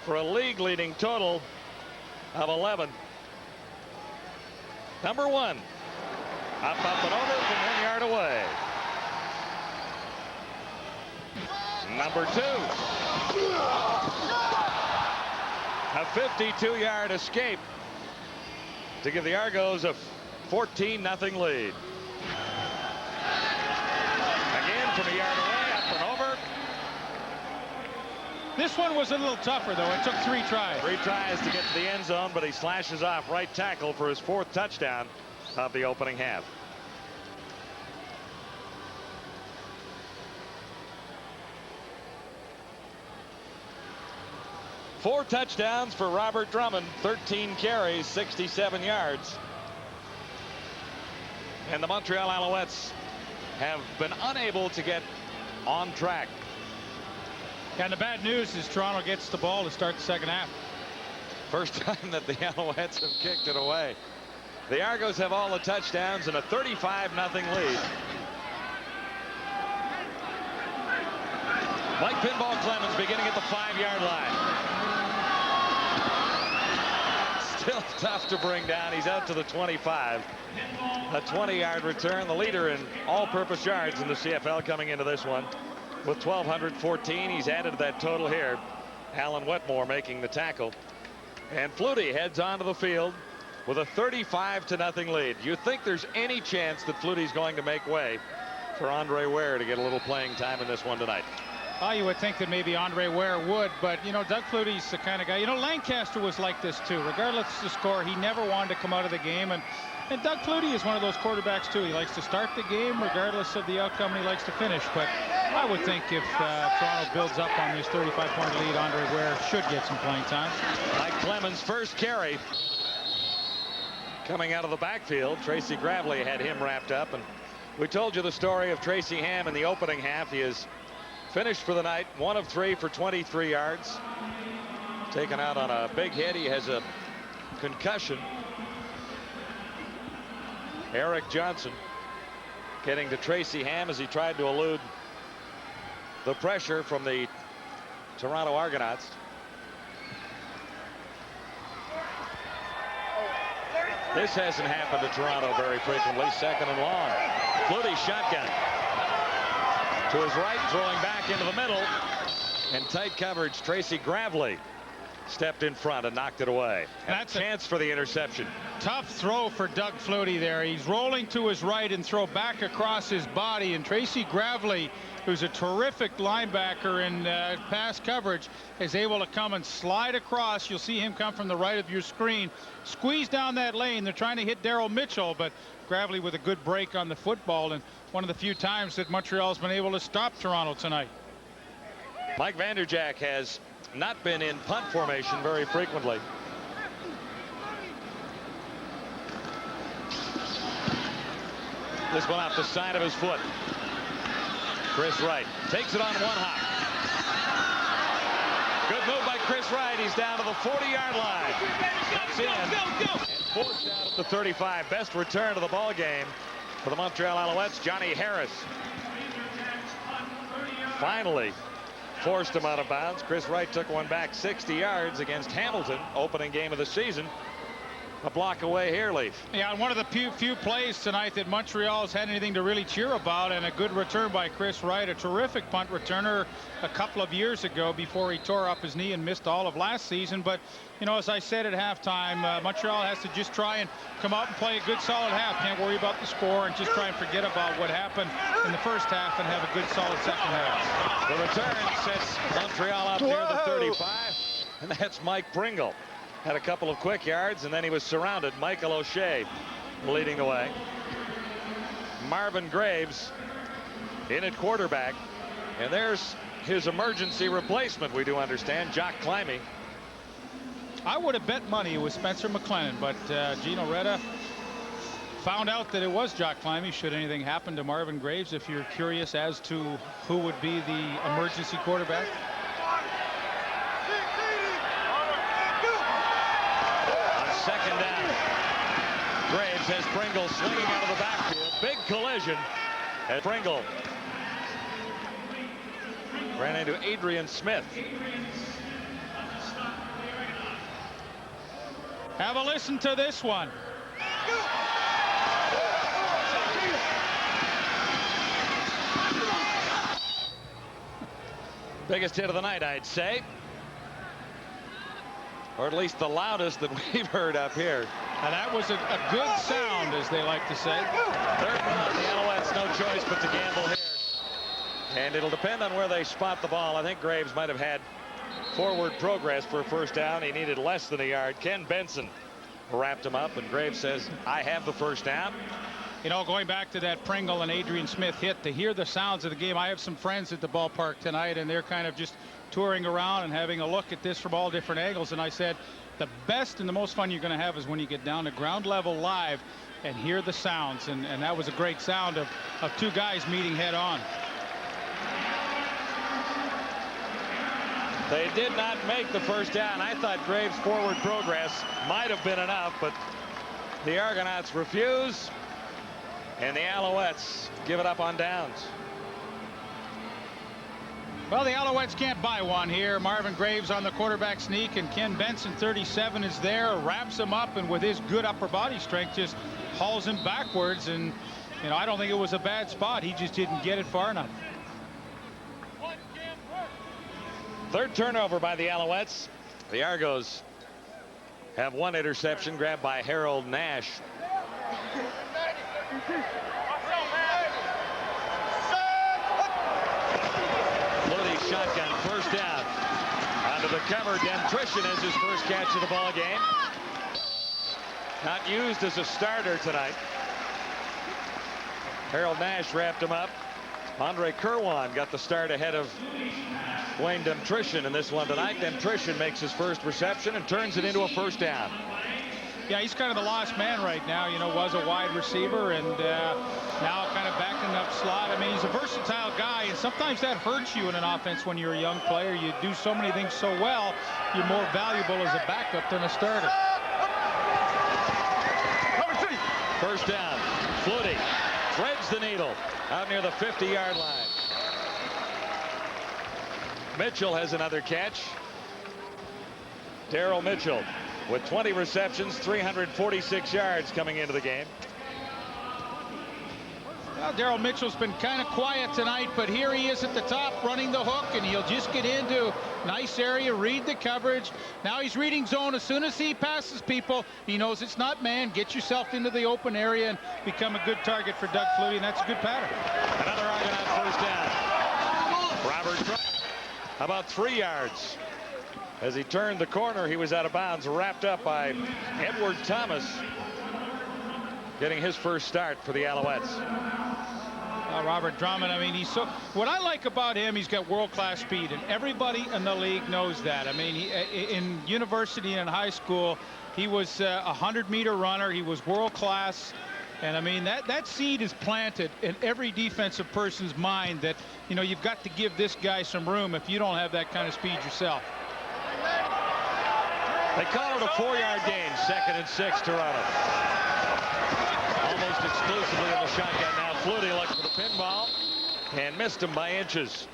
[SPEAKER 14] for a league-leading total of 11. Number 1, up and over from 1 yard away. Number 2, a 52-yard escape to give the Argos a 14-0 lead. From a yard away, up and over.
[SPEAKER 15] This one was a little tougher, though. It took 3 tries.
[SPEAKER 14] 3 tries to get to the end zone, but he slashes off right tackle for his 4th touchdown of the opening half. Four touchdowns for Robert Drummond, 13 carries, 67 yards. And the Montreal Alouettes have been unable to get on track.
[SPEAKER 15] And the bad news is Toronto gets the ball to start the second half.
[SPEAKER 14] First time that the Alouettes have kicked it away. The Argos have all the touchdowns and a 35-0 lead. Mike Pinball Clemens beginning at the 5-yard line. Still tough to bring down. He's out to the 25. A 20-yard return, the leader in all-purpose yards in the CFL coming into this one with 1,214. He's added to that total here. Alan Wetmore making the tackle. And Flutie heads onto the field with a 35-0 lead. You think there's any chance that Flutie's going to make way for Andre Ware to get a little playing time in this one tonight?
[SPEAKER 15] Oh, you would think that maybe Andre Ware would, but, you know, Doug Flutie's the kind of guy. You know, Lancaster was like this, too. Regardless of the score, he never wanted to come out of the game. And Doug Flutie is one of those quarterbacks, too. He likes to start the game regardless of the outcome, and he likes to finish. But I would think if Toronto builds up on this 35-point lead, Andre Ware should get some playing time.
[SPEAKER 14] Mike Clemens' first carry coming out of the backfield. Tracy Gravely had him wrapped up. And we told you the story of Tracy Ham in the opening half. He is finished for the night, 1 of 3 for 23 yards. Taken out on a big hit. He has a concussion. Eric Johnson getting to Tracy Ham as he tried to elude the pressure from the Toronto Argonauts. This hasn't happened to Toronto very frequently. Second and long. Flutie shotgun. To his right, throwing back into the middle. And tight coverage, Tracy Gravely stepped in front and knocked it away. And that's a chance for the interception.
[SPEAKER 15] Tough throw for Doug Flutie there. He's rolling to his right and throw back across his body. And Tracy Gravely, who's a terrific linebacker in pass coverage, is able to come and slide across. You'll see him come from the right of your screen. Squeeze down that lane. They're trying to hit Daryl Mitchell, but Gravely with a good break on the football, and one of the few times that Montreal's been able to stop Toronto tonight.
[SPEAKER 14] Mike Vanderjagt has not been in punt formation very frequently. This one off the side of his foot. Chris Wright takes it on one hop. Good move by Chris Wright. He's down to the 40-yard line. Cuts in and forced out at the 35. Best return of the ball game for the Montreal Alouettes. Johnny Harris finally forced him out of bounds. Chris Wright took one back 60 yards against Hamilton, opening game of the season. a block away here, Leaf.
[SPEAKER 15] Yeah, and one of the few plays tonight that Montreal has had anything to really cheer about, and a good return by Chris Wright, a terrific punt returner a couple of years ago before he tore up his knee and missed all of last season. But, you know, as I said at halftime, Montreal has to just try and come out and play a good solid half. Can't worry about the score and just try and forget about what happened in the first half and have a good solid second half.
[SPEAKER 14] The return sets Montreal up near the 35, and that's Mike Pringle. Had a couple of quick yards, and then he was surrounded. Michael O'Shea leading the way. Marvin Graves in at quarterback, and there's his emergency replacement, we do understand, Jock Climby.
[SPEAKER 15] I would have bet money it was Spencer McLennan, but Gino Reda found out that it was Jock Climby should anything happen to Marvin Graves. If you're curious as to who would be the emergency quarterback.
[SPEAKER 14] Second down. Graves has Pringle swinging out of the backfield. Big collision as Pringle ran into Adrian Smith.
[SPEAKER 15] Have a listen to this one.
[SPEAKER 14] Biggest hit of the night, I'd say. Or at least the loudest that we've heard up here.
[SPEAKER 15] And that was a good sound, as they like to say.
[SPEAKER 14] Third down, the Alouettes no choice but to gamble here. And it'll depend on where they spot the ball. I think Graves might have had forward progress for a first down. He needed less than a yard. Ken Benson wrapped him up, and Graves says, I have the first down.
[SPEAKER 15] You know, going back to that Pringle and Adrian Smith hit, to hear the sounds of the game. I have some friends at the ballpark tonight, and they're kind of just touring around and having a look at this from all different angles. And I said, the best and the most fun you're going to have is when you get down to ground level live and hear the sounds. And that was a great sound of two guys meeting head on.
[SPEAKER 14] They did not make the first down. I thought Graves' forward progress might have been enough, but the Argonauts refuse, and the Alouettes give it up on downs.
[SPEAKER 15] Well, the Alouettes can't buy one here. Marvin Graves on the quarterback sneak, and Ken Benson, 37, is there, wraps him up, and with his good upper body strength just hauls him backwards. And, you know, I don't think it was a bad spot. He just didn't get it far enough.
[SPEAKER 14] Third turnover by the Alouettes. The Argos have one interception grabbed by Harold Nash. Flutie shotgun, first down. Onto the cover, Dentrition has his first catch of the ball game. Not used as a starter tonight. Harold Nash wrapped him up. Andre Kerwan got the start ahead of Wayne Dentrition in this one tonight. Dentrition makes his first reception and turns it into a first down.
[SPEAKER 15] Yeah, he's kind of the lost man right now. You know, was a wide receiver and now kind of backing up slot. I mean, he's a versatile guy, and sometimes that hurts you in an offense when you're a young player. You do so many things so well, you're more valuable as a backup than a starter.
[SPEAKER 14] First down. Flutie threads the needle out near the 50-yard line. Mitchell has another catch. Darryl Mitchell with 20 receptions, 346 yards coming into the game.
[SPEAKER 15] Well, Darryl Mitchell's been kind of quiet tonight, but here he is at the top running the hook, and he'll just get into nice area, read the coverage. Now he's reading zone. As soon as he passes people, he knows it's not man. Get yourself into the open area and become a good target for Doug Flutie, and that's a good pattern.
[SPEAKER 14] Another Argonaut first down. Robert about 3 yards. As he turned the corner, he was out of bounds, wrapped up by Edward Thomas, getting his first start for the Alouettes.
[SPEAKER 15] Robert Drummond, I mean, he's so, what I like about him, he's got world-class speed, and everybody in the league knows that. I mean, in university and high school, he was a 100-meter runner. He was world-class. And I mean, that seed is planted in every defensive person's mind that, you know, you've got to give this guy some room if you don't have that kind of speed yourself.
[SPEAKER 14] They call it a 4-yard gain, 2nd and 6, Toronto. Almost exclusively in the shotgun now. Flutie looks for the pinball and missed him by inches.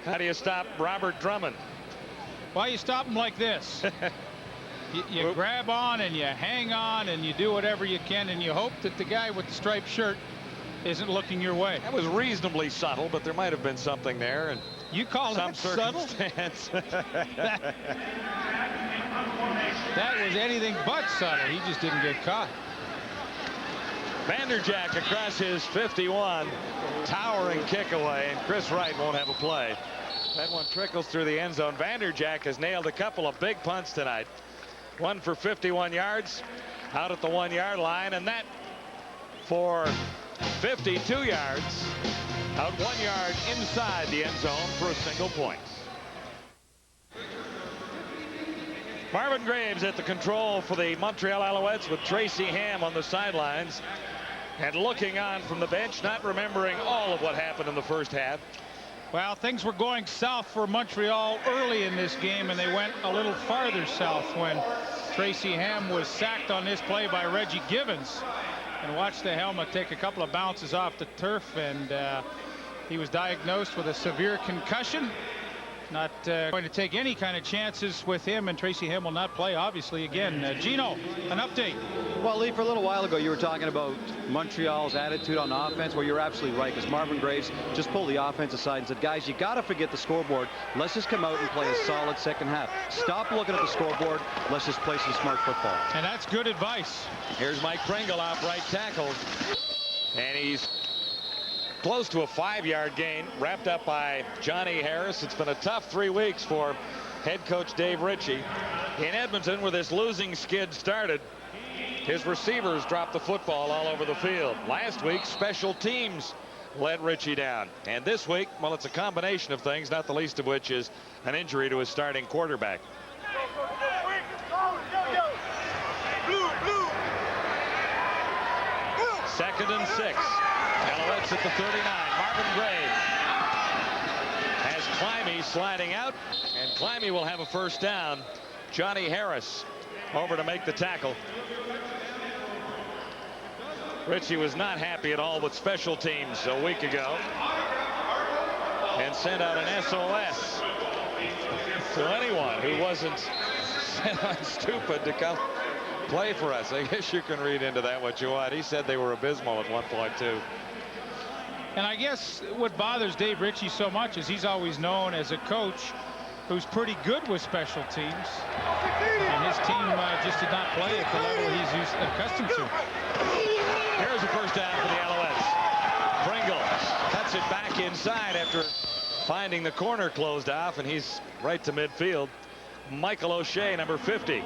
[SPEAKER 14] How do you stop Robert Drummond?
[SPEAKER 15] Well, you stop him like this. You grab on and you hang on and you do whatever you can, and you hope that the guy with the striped shirt isn't looking your way.
[SPEAKER 14] That was reasonably subtle, but there might have been something there. And
[SPEAKER 15] you call
[SPEAKER 14] some
[SPEAKER 15] that subtle?
[SPEAKER 14] circumstance.
[SPEAKER 15] That was anything but subtle. He just didn't get caught.
[SPEAKER 14] Vanderjagt across his 51, towering kick away, and Chris Wright won't have a play. That one trickles through the end zone. Vanderjagt has nailed a couple of big punts tonight. One for 51 yards out at the 1-yard line, and that for 52 yards out 1 yard inside the end zone for a single point. Marvin Graves at the control for the Montreal Alouettes with Tracy Ham on the sidelines and looking on from the bench, not remembering all of what happened in the first half.
[SPEAKER 15] Well, things were going south for Montreal early in this game, and they went a little farther south when Tracy Ham was sacked on this play by Reggie Givens. And watch the helmet take a couple of bounces off the turf, and he was diagnosed with a severe concussion. Not going to take any kind of chances with him, and Tracy Ham will not play, obviously, again. Gino, an update.
[SPEAKER 18] Well, Lee, for a little while ago, you were talking about Montreal's attitude on offense. Well, you're absolutely right, because Marvin Graves just pulled the offense aside and said, guys, you got to forget the scoreboard. Let's just come out and play a solid second half. Stop looking at the scoreboard. Let's just play some smart football.
[SPEAKER 15] And that's good advice.
[SPEAKER 14] Here's Mike Pringle off right tackle, and he's close to a 5-yard gain, wrapped up by Johnny Harris. It's been a tough 3 weeks for head coach Dave Ritchie in Edmonton, where this losing skid started. His receivers dropped the football all over the field. Last week, special teams let Ritchie down, and this week, well, it's a combination of things, not the least of which is an injury to his starting quarterback. Second and 6. Alouettes at the 39. Marvin Graves has Climby sliding out, and Climby will have a first down. Johnny Harris over to make the tackle. Ritchie was not happy at all with special teams a week ago and sent out an SOS to anyone who wasn't sent on stupid to come play for us. I guess you can read into that what you want. He said they were abysmal at one point, too.
[SPEAKER 15] And I guess what bothers Dave Ritchie so much is he's always known as a coach who's pretty good with special teams. And his team just did not play at the level he's accustomed to.
[SPEAKER 14] Here's a first down for the Alouettes. Pringle cuts it back inside after finding the corner closed off, and he's right to midfield. Michael O'Shea, number 50.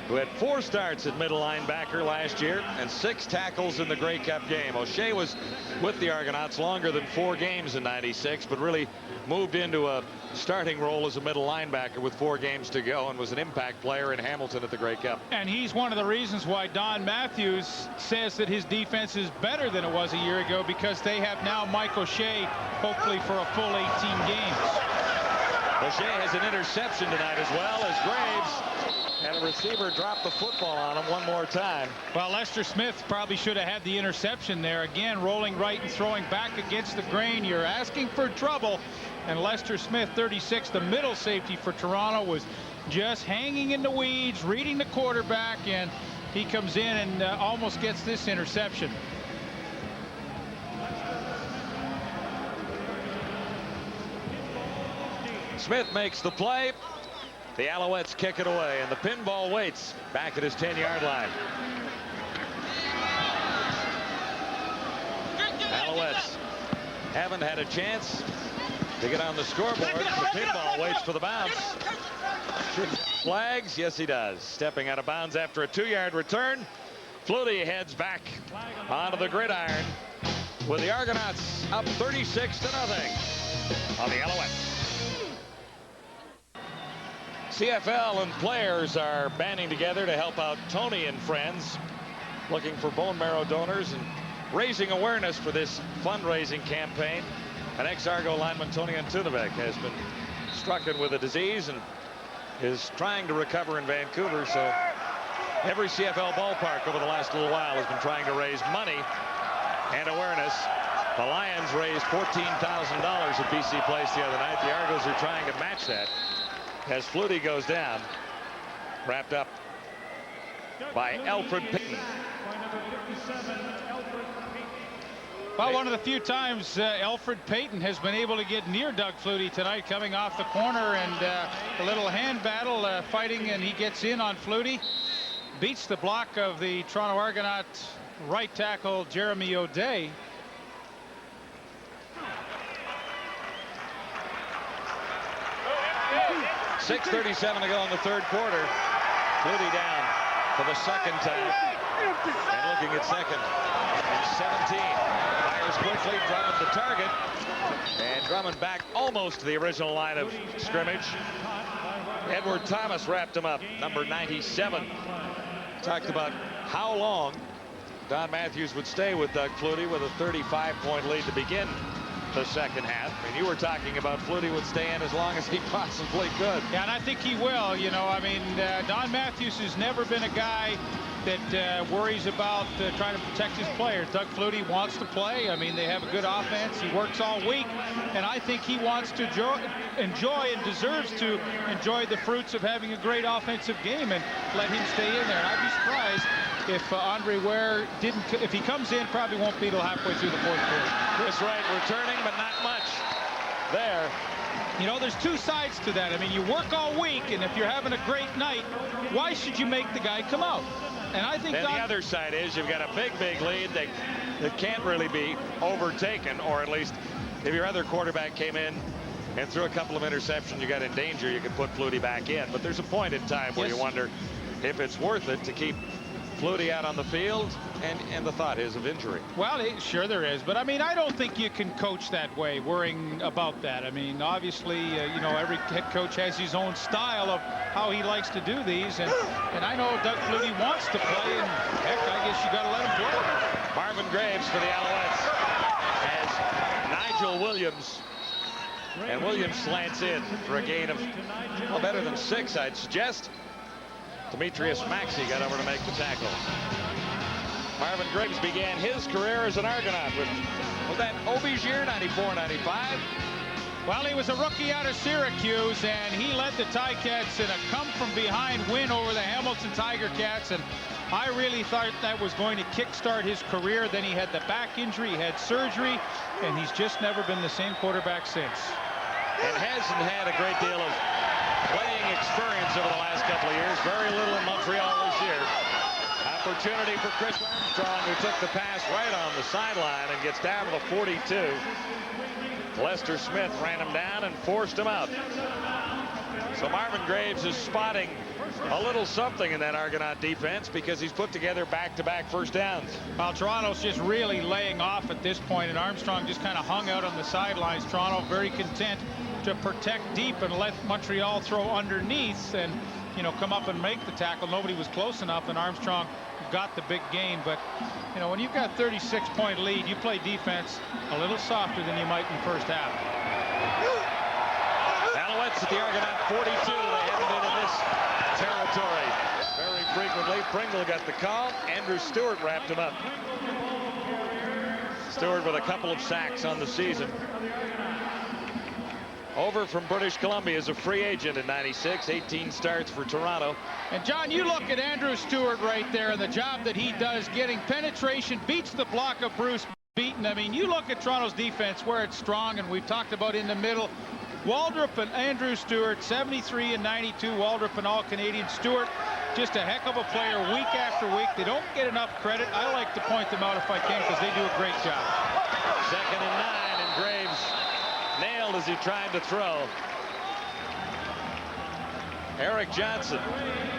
[SPEAKER 14] Who had 4 starts at middle linebacker last year and 6 tackles in the Grey Cup game. O'Shea was with the Argonauts longer than 4 games in '96, but really moved into a starting role as a middle linebacker with 4 games to go and was an impact player in Hamilton at the Grey Cup.
[SPEAKER 15] And he's one of the reasons why Don Matthews says that his defense is better than it was a year ago, because they have now Mike O'Shea hopefully for a full 18 games.
[SPEAKER 14] O'Shea has an interception tonight as well as Graves. And a receiver dropped the football on him one more time.
[SPEAKER 15] Well, Lester Smith probably should have had the interception there. Again, rolling right and throwing back against the grain. You're asking for trouble. And Lester Smith, 36, the middle safety for Toronto, was just hanging in the weeds, reading the quarterback, and he comes in and almost gets this interception.
[SPEAKER 14] Smith makes the play. The Alouettes kick it away, and the pinball waits back at his 10-yard line. Alouettes haven't had a chance to get on the scoreboard. The pinball waits for the bounce. Flags? Yes, he does. Stepping out of bounds after a 2-yard return. Flutie heads back onto the gridiron with the Argonauts up 36-0 on the Alouettes. CFL and players are banding together to help out Tony and friends, looking for bone marrow donors and raising awareness for this fundraising campaign. An ex-Argo lineman, Tony Antunovic, has been stricken with a disease and is trying to recover in Vancouver. So every CFL ballpark over the last little while has been trying to raise money and awareness The Lions raised $14,000 at BC Place the other night. The Argos are trying to match that as Flutie goes down, wrapped up by Alfred Payton.
[SPEAKER 15] Well, one of the few times Alfred Payton has been able to get near Doug Flutie tonight, coming off the corner, and a little hand battle fighting, and he gets in on Flutie, beats the block of the Toronto Argonauts right tackle Jeremy O'Day.
[SPEAKER 14] .6:37 to go in the third quarter. Flutie down for the second time, and looking at second and 17. Fires quickly, Drummond the target, and Drummond back almost to the original line of scrimmage. Edward Thomas wrapped him up, number 97. Talked about how long Don Matthews would stay with Doug Flutie with a 35-point lead to begin the second half. And you were talking about Flutie would stay in as long as he possibly could.
[SPEAKER 15] Yeah, and I think he will. You know, I mean, Don Matthews has never been a guy that worries about trying to protect his players. Doug Flutie wants to play. I mean, they have a good offense. He works all week, and I think he wants to enjoy and deserves to enjoy the fruits of having a great offensive game, and let him stay in there. And I'd be surprised if Andre Ware didn't. If he comes in, probably won't be till halfway through the fourth quarter.
[SPEAKER 14] Chris Wright returning, but not much there.
[SPEAKER 15] You know, there's two sides to that. I mean, you work all week, and if you're having a great night, why should you make the guy come out? And I think
[SPEAKER 14] then the other side is you've got a big lead that can't really be overtaken, or at least if your other quarterback came in and threw a couple of interceptions, you got in danger, you could put Flutie back in. But there's a point in time where you wonder if it's worth it to keep Flutie out on the field, and the thought is of injury.
[SPEAKER 15] Well, sure there is, but I mean, I don't think you can coach that way, worrying about that. I mean, obviously, you know, every head coach has his own style of how he likes to do these, and I know Doug Flutie wants to play, and heck, I guess you got to let him play.
[SPEAKER 14] Marvin Graves for the Alouettes as Nigel Williams, and Williams slants in for a gain of, well, better than 6, I'd suggest. Demetrius Maxey got over to make the tackle. Marvin Graves began his career as an Argonaut with, was that Obie's year, 94-95?
[SPEAKER 15] Well, he was a rookie out of Syracuse, and he led the Ticats in a come-from-behind win over the Hamilton Tiger Cats, and I really thought that was going to kickstart his career. Then he had the back injury, he had surgery, and he's just never been the same quarterback since.
[SPEAKER 14] And hasn't had a great deal of playing experience over the last couple of years. Very little in Montreal this year. Opportunity for Chris Armstrong, who took the pass right on the sideline and gets down to the 42. Lester Smith ran him down and forced him out. So Marvin Graves is spotting a little something in that Argonaut defense, because he's put together back-to-back first downs.
[SPEAKER 15] Well, Toronto's just really laying off at this point, and Armstrong just kind of hung out on the sidelines. Toronto very content to protect deep and let Montreal throw underneath and, you know, come up and make the tackle. Nobody was close enough, and Armstrong got the big gain. But, you know, when you've got a 36-point lead, you play defense a little softer than you might in the first half.
[SPEAKER 14] Alouettes at the Argonaut 42. They haven't been in this territory very frequently. Pringle got the call. Andrew Stewart wrapped him up. Stewart with a couple of sacks on the season. Over from British Columbia as a free agent in '96, 18 starts for Toronto.
[SPEAKER 15] And John, you look at Andrew Stewart right there and the job that he does getting penetration, beats the block of Bruce Beaton. I mean, you look at Toronto's defense where it's strong, and we've talked about in the middle. Waldrop and Andrew Stewart, 73 and 92. Waldrop and All-Canadian. Stewart, just a heck of a player week after week. They don't get enough credit. I like to point them out if I can, because they do a great job.
[SPEAKER 14] 2nd and 9, and Graves nailed as he tried to throw. Eric Johnson,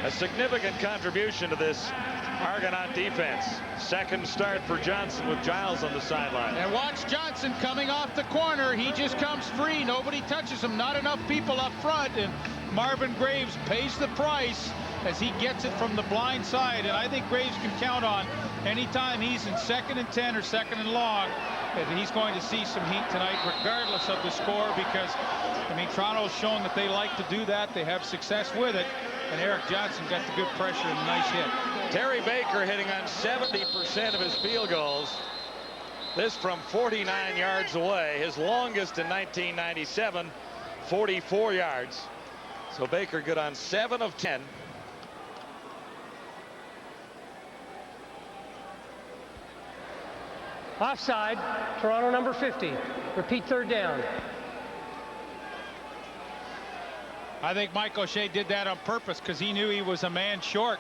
[SPEAKER 14] a significant contribution to this Argonaut defense. Second start for Johnson with Giles on the sideline.
[SPEAKER 15] And watch Johnson coming off the corner. He just comes free. Nobody touches him. Not enough people up front. And Marvin Graves pays the price as he gets it from the blind side. And I think Graves can count on anytime he's in 2nd and 10 or 2nd and long, that he's going to see some heat tonight, regardless of the score, because, I mean, Toronto's shown that they like to do that. They have success with it. And Eric Johnson got the good pressure and a nice hit.
[SPEAKER 14] Terry Baker hitting on 70% of his field goals. This from 49 yards away, his longest in 1997, 44 yards. So Baker good on 7 of 10.
[SPEAKER 19] Offside, Toronto number 50. Repeat third down.
[SPEAKER 15] I think Mike O'Shea did that on purpose because he knew he was a man short.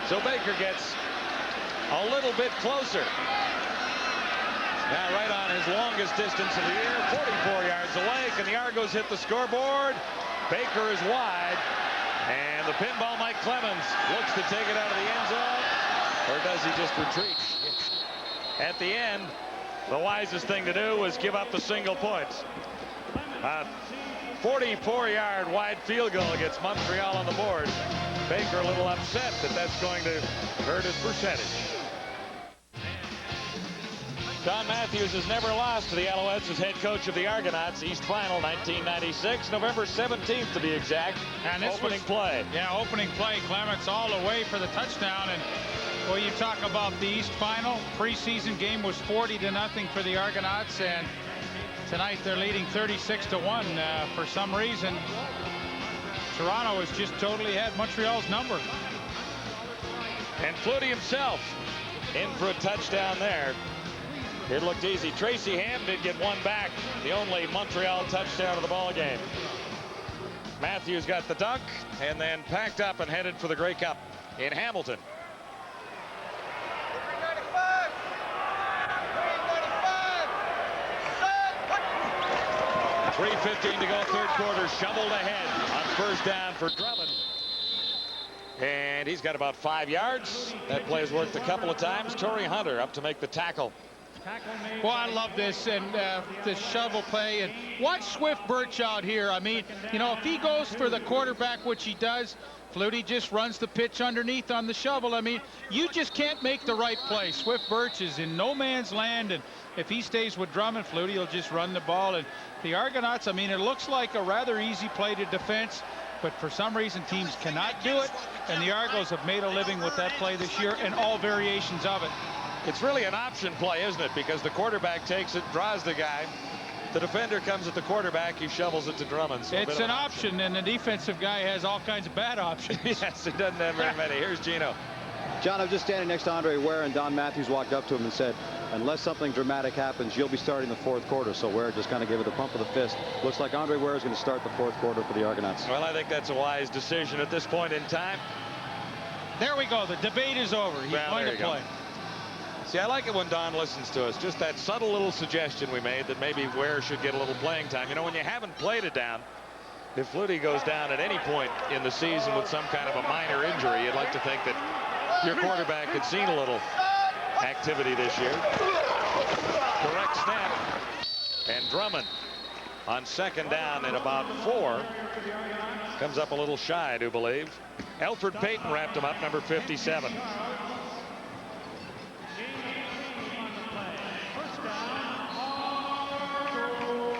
[SPEAKER 14] So Baker gets a little bit closer. Now right on his longest distance of the year, 44 yards away. Can the Argos hit the scoreboard? Baker is wide, and the pinball Mike Clemens looks to take it out of the end zone, or does he just retreat? At the end, the wisest thing to do was give up the single points. 44-yard wide field goal gets Montreal on the board. Baker a little upset that that's going to hurt his percentage. Don Matthews has never lost to the Alouettes as head coach of the Argonauts. East Final 1996, November 17th to be exact.
[SPEAKER 15] And this
[SPEAKER 14] opening play.
[SPEAKER 15] Yeah, opening play. Clements all the way for the touchdown. And well, you talk about the East Final. Preseason game was 40-0 for the Argonauts, and tonight they're leading 36-1. For some reason, Toronto has just totally had Montreal's number.
[SPEAKER 14] And Flutie himself in for a touchdown there. It looked easy. Tracy Ham did get one back. The only Montreal touchdown of the ball game. Matthews got the dunk and then packed up and headed for the Grey Cup in Hamilton. 3:15 to go, third quarter. Shoveled ahead on first down for Drummond. And he's got about 5 yards. That play has worked a couple of times. Torrey Hunter up to make the tackle.
[SPEAKER 15] Well, I love this, and the shovel play. And watch Swift Birch out here. I mean, you know, if he goes for the quarterback, which he does, Flutie just runs the pitch underneath on the shovel. I mean, you just can't make the right play. Swift Birch is in no man's land, and if he stays with Drummond, Flutie will just run the ball. And the Argonauts, I mean, it looks like a rather easy play to defense, but for some reason teams cannot do it, and the Argos have made a living with that play this year and all variations of it.
[SPEAKER 14] It's really an option play, isn't it? Because the quarterback takes it, draws the guy. The defender comes at the quarterback, he shovels it to Drummond. So
[SPEAKER 15] it's an option, and the defensive guy has all kinds of bad options.
[SPEAKER 14] Yes, he doesn't have very many. Here's Gino.
[SPEAKER 18] John, I was just standing next to Andre Ware, and Don Matthews walked up to him and said, unless something dramatic happens, you'll be starting the fourth quarter. So Ware just kind of gave it a pump of the fist. Looks like Andre Ware is going to start the fourth quarter for the Argonauts.
[SPEAKER 14] Well, I think that's a wise decision at this point in time.
[SPEAKER 15] There we go. The debate is over. He's going to play.
[SPEAKER 14] See, I like it when Don listens to us. Just that subtle little suggestion we made that maybe Ware should get a little playing time. You know, when you haven't played it down, if Flutie goes down at any point in the season with some kind of a minor injury, you'd like to think that your quarterback had seen a little activity this year. Correct snap. And Drummond on second down at about 4 comes up a little shy, I do believe. Alfred Payton wrapped him up, number 57.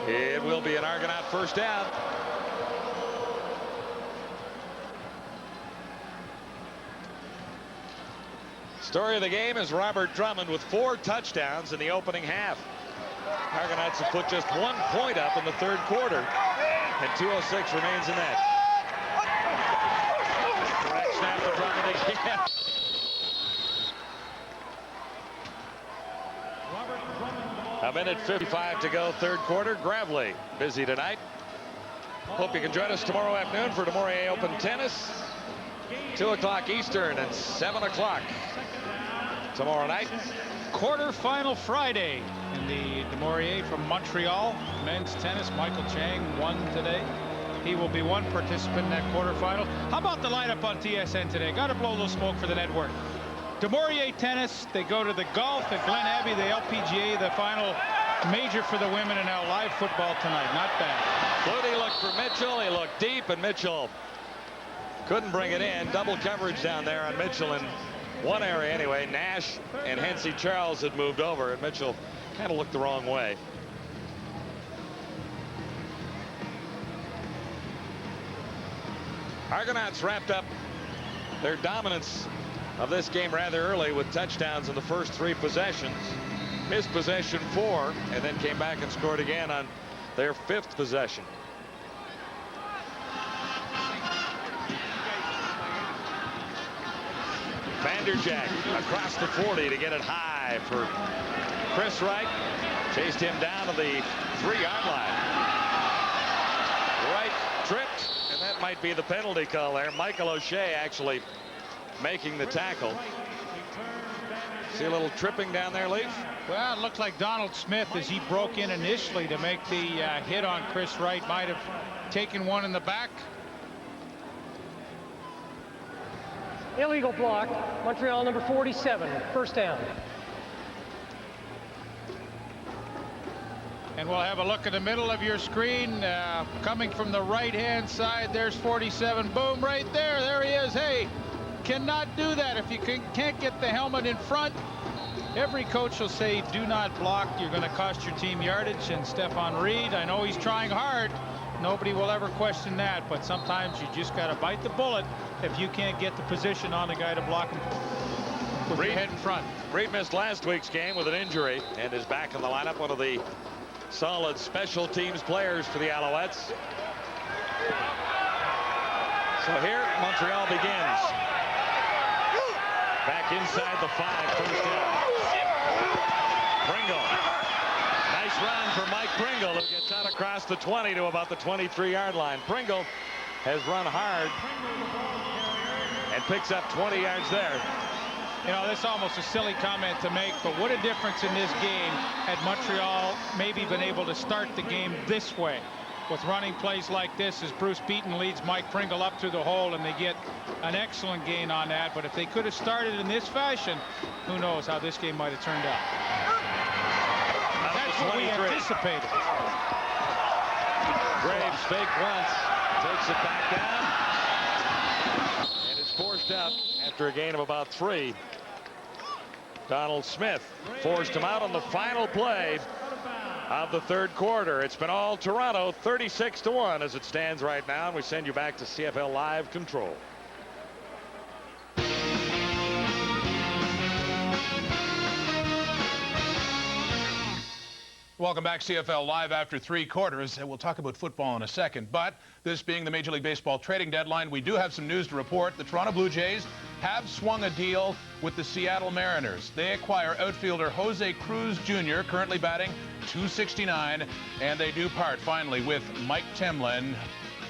[SPEAKER 14] It will be an Argonaut first down. Story of the game is Robert Drummond with 4 touchdowns in the opening half. Argonauts have put just 1 point up in the third quarter, and 2:06 remains in that. Correct snap to Drummond again. A minute 55 to go, third quarter. Gravely busy tonight. Hope you can join us tomorrow afternoon for Demorier Open Tennis. 2 o'clock Eastern and 7 o'clock tomorrow night.
[SPEAKER 15] Quarterfinal Friday in the Demorier from Montreal. Men's tennis, Michael Chang won today. He will be one participant in that quarterfinal. How about the lineup on TSN today? Got to blow a little smoke for the network. Demorier tennis, they go to the golf at Glen Abbey, the LPGA, the final major for the women, and now live football tonight. Not bad.
[SPEAKER 14] Flutie looked for Mitchell. He looked deep, and Mitchell couldn't bring it in. Double coverage down there on Mitchell in one area anyway. Nash and Hensey Charles had moved over, and Mitchell kind of looked the wrong way. Argonauts wrapped up their dominance of this game rather early with touchdowns in the first 3 possessions. Missed possession 4 and then came back and scored again on their 5th possession. Vanderjack across the 40 to get it high for Chris Wright. Chased him down to the 3-yard line. Wright tripped, and that might be the penalty call there. Michael O'Shea actually making the tackle. See a little tripping down there, Leaf?
[SPEAKER 15] Well, it looked like Donald Smith, as he broke in initially to make the hit on Chris Wright, might have taken one in the back.
[SPEAKER 19] Illegal block. Montreal number 47. First down.
[SPEAKER 15] And we'll have a look at the middle of your screen. Coming from the right-hand side, there's 47. Boom, right there. There he is. Hey, cannot do that if you can't get the helmet in front. Every coach will say, do not block. You're going to cost your team yardage. And Stephon Reed, I know he's trying hard. Nobody will ever question that. But sometimes you just got to bite the bullet if you can't get the position on the guy to block him with your head in front.
[SPEAKER 14] Reed missed last week's game with an injury and is back in the lineup. One of the solid special teams players for the Alouettes. So here Montreal begins. Back inside the 5, first down. Pringle. Nice run for Mike Pringle, who gets out across the 20 to about the 23-yard line. Pringle has run hard and picks up 20 yards there.
[SPEAKER 15] You know, this is almost a silly comment to make, but what a difference in this game had Montreal maybe been able to start the game this way, with running plays like this, as Bruce Beaton leads Mike Pringle up through the hole, and they get an excellent gain on that. But if they could have started in this fashion, who knows how this game might have turned out. That's what we anticipated.
[SPEAKER 14] Graves fake once, takes it back down, and is forced out after a gain of about 3. Donald Smith forced him out on the final play of the 3rd quarter. It's been all Toronto, 36-1 as it stands right now, and we send you back to CFL Live Control.
[SPEAKER 6] Welcome back, CFL Live after 3 quarters. We'll talk about football in a second, but this being the Major League Baseball trading deadline, we do have some news to report. The Toronto Blue Jays have swung a deal with the Seattle Mariners. They acquire outfielder Jose Cruz Jr., currently batting .269, and they do part finally with Mike Temlin,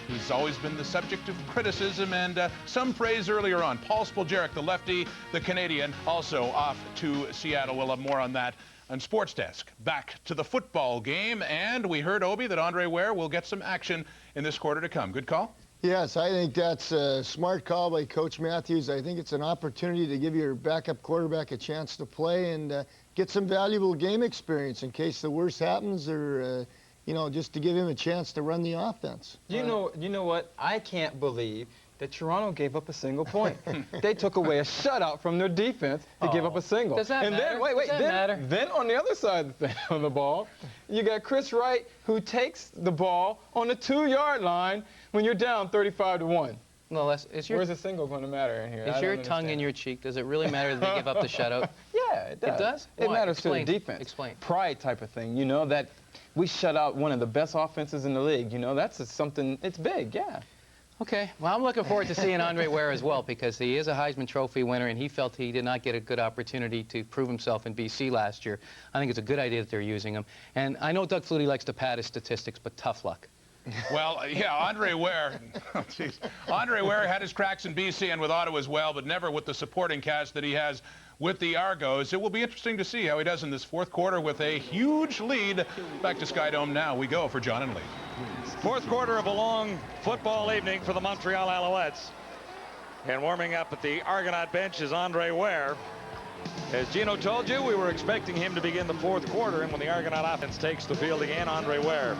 [SPEAKER 6] who's always been the subject of criticism and some praise earlier on. Paul Spoljaric, the lefty, the Canadian, also off to Seattle. We'll have more on that on Sports Desk. Back to the football game, and we heard, Obi, that Andre Ware will get some action in this quarter to come. Good call?
[SPEAKER 9] Yes, I think that's a smart call by Coach Matthews. I think it's an opportunity to give your backup quarterback a chance to play and get some valuable game experience in case the worst happens, or you know, just to give him a chance to run the offense.
[SPEAKER 8] You know what? I can't believe that Toronto gave up a single point. They took away a shutout from their defense to give up a single.
[SPEAKER 7] Does that matter?
[SPEAKER 8] Then on the other side of the ball, you got Chris Wright, who takes the ball on the 2-yard line when you're down 35-1.
[SPEAKER 7] No, where's
[SPEAKER 8] the single going to matter in here?
[SPEAKER 7] Is your tongue in your cheek? Does it really matter that they give up the shutout?
[SPEAKER 8] Yeah, it does.
[SPEAKER 7] It does?
[SPEAKER 8] It
[SPEAKER 7] Why?
[SPEAKER 8] matters
[SPEAKER 7] Explain.
[SPEAKER 8] to the defense.
[SPEAKER 7] Explain.
[SPEAKER 8] Pride type of thing, you know, that we shut out one of the best offenses in the league. You know, that's something, it's big, yeah.
[SPEAKER 7] Okay, well, I'm looking forward to seeing Andre Ware as well, because he is a Heisman Trophy winner, and he felt he did not get a good opportunity to prove himself in BC last year. I think it's a good idea that they're using him. And I know Doug Flutie likes to pad his statistics, but tough luck.
[SPEAKER 6] Well, yeah, Andre Ware, Andre Ware had his cracks in BC and with Ottawa as well, but never with the supporting cast that he has with the Argos. It will be interesting to see how he does in this 4th quarter with a huge lead. Back to Skydome now we go for John and Lee.
[SPEAKER 14] 4th quarter of a long football evening for the Montreal Alouettes. And warming up at the Argonaut bench is Andre Ware. As Gino told you, we were expecting him to begin the 4th quarter, and when the Argonaut offense takes the field again, Andre Ware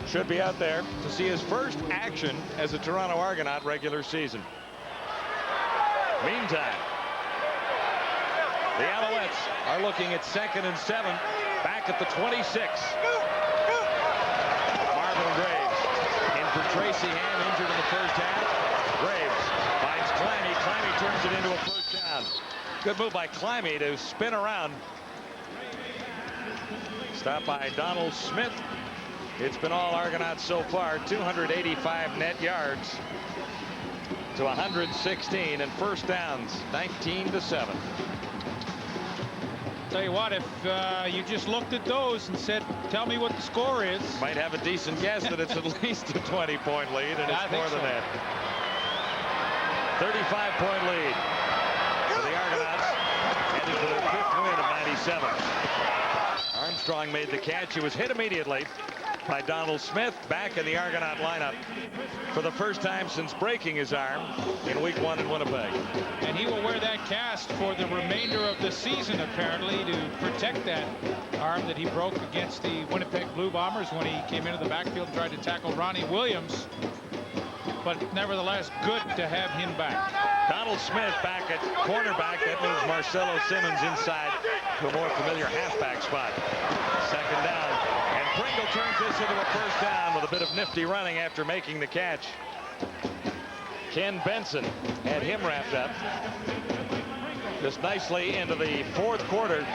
[SPEAKER 14] should be out there to see his first action as a Toronto Argonaut regular season. Meantime, the Alouettes are looking at 2nd and 7, back at the 26. Marvin Graves in for Tracy Ham injured in the first half. Graves finds Climby. Climby turns it into a first down. Good move by Climby to spin around. Stopped by Donald Smith. It's been all Argonauts so far. 285 net yards to 116, and first downs 19-7.
[SPEAKER 15] Tell you what, if you just looked at those and said, tell me what the score is.
[SPEAKER 14] Might have a decent guess that it's at least a 20-point lead, and it's more than that. 35-point lead for the Argonauts, heading for their 5th win of 97. Armstrong made the catch. He was hit immediately by Donald Smith, back in the Argonaut lineup for the first time since breaking his arm in week 1 in Winnipeg.
[SPEAKER 15] And he will wear that cast for the remainder of the season, apparently, to protect that arm that he broke against the Winnipeg Blue Bombers when he came into the backfield and tried to tackle Ronnie Williams. But nevertheless, good to have him back.
[SPEAKER 14] Donald Smith back at cornerback. That moves Marcelo Simmons inside to a more familiar halfback spot. Second down. And Pringle turns this into a first down with a bit of nifty running after making the catch. Ken Benson had him wrapped up. Just nicely into the 4th quarter.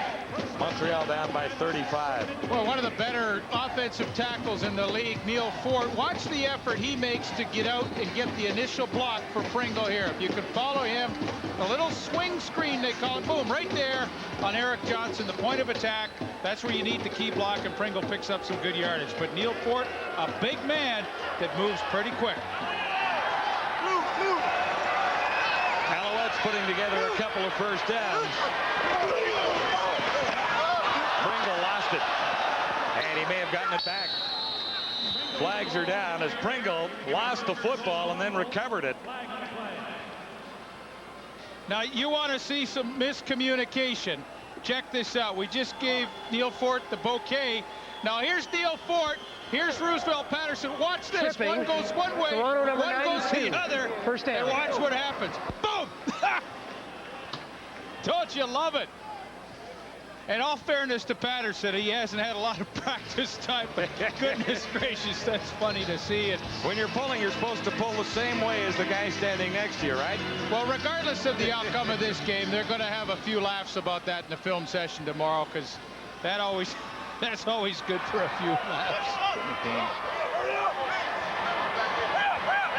[SPEAKER 14] Montreal down by 35.
[SPEAKER 15] Well, one of the better offensive tackles in the league, Neil Fort. Watch the effort he makes to get out and get the initial block for Pringle here. If you can follow him, the little swing screen they call it, boom, right there on Eric Johnson, the point of attack. That's where you need the key block, and Pringle picks up some good yardage. But Neil Fort, a big man that moves pretty quick.
[SPEAKER 14] Alouettes putting together a couple of first downs. Pringle lost it, and he may have gotten it back. Flags are down as Pringle lost the football and then recovered it.
[SPEAKER 15] Now, you want to see some miscommunication. Check this out. We just gave Neil Fort the bouquet. Now, here's Neil Fort. Here's Roosevelt Patterson. Watch this.
[SPEAKER 19] Tripping.
[SPEAKER 15] One goes one way,
[SPEAKER 19] Toronto
[SPEAKER 15] one goes the other.
[SPEAKER 19] First down.
[SPEAKER 15] And watch what happens. Boom! Don't you love it? In all fairness to Patterson, he hasn't had a lot of practice time, but goodness gracious, that's funny to see it.
[SPEAKER 14] When you're pulling, you're supposed to pull the same way as the guy standing next to you, right?
[SPEAKER 15] Well, regardless of the outcome of this game, they're going to have a few laughs about that in the film session tomorrow, because that's always good for a few laughs.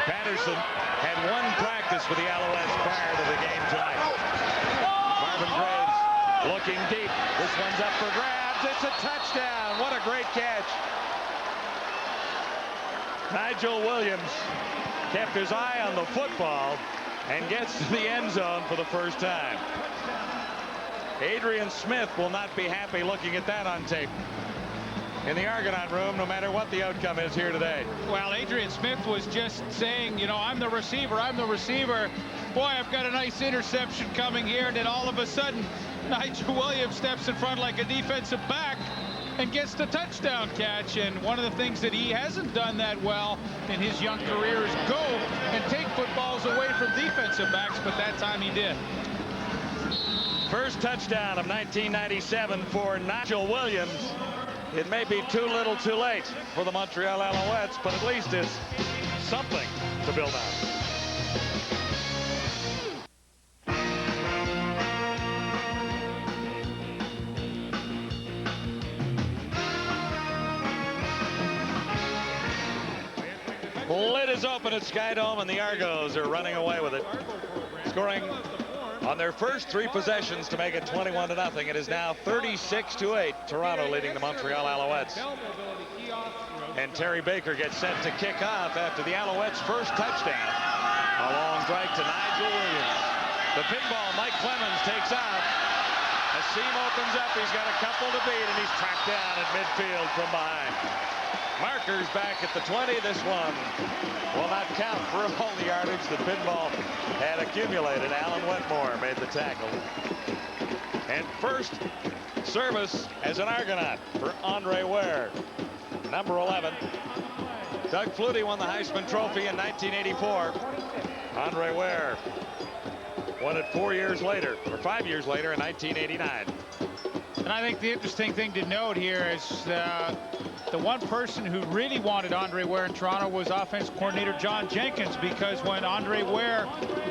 [SPEAKER 14] Patterson had one practice with the Alouettes prior to the game tonight. Marvin Graves looking deep. This one's up for grabs. It's a touchdown. What a great catch. Nigel Williams kept his eye on the football and gets to the end zone for the first time. Adrian Smith will not be happy looking at that on tape in the Argonaut room, no matter what the outcome is here today.
[SPEAKER 15] Well, Adrian Smith was just saying, you know, I'm the receiver. Boy, I've got a nice interception coming here. And then all of a sudden, Nigel Williams steps in front like a defensive back and gets the touchdown catch. And one of the things that he hasn't done that well in his young career is go and take footballs away from defensive backs, but that time he did.
[SPEAKER 14] First touchdown of 1997 for Nigel Williams. It may be too little too late for the Montreal Alouettes, but at least it's something to build on. Lid is open at Skydome, and the Argos are running away with it, scoring on their first 3 possessions to make it 21-0. It is now 36-8. Toronto leading the Montreal Alouettes. And Terry Baker gets set to kick off after the Alouettes' first touchdown. A long strike to Nigel Williams. The pinball, Mike Clemens takes off. A seam opens up. He's got a couple to beat, and he's tracked down at midfield from behind. Markers back at the 20. This one will not count for all the yardage the pinball had accumulated. Alan Wetmore made the tackle. And first service as an Argonaut for Andre Ware, number 11. Doug Flutie won the Heisman Trophy in 1984. Andre Ware won it 4 years later, or 5 years later in 1989.
[SPEAKER 15] And I think the interesting thing to note here is the one person who really wanted Andre Ware in Toronto was offense coordinator John Jenkins, because when Andre Ware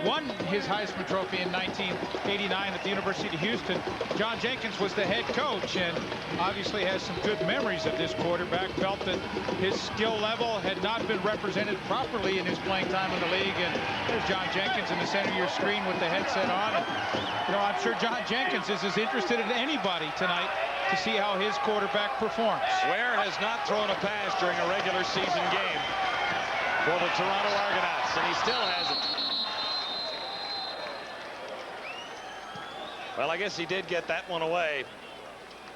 [SPEAKER 15] won his Heisman Trophy in 1989 at the University of Houston, John Jenkins was the head coach and obviousobviously has some good memories of this quarterback. Felt that his skill level had not been represented properly in his playing time in the league. And there's John Jenkins in the center of your screen with the headset on. And, you know, I'm sure John Jenkins is as interested as anybody tonight to see how his quarterback performs.
[SPEAKER 14] Ware has not thrown a pass during a regular season game for the Toronto Argonauts, and he still hasn't. Well, I guess he did get that one away.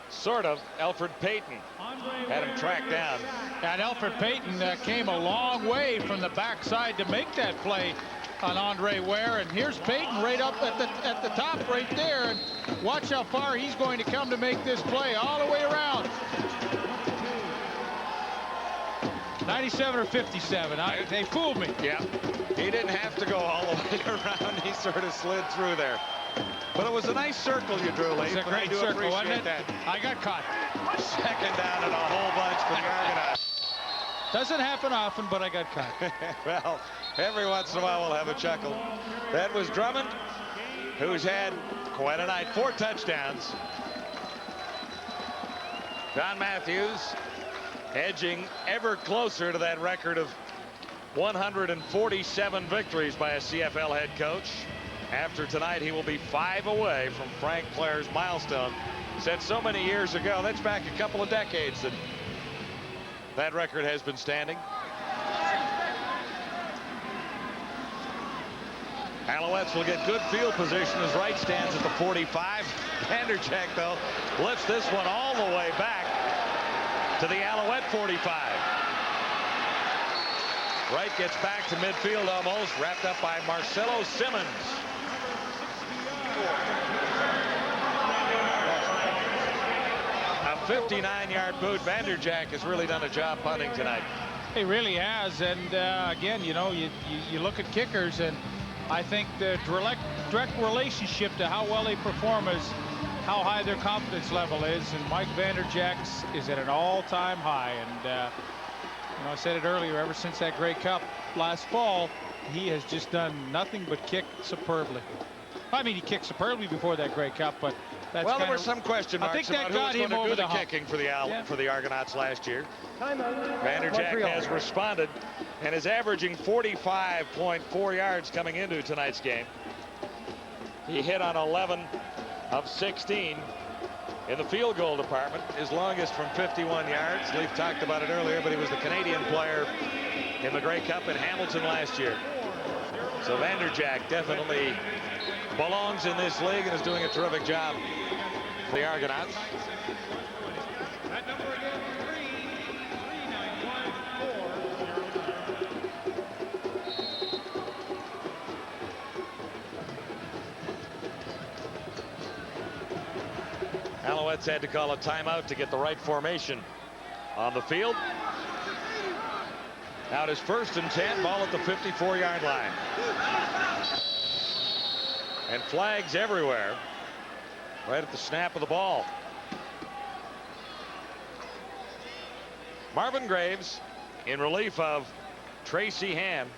[SPEAKER 14] Sort of. Alfred Payton had him tracked down.
[SPEAKER 15] And Alfred Payton came a long way from the backside to make that play on Andre Ware. And here's Payton right up at the top right there. And watch how far he's going to come to make this play all the way around. 97 or 57. They fooled me.
[SPEAKER 14] Yeah. He didn't have to go all the way around. He sort of slid through there. But it was a nice circle you drew, Lee.
[SPEAKER 15] It was a great circle, wasn't it?
[SPEAKER 14] That.
[SPEAKER 15] I got caught.
[SPEAKER 14] Second down and a whole bunch for the Argonauts.
[SPEAKER 15] Doesn't happen often, but I got caught.
[SPEAKER 14] Well, every once in a while we'll have a chuckle. That was Drummond, who's had quite a night. 4 touchdowns. Don Matthews edging ever closer to that record of 147 victories by a CFL head coach. After tonight, he will be 5 away from Frank Clair's milestone. Said so many years ago, that's back a couple of decades that record has been standing. Alouettes will get good field position as Wright stands at the 45. Vanderjagt, though, lifts this one all the way back to the Alouette 45. Wright gets back to midfield almost, wrapped up by Marcelo Simmons. A 59-yard boot. Vanderjagt has really done a job punting tonight.
[SPEAKER 15] He really has. And again, you know, you look at kickers, and I think the direct relationship to how well they perform is how high their confidence level is. And Mike Vanderjagt is at an all-time high. And you know, I said it earlier, ever since that Grey Cup last fall, he has just done nothing but kick superbly. I mean, he kicked superbly before that Grey Cup, but that's
[SPEAKER 14] well, there were some question marks about who was going to do the kicking for the Argonauts last year. Vanderjagt has responded and is averaging 45.4 yards coming into tonight's game. He hit on 11 of 16 in the field goal department, his longest from 51 yards. Leaf talked about it earlier, but he was the Canadian player in the Grey Cup in Hamilton last year. So Vanderjagt definitely belongs in this league and is doing a terrific job for the Argonauts. Alouettes had to call a timeout to get the right formation on the field. Now it is 1st and 10, ball at the 54-yard line. And flags everywhere right at the snap of the ball. Marvin Graves in relief of Tracy Ham,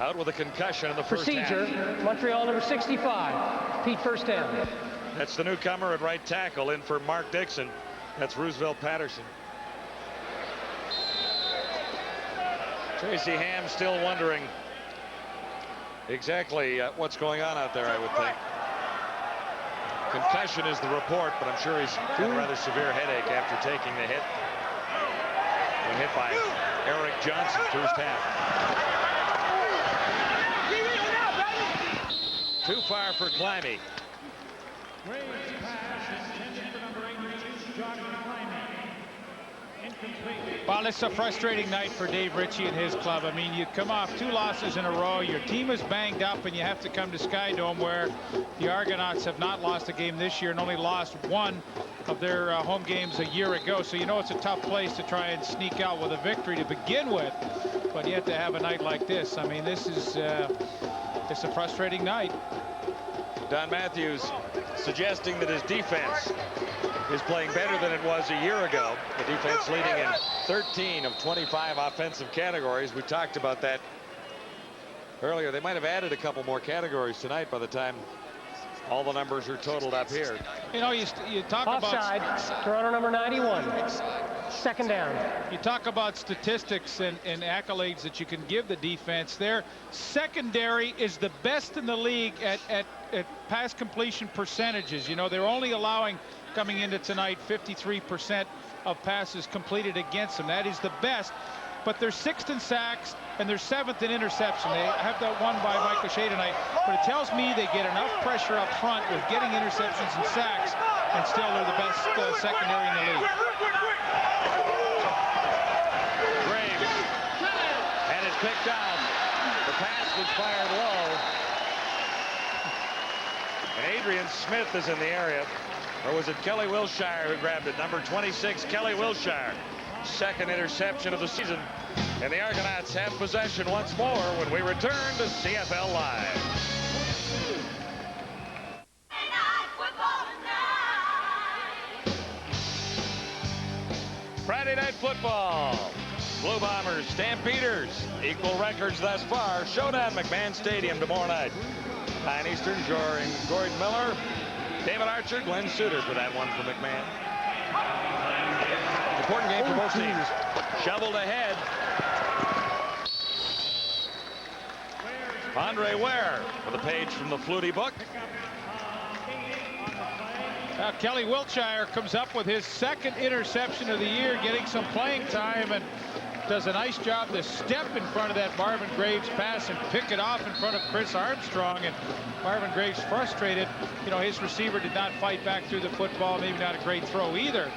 [SPEAKER 14] out with a concussion in the first
[SPEAKER 19] Procedure,
[SPEAKER 14] half.
[SPEAKER 19] Montreal number 65, Pete First down.
[SPEAKER 14] That's the newcomer at right tackle, in for Mark Dixon. That's Roosevelt Patterson. Tracy Ham still wondering exactly what's going on out there, I would think. Concussion is the report, but I'm sure he's got a rather severe headache after taking the hit. Being hit by Eric Johnson first half. Too far for Climby.
[SPEAKER 15] Well, it's a frustrating night for Dave Ritchie and his club. I mean, you come off 2 losses in a row. Your team is banged up, and you have to come to Sky Dome, where the Argonauts have not lost a game this year and only lost 1 of their home games a year ago. So you know it's a tough place to try and sneak out with a victory to begin with. But yet to have a night like this, I mean, this is it's a frustrating night.
[SPEAKER 14] Don Matthews suggesting that his defense is playing better than it was a year ago. The defense leading in 13 of 25 offensive categories. We talked about that earlier. They might have added a couple more categories tonight by the time all the numbers are totaled up here.
[SPEAKER 15] You know, you talk
[SPEAKER 19] Offside.
[SPEAKER 15] about
[SPEAKER 19] Toronto number 91. Second down.
[SPEAKER 15] You talk about statistics and accolades that you can give the defense. Their secondary is the best in the league at pass completion percentages. You know, they're only allowing, coming into tonight, 53% of passes completed against them. That is the best. But they're 6th in sacks and they're 7th in interception. They have that one by Mike O'Shea tonight, but it tells me they get enough pressure up front with getting interceptions and sacks, and still they're the best secondary in the league.
[SPEAKER 14] Graves, and it's picked out. The pass was fired low, and Adrian Smith is in the area. Or was it Kelly Wilshire who grabbed it? Number 26, Kelly Wilshire. 2nd interception of the season. And the Argonauts have possession once more when we return to CFL Live. Friday Night Football. Blue Bombers, Stampeders, equal records thus far. Showdown McMahon Stadium tomorrow night. 9 Eastern, Gordon Miller, David Archer, Glenn Suter for that one for McMahon. Important game for both teams. Shoveled ahead. Andre Ware with a page from the Flutie book.
[SPEAKER 15] Kelly Wilshire comes up with his 2nd interception of the year, getting some playing time, and does a nice job to step in front of that Marvin Graves pass and pick it off in front of Chris Armstrong. And Marvin Graves frustrated. You know, his receiver did not fight back through the football. Maybe not a great throw either.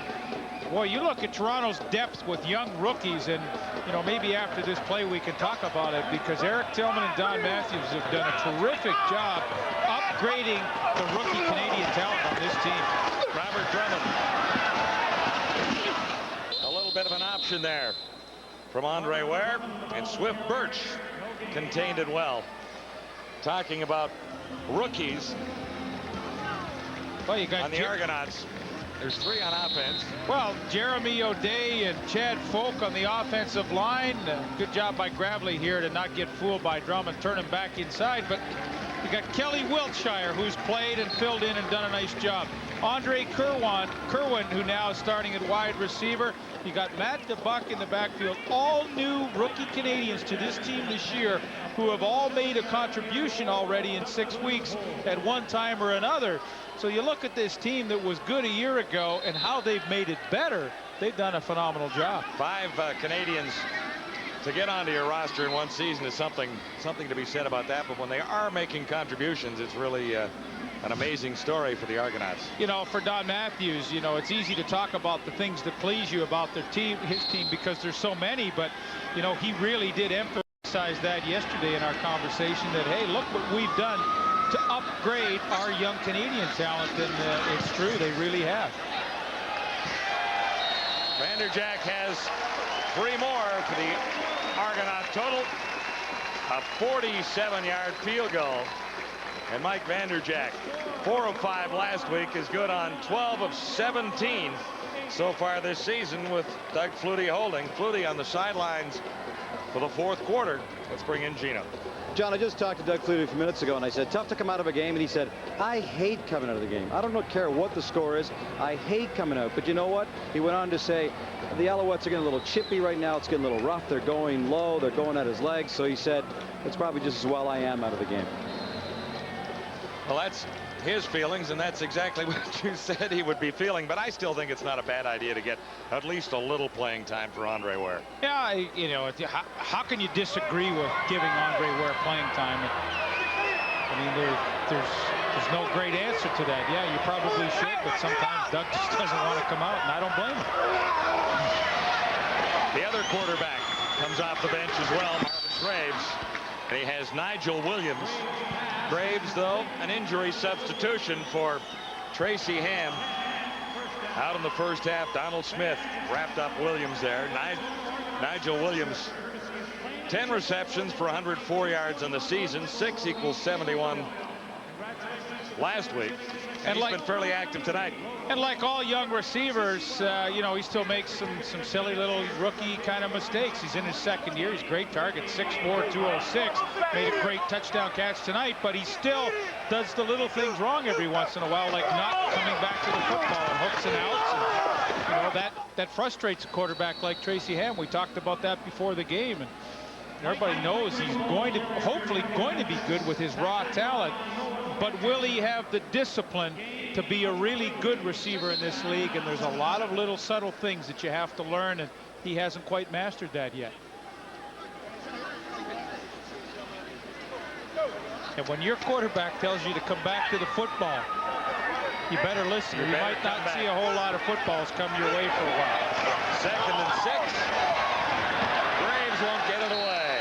[SPEAKER 15] Boy, you look at Toronto's depth with young rookies, and, you know, maybe after this play we can talk about it, because Eric Tillman and Don Matthews have done a terrific job upgrading the rookie Canadian talent on this team.
[SPEAKER 14] Robert Drummond. A little bit of an option there from Andre Ware, and Swift Birch contained it well. Talking about rookies,
[SPEAKER 15] well, you got
[SPEAKER 14] on the Argonauts. There's 3 on offense.
[SPEAKER 15] Well, Jeremy O'Day and Chad Folk on the offensive line. Good job by Gravely here to not get fooled by Drummond, turn him back inside. But you got Kelly Wilshire, who's played and filled in and done a nice job. Andre Kerwin, who now is starting at wide receiver. You got Matt DeBuck in the backfield. All new rookie Canadians to this team this year, who have all made a contribution already in 6 weeks at one time or another. So you look at this team that was good a year ago and how they've made it better. They've done a phenomenal job.
[SPEAKER 14] 5 Canadians to get onto your roster in one season is something to be said about that. But when they are making contributions, it's really an amazing story for the Argonauts.
[SPEAKER 15] You know, for Don Matthews, you know, it's easy to talk about the things that please you about their team, his team, because there's so many. But, you know, he really did emphasize that yesterday in our conversation, that, hey, look what we've done to upgrade our young Canadian talent. And it's true, they really have.
[SPEAKER 14] Vanderjack has 3 more for the Argonaut total. A 47-yard field goal. And Mike Vanderjack, 4 of 5 last week, is good on 12 of 17 so far this season, with Doug Flutie holding. Flutie on the sidelines for the 4th quarter. Let's bring in Gino.
[SPEAKER 18] John, I just talked to Doug Flutie a few minutes ago, and I said, tough to come out of a game, and he said, I hate coming out of the game. I don't care what the score is. I hate coming out. But you know what? He went on to say, the Alouettes are getting a little chippy right now. It's getting a little rough. They're going low. They're going at his legs. So he said, it's probably just as well I am out of the game.
[SPEAKER 14] Well, that's his feelings, and that's exactly what you said he would be feeling. But I still think it's not a bad idea to get at least a little playing time for Andre Ware.
[SPEAKER 15] Yeah, you know, how can you disagree with giving Andre Ware playing time? I mean, there's no great answer to that. Yeah, you probably should, but sometimes Doug just doesn't want to come out, and I don't blame him.
[SPEAKER 14] The other quarterback comes off the bench as well, Marvin Graves. And he has Nigel Williams. Graves, though, an injury substitution for Tracy Ham. Out in the first half, Donald Smith wrapped up Williams there. Nigel Williams, 10 receptions for 104 yards in the season. 6 equals 71 last week. And he's been fairly active tonight.
[SPEAKER 15] And like all young receivers, you know, he still makes some silly little rookie kind of mistakes. He's in his second year. He's a great target, 6'4", 206. Made a great touchdown catch tonight, but he still does the little things wrong every once in a while, like not coming back to the football and hooks and outs. And, you know, that frustrates a quarterback like Tracy Ham. We talked about that before the game, and everybody knows he's hopefully going to be good with his raw talent. But will he have the discipline to be a really good receiver in this league? And there's a lot of little subtle things that you have to learn, and he hasn't quite mastered that yet. And when your quarterback tells you to come back to the football, you better listen. You might not see a whole lot of footballs come your way for a while.
[SPEAKER 14] 2nd and 6. Graves won't get it away.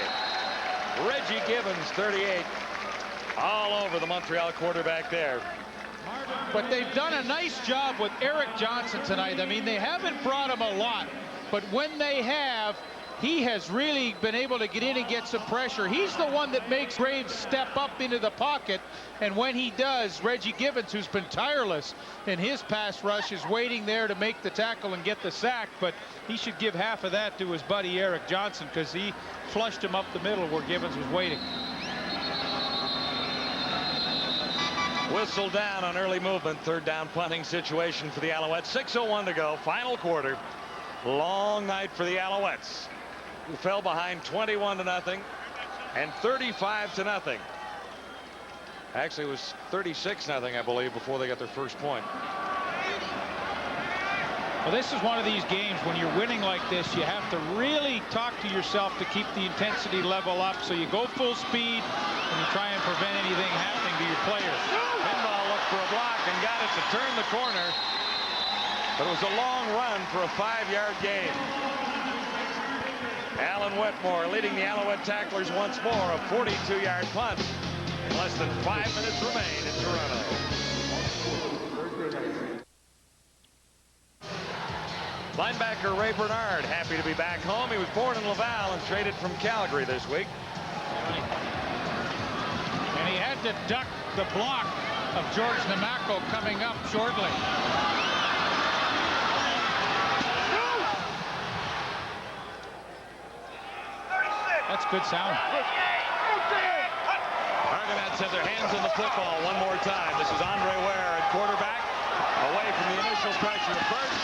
[SPEAKER 14] Reggie Gibbons, 38. All over the Montreal quarterback there.
[SPEAKER 15] But they've done a nice job with Eric Johnson tonight. I mean, they haven't brought him a lot, but when they have, he has really been able to get in and get some pressure. He's the one that makes Graves step up into the pocket, and when he does, Reggie Gibbons, who's been tireless in his pass rush, is waiting there to make the tackle and get the sack. But he should give half of that to his buddy Eric Johnson, because he flushed him up the middle where Gibbons was waiting.
[SPEAKER 14] Whistle down on early movement. 3rd down punting situation for the Alouettes. 6:01 to go. Final quarter. Long night for the Alouettes, who fell behind 21-0 and 35-0. Actually, it was 36-0, I believe, before they got their first point.
[SPEAKER 15] Well, this is one of these games when you're winning like this, you have to really talk to yourself to keep the intensity level up. So you go full speed and you try and prevent anything happening to your players.
[SPEAKER 14] Pinball looked for a block and got it to turn the corner. But it was a long run for a 5-yard gain. Alan Wetmore leading the Alouette tacklers once more. A 42-yard punt. Less than 5 minutes remain in Toronto. Linebacker Ray Bernard happy to be back home. He was born in Laval and traded from Calgary this week.
[SPEAKER 15] And he had to duck the block of George Namako coming up shortly. That's good sound.
[SPEAKER 14] Argonauts have their hands on the football one more time. This is Andre Ware at quarterback. Away from the initial pressure of Birch.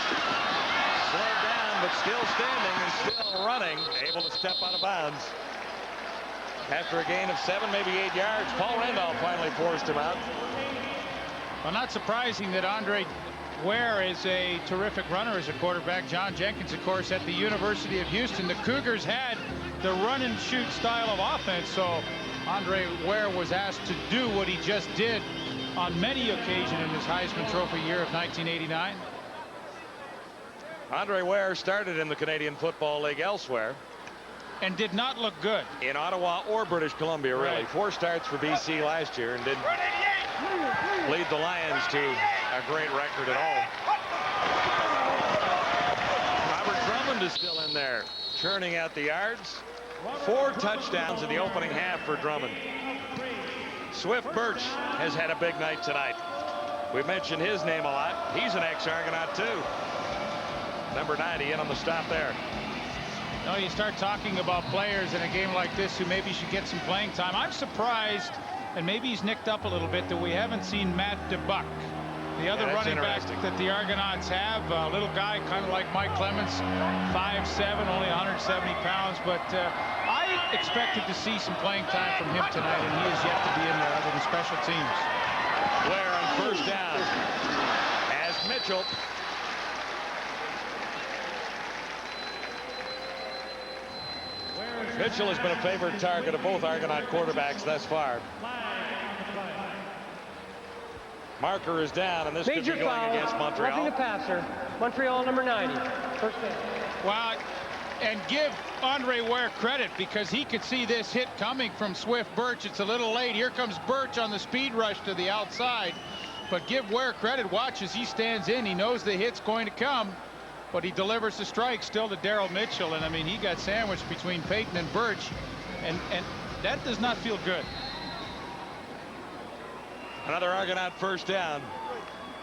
[SPEAKER 14] Slowed down, but still standing and still running. Able to step out of bounds. After a gain of 7, maybe 8 yards, Paul Randolph finally forced him out.
[SPEAKER 15] Well, not surprising that Andre Ware is a terrific runner as a quarterback. John Jenkins, of course, at the University of Houston. The Cougars had the run and shoot style of offense, so Andre Ware was asked to do what he just did on many occasions in his Heisman Trophy year of 1989.
[SPEAKER 14] Andre Ware started in the Canadian Football League elsewhere.
[SPEAKER 15] And did not look good.
[SPEAKER 14] In Ottawa or British Columbia, really.
[SPEAKER 15] Right.
[SPEAKER 14] 4 starts for BC last year and didn't lead the Lions to a great record at all. Robert Drummond is still in there, churning out the yards. 4 touchdowns in the opening half for Drummond. Swift Birch has had a big night tonight. We've mentioned his name a lot. He's an ex-Argonaut, too. Number 90 in on the stop there.
[SPEAKER 15] No, you start talking about players in a game like this who maybe should get some playing time. I'm surprised, and maybe he's nicked up a little bit, that we haven't seen Matt DeBuck, the other running back that the Argonauts have. A little guy kind of like Mike Clemens, 5'7", only 170 pounds. But I expected to see some playing time from him tonight, and he is yet to be in there other than special teams.
[SPEAKER 14] Ware on first down as Mitchell. Mitchell has been a favorite target of both Argonaut quarterbacks thus far. Marker is down, and this could be going against Montreal.
[SPEAKER 19] Roughing the passer, Montreal number 90. First down.
[SPEAKER 15] Wow, and give Andre Ware credit, because he could see this hit coming from Swift Birch. It's a little late. Here comes Birch on the speed rush to the outside. But give Ware credit. Watch as he stands in. He knows the hit's going to come. But he delivers the strike still to Darryl Mitchell. And I mean, he got sandwiched between Payton and Birch. And that does not feel good.
[SPEAKER 14] Another Argonaut first down.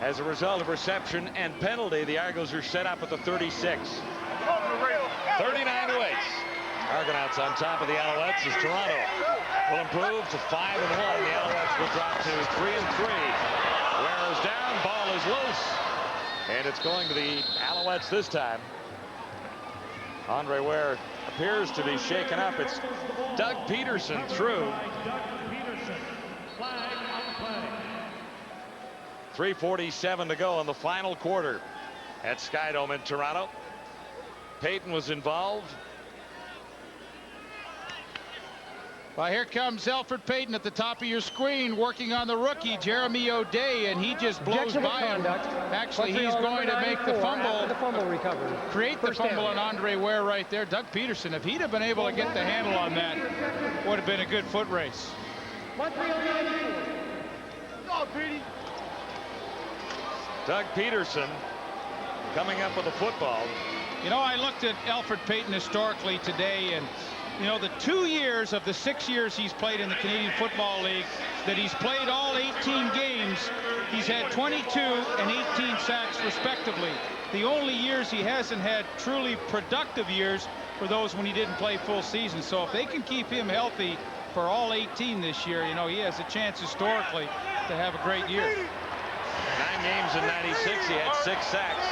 [SPEAKER 14] As a result of reception and penalty, the Argos are set up at the 36. 39-8. Argonauts on top of the Alouettes as Toronto will improve to 5-1. The Alouettes will drop to 3-3. Ware is down, ball is loose, and it's going to the Alouettes this time. Andre Ware appears to be shaken up. It's Doug Peterson through. 3:47 to go in the final quarter at Skydome in Toronto. Payton was involved.
[SPEAKER 15] Well, here comes Alfred Payton at the top of your screen, working on the rookie, Jeremy O'Day, and he just blows by him. Actually, he's going to make the fumble.
[SPEAKER 19] The fumble recovery.
[SPEAKER 15] Create the fumble on Andre Ware right there. Doug Peterson, if he'd have been able to get the handle on that, would have been a good foot race.
[SPEAKER 19] Montreal 94.
[SPEAKER 16] Go, Petey.
[SPEAKER 14] Doug Peterson coming up with a football.
[SPEAKER 15] You know, I looked at Alfred Payton historically today, and you know, the 2 years of the 6 years he's played in the Canadian Football League, that he's played all 18 games, he's had 22 and 18 sacks respectively. The only years he hasn't had truly productive years were those when he didn't play full season. So if they can keep him healthy for all 18 this year, you know, he has a chance historically to have a great year.
[SPEAKER 14] 9 games in 96, he had 6 sacks.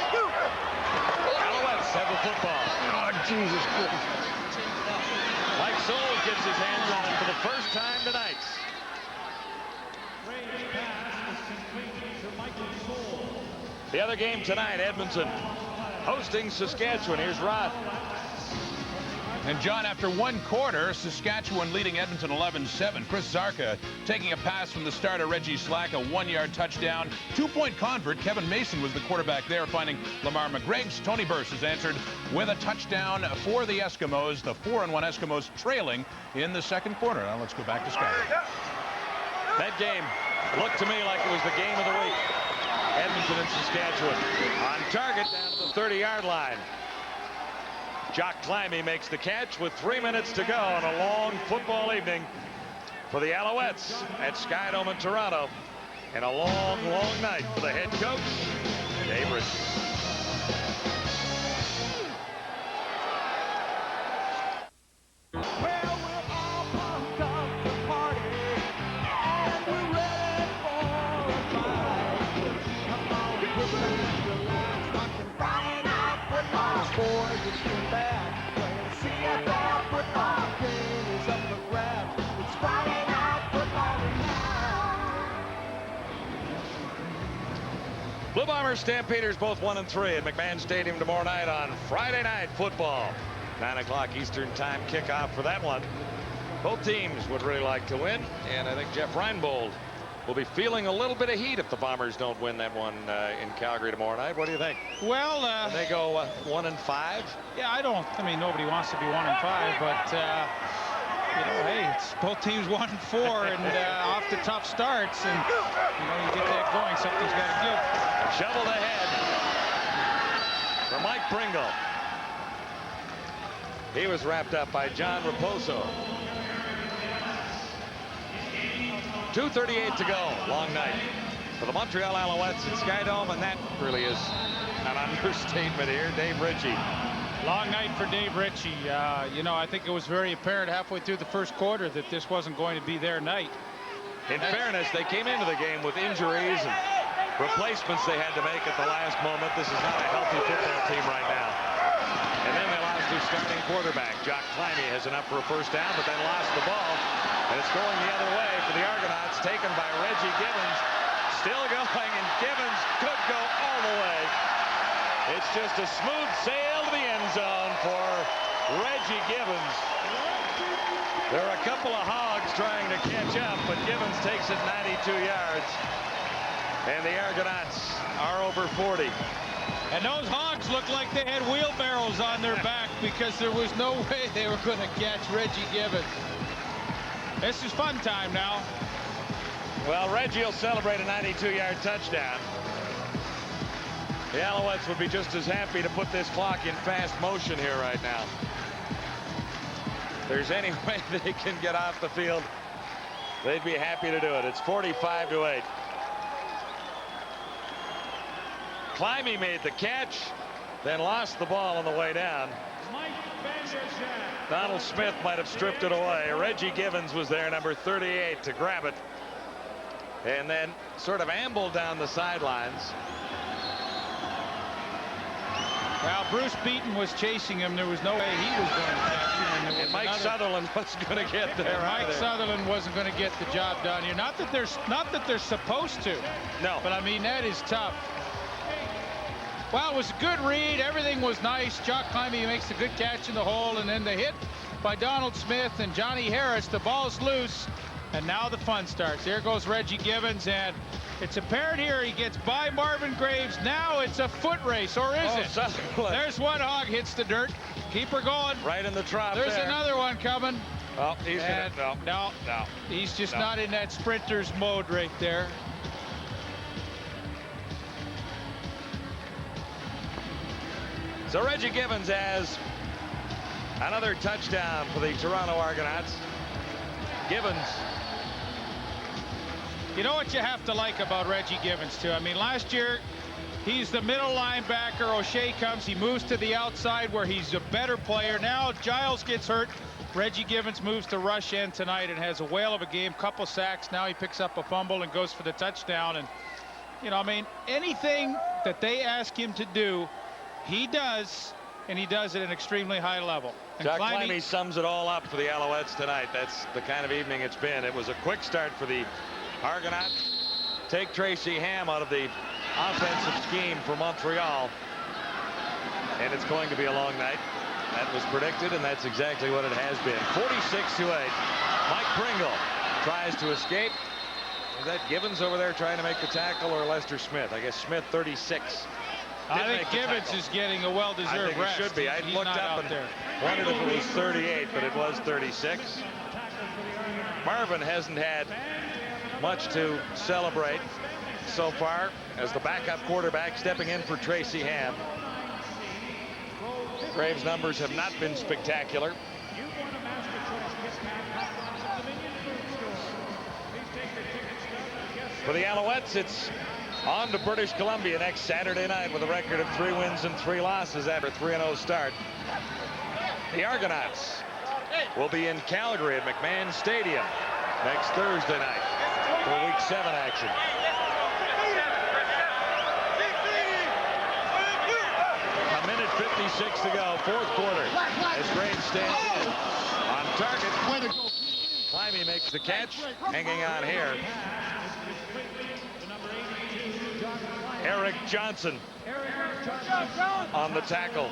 [SPEAKER 14] Alouettes have the football.
[SPEAKER 24] Oh, Jesus Christ.
[SPEAKER 14] Mike Soles gets his hands on it for the first time tonight. The other game tonight, Edmonton hosting Saskatchewan. Here's Rod.
[SPEAKER 6] And John, after 1 quarter, Saskatchewan leading Edmonton 11-7. Chris Zarka taking a pass from the starter Reggie Slack, a 1-yard touchdown. 2-point convert. Kevin Mason was the quarterback there, finding Lamar McGreg's. Tony Burse has answered with a touchdown for the Eskimos. The 4-1 Eskimos trailing in the second quarter. Now let's go back to Scott.
[SPEAKER 14] That game looked to me like it was the game of the week. Edmonton and Saskatchewan on target down to the 30-yard line. Jock Climby makes the catch with 3 minutes to go on a long football evening for the Alouettes at Skydome in Toronto, and a long, long night for the head coach, Dave Ritchie.
[SPEAKER 11] CFL football game is up for grabs. It's Friday night football tonight.
[SPEAKER 14] Blue Bombers, Stampeders both 1-3 at McMahon Stadium tomorrow night on Friday Night Football. 9 o'clock Eastern Time kickoff for that one. Both teams would really like to win, and I think Jeff Reinbold will be feeling a little bit of heat if the Bombers don't win that one in Calgary tomorrow night. What do you think?
[SPEAKER 15] Well,
[SPEAKER 14] can they go 1-5?
[SPEAKER 15] Yeah, I mean, nobody wants to be 1-5, but you know, hey, it's both teams 1-4 and off to tough starts, and you know, you get that going, something's got to give.
[SPEAKER 14] Shoveled ahead for Mike Pringle. He was wrapped up by John Raposo. 2:38 to go. Long night for the Montreal Alouettes at Skydome, and that really is an understatement here. Dave Ritchie.
[SPEAKER 15] Long night for Dave Ritchie. You know, I think it was very apparent halfway through the first quarter that this wasn't going to be their night.
[SPEAKER 14] In fairness, they came into the game with injuries and replacements they had to make at the last moment. This is not a healthy football team right now. And then they lost their starting quarterback. Jock Climby has enough for a first down, but then lost the ball. And it's going the other way for the Argonauts, taken by Reggie Gibbons. Still going, and Gibbons could go all the way. It's just a smooth sail to the end zone for Reggie Gibbons. There are a couple of hogs trying to catch up, but Gibbons takes it 92 yards. And the Argonauts are over 40.
[SPEAKER 15] And those hogs looked like they had wheelbarrows on their back because there was no way they were going to catch Reggie Gibbons. This is fun time now.
[SPEAKER 14] Well, Reggie will celebrate a 92-yard touchdown. The Alouettes would be just as happy to put this clock in fast motion here right now. If there's any way they can get off the field, they'd be happy to do it. It's 45-8. Climby made the catch, then lost the ball on the way down. Donald Smith might have stripped it away. Reggie Givens was there, number 38, to grab it, and then sort of ambled down the sidelines.
[SPEAKER 15] Well, Bruce Beaton was chasing him. There was no way he was going to catch him.
[SPEAKER 14] And Mike Sutherland wasn't going to get there.
[SPEAKER 15] Mike Sutherland wasn't going to get the job done here. Not that they're supposed to.
[SPEAKER 14] No.
[SPEAKER 15] But I mean, that is tough. Well, it was a good read. Everything was nice. Jock Climby makes a good catch in the hole, and then the hit by Donald Smith and Johnny Harris. The ball's loose, and now the fun starts. There goes Reggie Givens, and it's apparent here he gets by Marvin Graves. Now it's a foot race, or is it?
[SPEAKER 14] Sutherland.
[SPEAKER 15] There's one hog, hits the dirt. Keep her going.
[SPEAKER 14] Right in the trough.
[SPEAKER 15] There's
[SPEAKER 14] there.
[SPEAKER 15] another one coming.
[SPEAKER 14] Oh, he's gonna,
[SPEAKER 15] no. He's just not in that sprinter's mode right there.
[SPEAKER 14] So Reggie Givens has another touchdown for the Toronto Argonauts. Givens.
[SPEAKER 15] You know what you have to like about Reggie Givens, too? I mean, last year, he's the middle linebacker. O'Shea comes. He moves to the outside where he's a better player. Now Giles gets hurt. Reggie Givens moves to rush end tonight and has a whale of a game. Couple sacks. Now he picks up a fumble and goes for the touchdown. And, you know, I mean, anything that they ask him to do, he does, and he does it at an extremely high level. And
[SPEAKER 14] Jock Climby sums it all up for the Alouettes tonight. That's the kind of evening it's been. It was a quick start for the Argonauts. Take Tracy Ham out of the offensive scheme for Montreal, and it's going to be a long night. That was predicted, and that's exactly what it has been. 46-8. Mike Pringle tries to escape. Is that Givens over there trying to make the tackle, or Lester Smith? I guess Smith, 36.
[SPEAKER 15] I think Givens is getting a well-deserved rest.
[SPEAKER 14] He should be. I looked up and wondered if it was 38, but it was 36. Marvin hasn't had much to celebrate so far as the backup quarterback stepping in for Tracy Ham. Graves' numbers have not been spectacular. For the Alouettes, it's on to British Columbia next Saturday night with a record of 3 wins and 3 losses after a 3-0 start. The Argonauts will be in Calgary at McMahon Stadium next Thursday night for Week 7 action. A minute 56 to go, fourth quarter, as Graves stands in on target. Climby makes the catch, hanging on here. Eric Johnson on the tackle.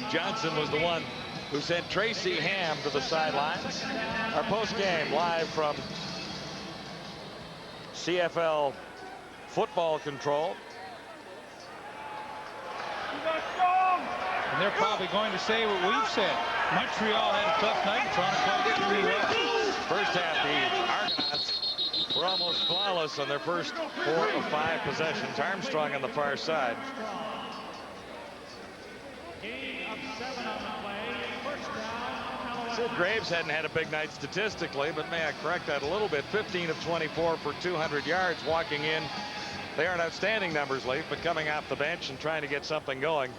[SPEAKER 14] Johnson was the one who sent Tracy Ham to the sidelines. Our post-game live from CFL football control.
[SPEAKER 15] And they're probably going to say what we've said. Montreal had a tough night. Toronto played extremely well.
[SPEAKER 14] First half, the Argonauts were almost flawless on their first 4 of 5 possessions. Armstrong on the far side. Sid Graves hadn't had a big night statistically, but may I correct that a little bit. 15 of 24 for 200 yards walking in. They aren't outstanding numbers, Leaf, but coming off the bench and trying to get something going.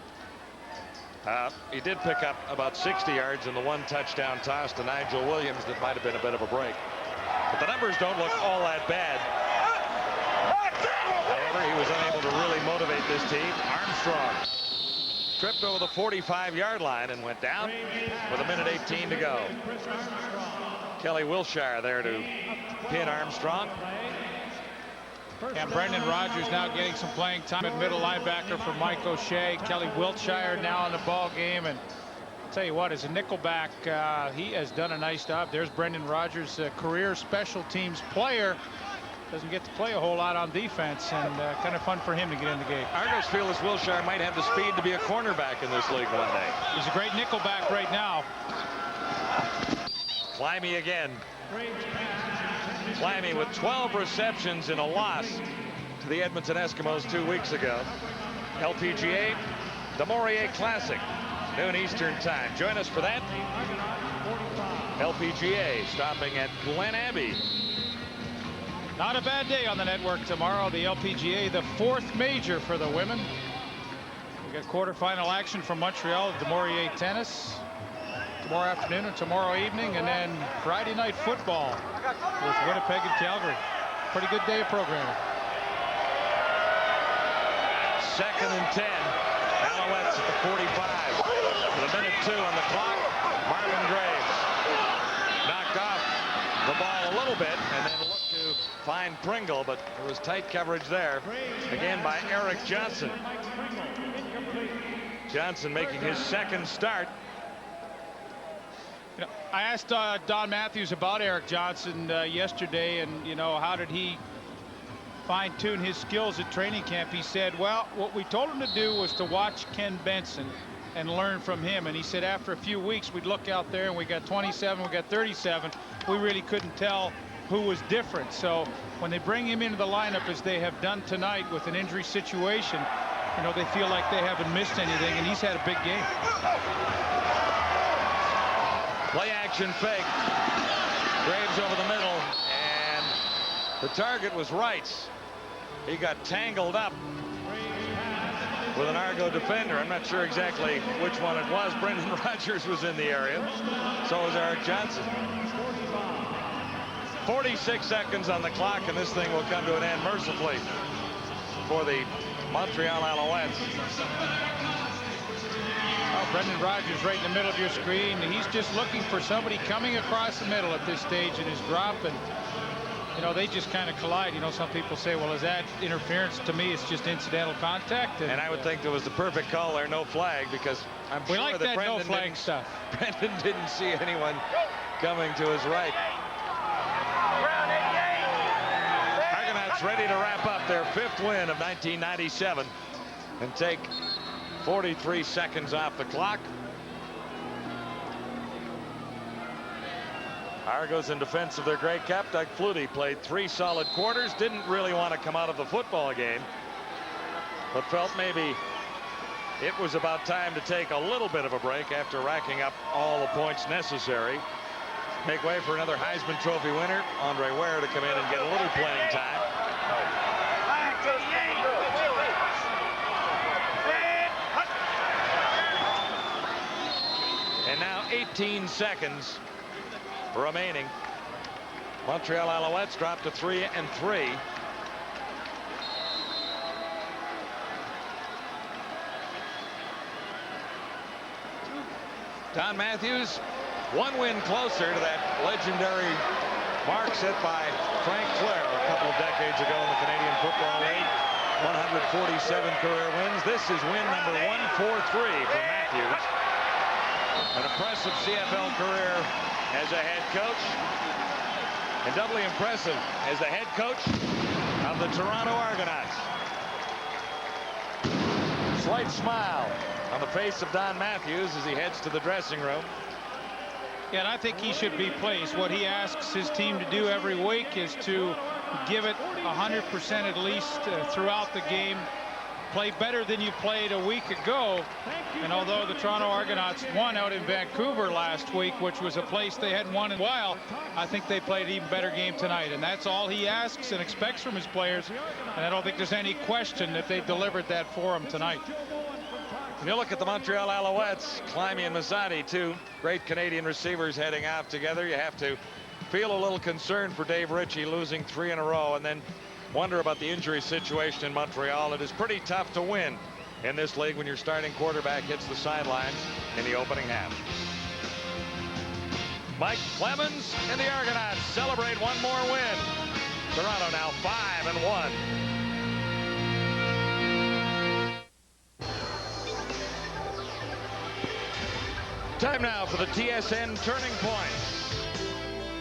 [SPEAKER 14] He did pick up about 60 yards in the 1 touchdown toss to Nigel Williams that might have been a bit of a break. But the numbers don't look all that bad. However, he was unable to really motivate this team. Armstrong tripped over the 45-yard line and went down with 1:18 to go. Kelly Wilshire there to pin Armstrong.
[SPEAKER 15] And Brendan Rodgers now getting some playing time at middle linebacker for Mike O'Shea. Kelly Wiltshire now in the ball game. And I'll tell you what, as a nickelback, he has done a nice job. There's Brendan Rodgers, a career special teams player. Doesn't get to play a whole lot on defense, and kind of fun for him to get in the game.
[SPEAKER 14] Argos feel as Wilshire might have the speed to be a cornerback in this league one day.
[SPEAKER 15] He's a great nickelback right now.
[SPEAKER 14] Climby again. Climby with 12 receptions in a loss to the Edmonton Eskimos 2 weeks ago. LPGA, the Maurier Classic, noon Eastern time. Join us for that. LPGA stopping at Glen Abbey.
[SPEAKER 15] Not a bad day on the network tomorrow. The LPGA, the 4th major for the women. We got quarterfinal action from Montreal at the Maurier Tennis tomorrow afternoon and tomorrow evening, and then Friday night football with Winnipeg and Calgary. Pretty good day of programming.
[SPEAKER 14] 2nd and 10. Alouettes at the 45. With a minute 2 on the clock. Marvin Graves knocked off the ball a little bit and then looked to find Pringle, but there was tight coverage there. Again by Eric Johnson. Johnson making his 2nd start.
[SPEAKER 15] You know, I asked Don Matthews about Eric Johnson yesterday, and how did he fine-tune his skills at training camp. He said, well, what we told him to do was to watch Ken Benson and learn from him. And he said after a few weeks we'd look out there and we got 27, we got 37. We really couldn't tell who was different. So when they bring him into the lineup as they have done tonight with an injury situation, they feel like they haven't missed anything, and he's had a big game.
[SPEAKER 14] Play action fake. Graves over the middle, and the target was Wrights. He got tangled up with an Argo defender. I'm not sure exactly which one it was. Brendan Rodgers was in the area. So was Eric Johnson. 46 seconds on the clock, and this thing will come to an end mercifully for the Montreal Alouettes.
[SPEAKER 15] Oh, Brendan Rodgers right in the middle of your screen. He's just looking for somebody coming across the middle at this stage in his drop, and they just kind of collide. Some people say, well, is that interference? To me, it's just incidental contact.
[SPEAKER 14] And I would think there was the perfect call there, no flag, because I'm sure
[SPEAKER 15] like
[SPEAKER 14] that Brendan
[SPEAKER 15] no flag stuff.
[SPEAKER 14] Brendan didn't see anyone coming to his right. Argonauts ready to wrap up their 5th win of 1997 and take 43 seconds off the clock. Argos in defense of their Grey Cup. Doug Flutie played 3 solid quarters. Didn't really want to come out of the football game, but felt maybe it was about time to take a little bit of a break after racking up all the points necessary. Make way for another Heisman Trophy winner, Andre Ware, to come in and get a little playing time. And now 18 seconds remaining. Montreal Alouettes dropped to 3-3. Don Matthews, 1 win closer to that legendary mark set by Frank Flair a couple of decades ago in the Canadian Football League. 147 career wins. This is win number 143 for Matthews. An impressive CFL career as a head coach, and doubly impressive as the head coach of the Toronto Argonauts. Slight smile on the face of Don Matthews as he heads to the dressing room.
[SPEAKER 15] Yeah, and I think he should be pleased. What he asks his team to do every week is to give it 100% at least throughout the game. Play better than you played a week ago. And although the Toronto Argonauts won out in Vancouver last week, which was a place they hadn't won in a while, I think they played an even better game tonight. And that's all he asks and expects from his players. And I don't think there's any question that they delivered that for him tonight.
[SPEAKER 14] When you look at the Montreal Alouettes, Climie and Mazzati, 2 great Canadian receivers heading out together, you have to feel a little concerned for Dave Ritchie losing 3 in a row, and then wonder about the injury situation in Montreal. It is pretty tough to win in this league when your starting quarterback hits the sidelines in the opening half. Mike Clemens and the Argonauts celebrate 1 more win. Toronto now 5-1. Time now for the TSN Turning Point.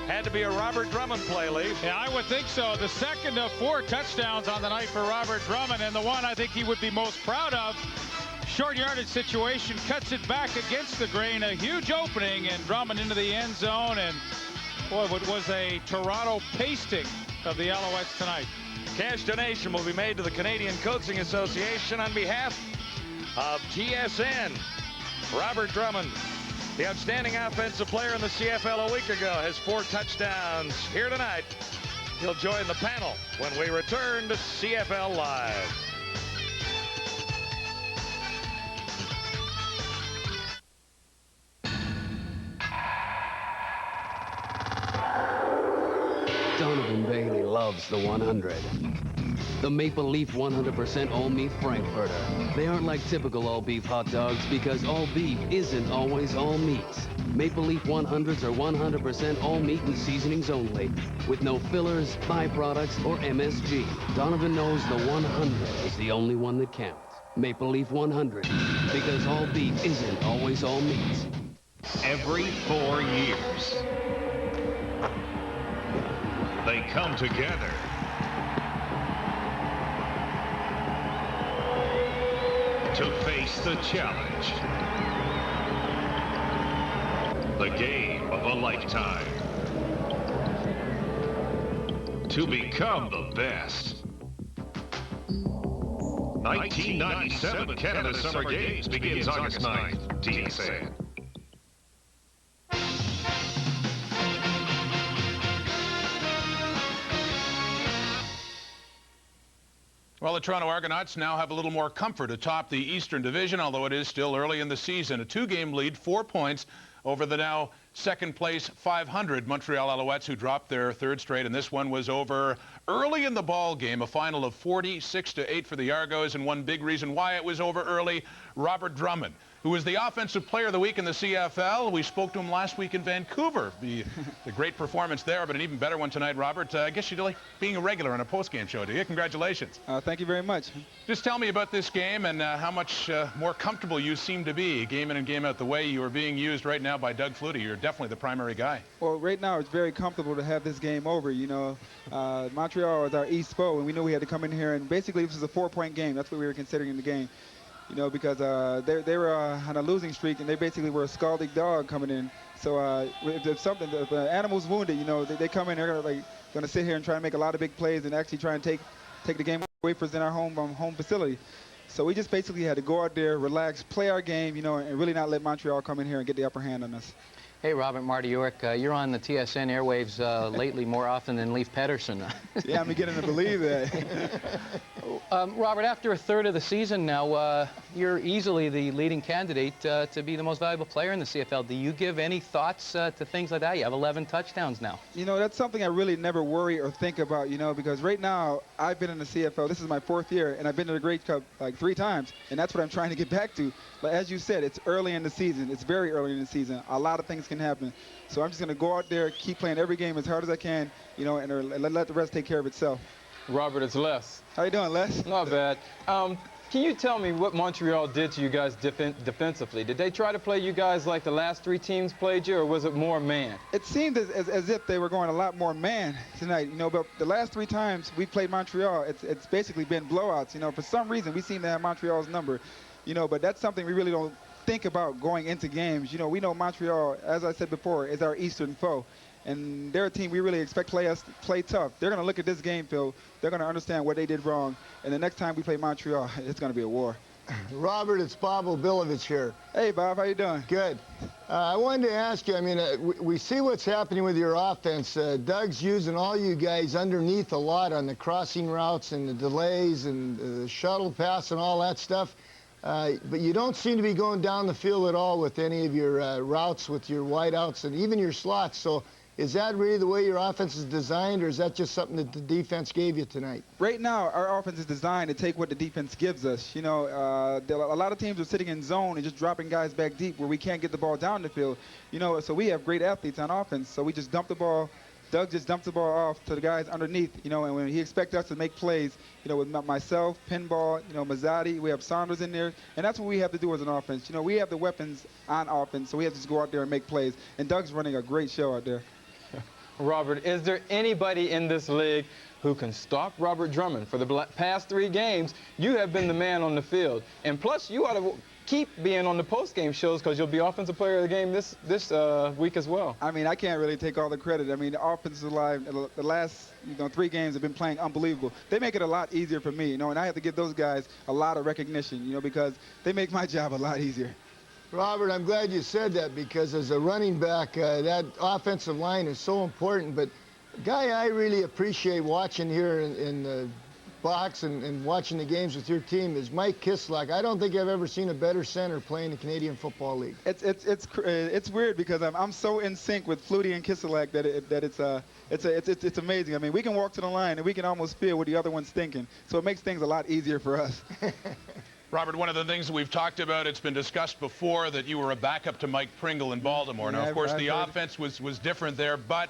[SPEAKER 14] Had to be a Robert Drummond play, Leaf.
[SPEAKER 15] Yeah, I would think so. The second of 4 touchdowns on the night for Robert Drummond, and the one I think he would be most proud of. Short yardage situation, cuts it back against the grain. A huge opening, and Drummond into the end zone. And boy, what was a Toronto pasting of the Alouettes tonight.
[SPEAKER 14] Cash donation will be made to the Canadian Coaching Association on behalf of TSN. Robert Drummond, the outstanding offensive player in the CFL a week ago, has 4 touchdowns here tonight He'll join the panel when we return to CFL Live.
[SPEAKER 1] Donovan Bailey loves the 100. The Maple Leaf 100% all-meat Frankfurter. They aren't like typical all-beef hot dogs because all beef isn't always all meat. Maple Leaf 100s are 100% all meat and seasonings only, with no fillers, byproducts, or MSG. Donovan knows the 100 is the only one that counts. Maple Leaf 100, because all beef isn't always all meat.
[SPEAKER 17] Every 4 years, they come together to face the challenge. The game of a lifetime. To become the best. 1997 Canada Summer Games begins August 9th. TSN.
[SPEAKER 6] Well, the Toronto Argonauts now have a little more comfort atop the Eastern Division, although it is still early in the season. A 2-game lead, 4 points over the now second-place 500 Montreal Alouettes, who dropped their third straight, and this one was over early in the ball game, a final of 46-8 for the Argos, and one big reason why it was over early, Robert Drummond, who was the Offensive Player of the Week in the CFL. We spoke to him last week in Vancouver. The great performance there, but an even better one tonight, Robert. I guess you'd like being a regular on a post-game show, do you? Congratulations.
[SPEAKER 3] Thank you very much.
[SPEAKER 6] Just tell me about this game and how much more comfortable you seem to be, game in and game out, the way you are being used right now by Doug Flutie. You're definitely the primary guy.
[SPEAKER 3] Well, right now it's very comfortable to have this game over. You know, Montreal is our East foe, and we knew we had to come in here, and basically this was a 4-point game. That's what we were considering in the game. You know, because they were on a losing streak, and they basically were a scalding dog coming in. So if an animal's wounded, you know, they come in, they're going to sit here and try and make a lot of big plays and actually try and take the game away from us in our home facility. So we just basically had to go out there, relax, play our game, you know, and really not let Montreal come in here and get the upper hand on us.
[SPEAKER 7] Hey, Robert, Marty York, you're on the TSN airwaves lately more often than Leif Pedersen.
[SPEAKER 3] Yeah, I'm beginning to believe that.
[SPEAKER 7] Robert, after a third of the season now, you're easily the leading candidate to be the most valuable player in the CFL. Do you give any thoughts to things like that? You have 11 touchdowns now.
[SPEAKER 3] You know, that's something I really never worry or think about, you know, because right now I've been in the CFL. This is my 4th year, and I've been to the Grey Cup like 3 times, and that's what I'm trying to get back to. But as you said, it's early in the season. It's very early in the season. A lot of things can happen. So I'm just going to go out there, keep playing every game as hard as I can, you know, and let the rest take care of itself.
[SPEAKER 8] Robert, it's Les.
[SPEAKER 3] How you doing, Les?
[SPEAKER 8] Not bad. Can you tell me what Montreal did to you guys defensively? Did they try to play you guys like the last 3 teams played you, or was it more man?
[SPEAKER 3] It seemed as if they were going a lot more man tonight, you know, but the last 3 times we played Montreal, it's basically been blowouts. You know, for some reason we seem to have Montreal's number, you know, but that's something we really don't think about going into games. You know, we know Montreal, as I said before, is our Eastern foe. And they're a team we really expect play tough. They're going to look at this game, Phil. They're going to understand what they did wrong. And the next time we play Montreal, it's going to be a war.
[SPEAKER 9] Robert, it's Bob Obilovich here.
[SPEAKER 3] Hey, Bob, how you doing?
[SPEAKER 9] Good. I wanted to ask you, I mean, we see what's happening with your offense. Doug's using all you guys underneath a lot on the crossing routes and the delays and the shuttle pass and all that stuff. But you don't seem to be going down the field at all with any of your routes, with your wideouts and even your slots. So is that really the way your offense is designed, or is that just something that the defense gave you tonight?
[SPEAKER 3] Right now, our offense is designed to take what the defense gives us. You know, a lot of teams are sitting in zone and just dropping guys back deep where we can't get the ball down the field. You know, so we have great athletes on offense. So we just dump the ball. Doug just dumped the ball off to the guys underneath, you know, and when he expects us to make plays, you know, with myself, Pinball, you know, Mazzotti, we have Saunders in there, and that's what we have to do as an offense. You know, we have the weapons on offense, so we have to just go out there and make plays, and Doug's running a great show out there.
[SPEAKER 8] Robert, is there anybody in this league who can stop Robert Drummond? For the past 3 games, you have been the man on the field, and plus you ought to keep being on the post-game shows because you'll be Offensive Player of the Game this week as well.
[SPEAKER 3] I mean, I can't really take all the credit. I mean, the offensive line, the last 3 games have been playing unbelievable. They make it a lot easier for me, you know, and I have to give those guys a lot of recognition, you know, because they make my job a lot easier.
[SPEAKER 9] Robert, I'm glad you said that, because as a running back, that offensive line is so important. But Guy I really appreciate watching here in the box and watching the games with your team is Mike Kislak. I don't think I've ever seen a better center play in the Canadian Football League.
[SPEAKER 3] It's weird because I'm so in sync with Flutie and Kislak that it's amazing. I mean, we can walk to the line and we can almost feel what the other one's thinking, so it makes things a lot easier for us.
[SPEAKER 6] Robert, one of the things that we've talked about, it's been discussed before that you were a backup to Mike Pringle in Baltimore. Now, of course, the offense was different there, but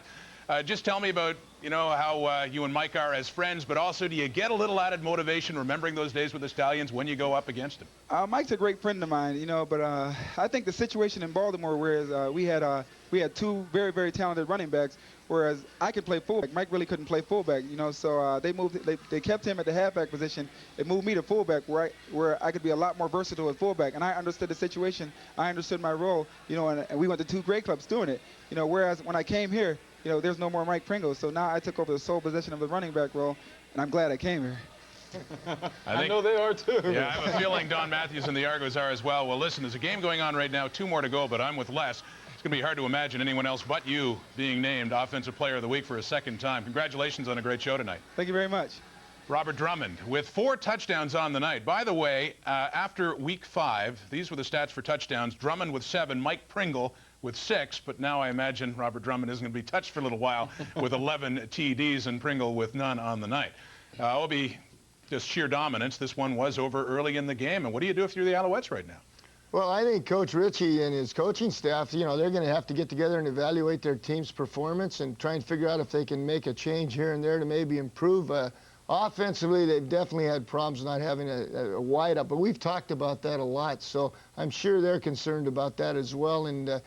[SPEAKER 6] just tell me about, how you and Mike are as friends, but also do you get a little added motivation remembering those days with the Stallions when you go up against him?
[SPEAKER 3] Mike's a great friend of mine, but I think the situation in Baltimore, whereas we had two very, very talented running backs, whereas I could play fullback. Mike really couldn't play fullback, so they kept him at the halfback position. They moved me to fullback where I could be a lot more versatile at fullback, and I understood the situation. I understood my role, and we went to two great clubs doing it, whereas when I came here, there's no more Mike Pringle, so now I took over the sole possession of the running back role, and I'm glad I came here.
[SPEAKER 8] I know they are too.
[SPEAKER 6] Yeah, I have a feeling Don Matthews and the Argos are as well. Well, listen, there's a game going on right now, 2 more to go, but I'm with Les. It's going to be hard to imagine anyone else but you being named Offensive Player of the Week for a second time. Congratulations on a great show tonight.
[SPEAKER 3] Thank you very much.
[SPEAKER 6] Robert Drummond with 4 touchdowns on the night. By the way, after week 5, these were the stats for touchdowns. Drummond with 7, Mike Pringle with 6, but now I imagine Robert Drummond isn't going to be touched for a little while with 11 TDs and Pringle with none on the night. It'll be just sheer dominance. This one was over early in the game. And what do you do if you're the Alouettes right now?
[SPEAKER 9] Well, I think Coach Ritchie and his coaching staff, they're going to have to get together and evaluate their team's performance and try and figure out if they can make a change here and there to maybe improve. Offensively, they've definitely had problems not having a wide-up, but we've talked about that a lot, so I'm sure they're concerned about that as well. And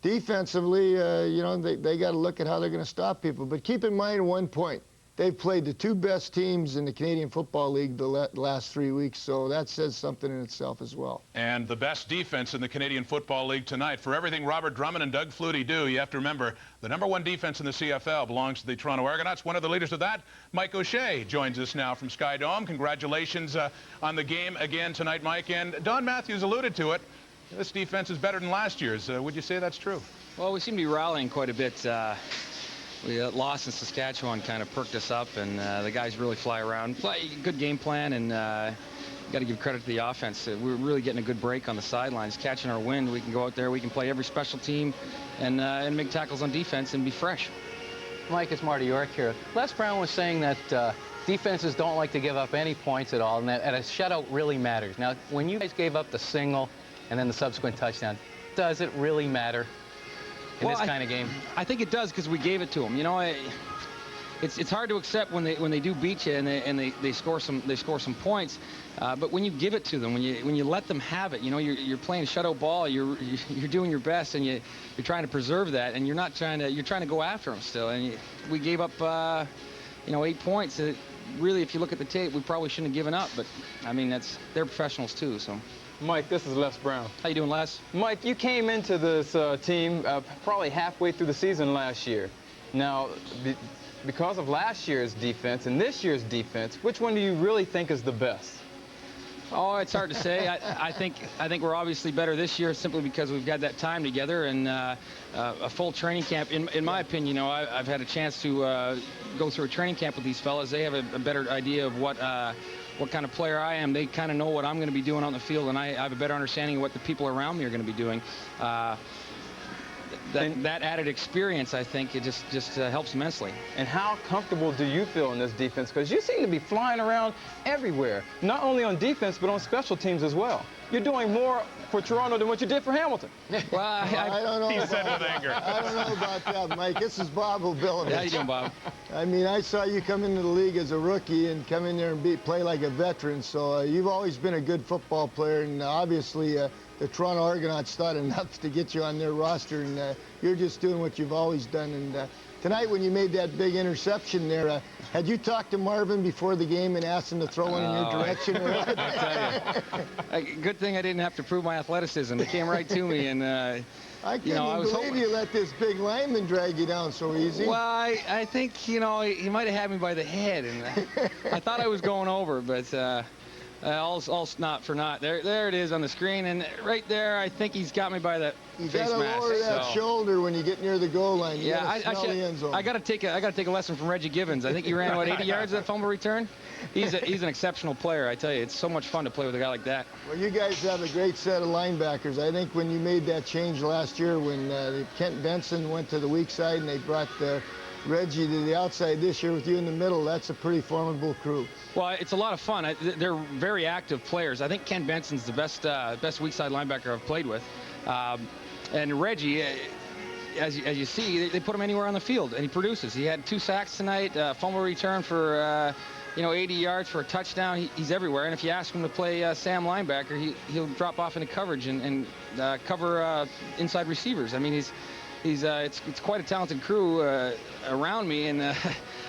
[SPEAKER 9] defensively, they got to look at how they're going to stop people. But keep in mind one point. They've played the 2 best teams in the Canadian Football League the last 3 weeks, so that says something in itself as well.
[SPEAKER 6] And the best defense in the Canadian Football League tonight. For everything Robert Drummond and Doug Flutie do, you have to remember the #1 defense in the CFL belongs to the Toronto Argonauts. One of the leaders of that, Mike O'Shea, joins us now from Sky Dome. Congratulations on the game again tonight, Mike. And Don Matthews alluded to it. This defense is better than last year's. Would you say that's true?
[SPEAKER 2] Well, we seem to be rallying quite a bit. We lost in Saskatchewan kind of perked us up, and the guys really fly around. Good game plan, and got to give credit to the offense. We're really getting a good break on the sidelines, catching our wind. We can go out there, we can play every special team, and make tackles on defense and be fresh.
[SPEAKER 7] Mike, it's Marty York here. Les Brown was saying that defenses don't like to give up any points at all, and that a shutout really matters. Now, when you guys gave up the single and then the subsequent touchdown, does it really matter in this kind of game?
[SPEAKER 2] I think it does, because we gave it to them. It's hard to accept when they do beat you and they score some points, but when you give it to them, when you let them have it, you're playing shutout ball, you're doing your best, and you're trying to preserve that, and you're trying to go after them still. And we gave up 8 points. Really, if you look at the tape, we probably shouldn't have given up, but I mean they're professionals too, so.
[SPEAKER 8] Mike, this is Les Brown.
[SPEAKER 2] How you doing, Les?
[SPEAKER 8] Mike, you came into this team probably halfway through the season last year. Now, because of last year's defense and this year's defense, which one do you really think is the best?
[SPEAKER 2] Oh, it's hard to say. I think we're obviously better this year simply because we've got that time together and a full training camp. In my opinion, I've had a chance to go through a training camp with these fellas. They have a better idea of what kind of player I am. They kind of know what I'm going to be doing on the field, and I have a better understanding of what the people around me are going to be doing. That added experience, I think, it just helps immensely.
[SPEAKER 8] And how comfortable do you feel in this defense? Because you seem to be flying around everywhere, not only on defense, but on special teams as well. You're doing more for Toronto than what you did for Hamilton.
[SPEAKER 9] Well, I don't know.
[SPEAKER 6] He said with anger.
[SPEAKER 9] I don't know about that, Mike. This is Bob O'Billovich.
[SPEAKER 2] How you doing, Bob?
[SPEAKER 9] I mean, I saw you come into the league as a rookie and come in there and play like a veteran. So you've always been a good football player, and obviously the Toronto Argonauts thought enough to get you on their roster, and you're just doing what you've always done. And tonight, when you made that big interception there, had you talked to Marvin before the game and asked him to throw one in your direction?
[SPEAKER 2] I tell you, good thing I didn't have to prove my athleticism. It came right to me, and
[SPEAKER 9] I can't believe you let this big lineman drag you down so easy.
[SPEAKER 2] Well, I think he might have had me by the head, and I thought I was going over, but All not for naught. There it is on the screen, and right there, I think he's got me by the
[SPEAKER 9] You
[SPEAKER 2] face
[SPEAKER 9] gotta
[SPEAKER 2] mask.
[SPEAKER 9] lower that shoulder when you get near the goal line. You
[SPEAKER 2] Yeah,
[SPEAKER 9] gotta smell the end zone.
[SPEAKER 2] I gotta take a lesson from Reggie Gibbons. I think he ran what 80 yards that fumble return. He's an exceptional player. I tell you, it's so much fun to play with a guy like that.
[SPEAKER 9] Well, you guys have a great set of linebackers. I think when you made that change last year, when Kent Benson went to the weak side and they brought Reggie to the outside this year with you in the middle, that's a pretty formidable crew.
[SPEAKER 2] Well, it's a lot of fun. They're very active players. I think Ken Benson's the best weak side linebacker I've played with. And Reggie, as you see, they put him anywhere on the field, and he produces. He had 2 sacks tonight, fumble return for 80 yards for a touchdown. He's everywhere. And if you ask him to play Sam linebacker, he'll drop off into coverage and cover inside receivers. I mean, it's quite a talented crew around me, and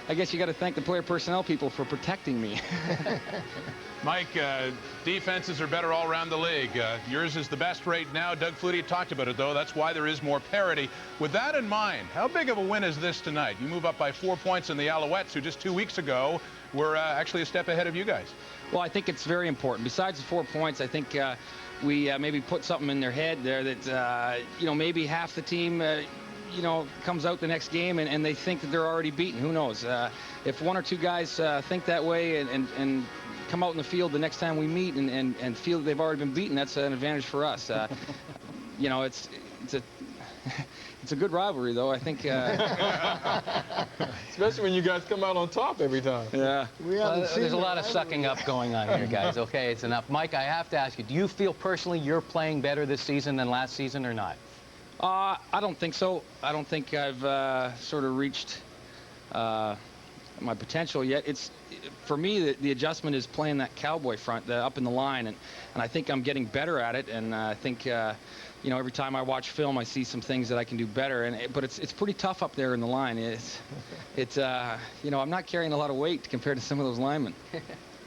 [SPEAKER 2] I guess you got to thank the player personnel people for protecting me.
[SPEAKER 6] Mike, defenses are better all around the league. Yours is the best right now. Doug Flutie talked about it, though. That's why there is more parity. With that in mind, how big of a win is this tonight? You move up by 4 points in the Alouettes, who just 2 weeks ago were actually a step ahead of you guys.
[SPEAKER 2] Well, I think it's very important. Besides the 4 points, I think we maybe put something in their head there that, maybe half the team, comes out the next game and they think that they're already beaten. Who knows? If 1 or 2 guys think that way and come out in the field the next time we meet and feel that they've already been beaten, that's an advantage for us. It's a good rivalry, though. I think.
[SPEAKER 8] Especially when you guys come out on top every time.
[SPEAKER 2] Yeah.
[SPEAKER 7] There's a lot of sucking up going on here, guys. Okay, it's enough. Mike, I have to ask you, do you feel personally you're playing better this season than last season or not?
[SPEAKER 2] I don't think so. I don't think I've sort of reached my potential yet. For me, the adjustment is playing that cowboy front up in the line, and I think I'm getting better at it. And I think every time I watch film, I see some things that I can do better. But it's pretty tough up there in the line. I'm not carrying a lot of weight compared to some of those linemen.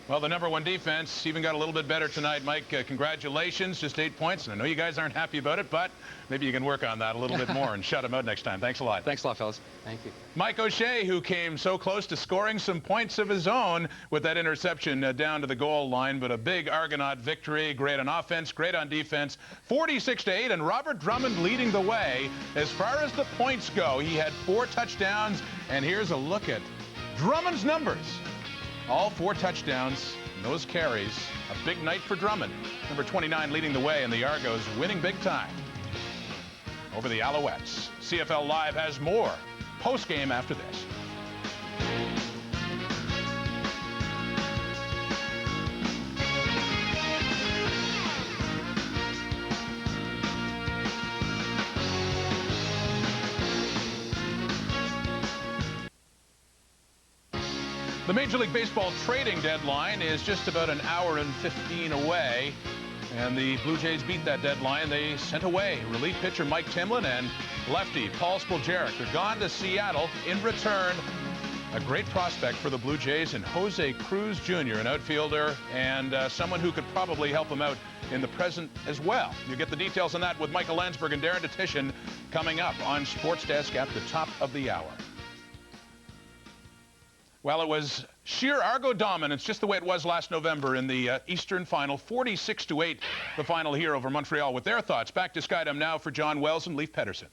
[SPEAKER 6] Well, the #1 defense even got a little bit better tonight. Mike, congratulations. Just 8 points. And I know you guys aren't happy about it, but maybe you can work on that a little bit more and shut them out next time. Thanks a lot.
[SPEAKER 2] Thanks a lot, fellas.
[SPEAKER 7] Thank you.
[SPEAKER 6] Mike O'Shea, who came so close to scoring some points of his own with that interception down to the goal line, but a big Argonaut victory. Great on offense, great on defense. 46-8, and Robert Drummond leading the way. As far as the points go, he had 4 touchdowns, and here's a look at Drummond's numbers. All 4 touchdowns, those carries. A big night for Drummond. Number 29 leading the way, and the Argos winning big time over the Alouettes. CFL Live has more post-game after this. The Major League Baseball trading deadline is just about an hour and 15 away, and the Blue Jays beat that deadline. They sent away relief pitcher Mike Timlin and lefty Paul Spoljarek. They're gone to Seattle. In return, a great prospect for the Blue Jays in Jose Cruz Jr., an outfielder and someone who could probably help them out in the present as well. You get the details on that with Michael Landsberg and Darren Detition coming up on Sports Desk at the top of the hour. Well, it was sheer Argo dominance, just the way it was last November in the Eastern Final. 46-8, the final here over Montreal. With their thoughts, back to Skydome now for John Wells and Leif Pedersen.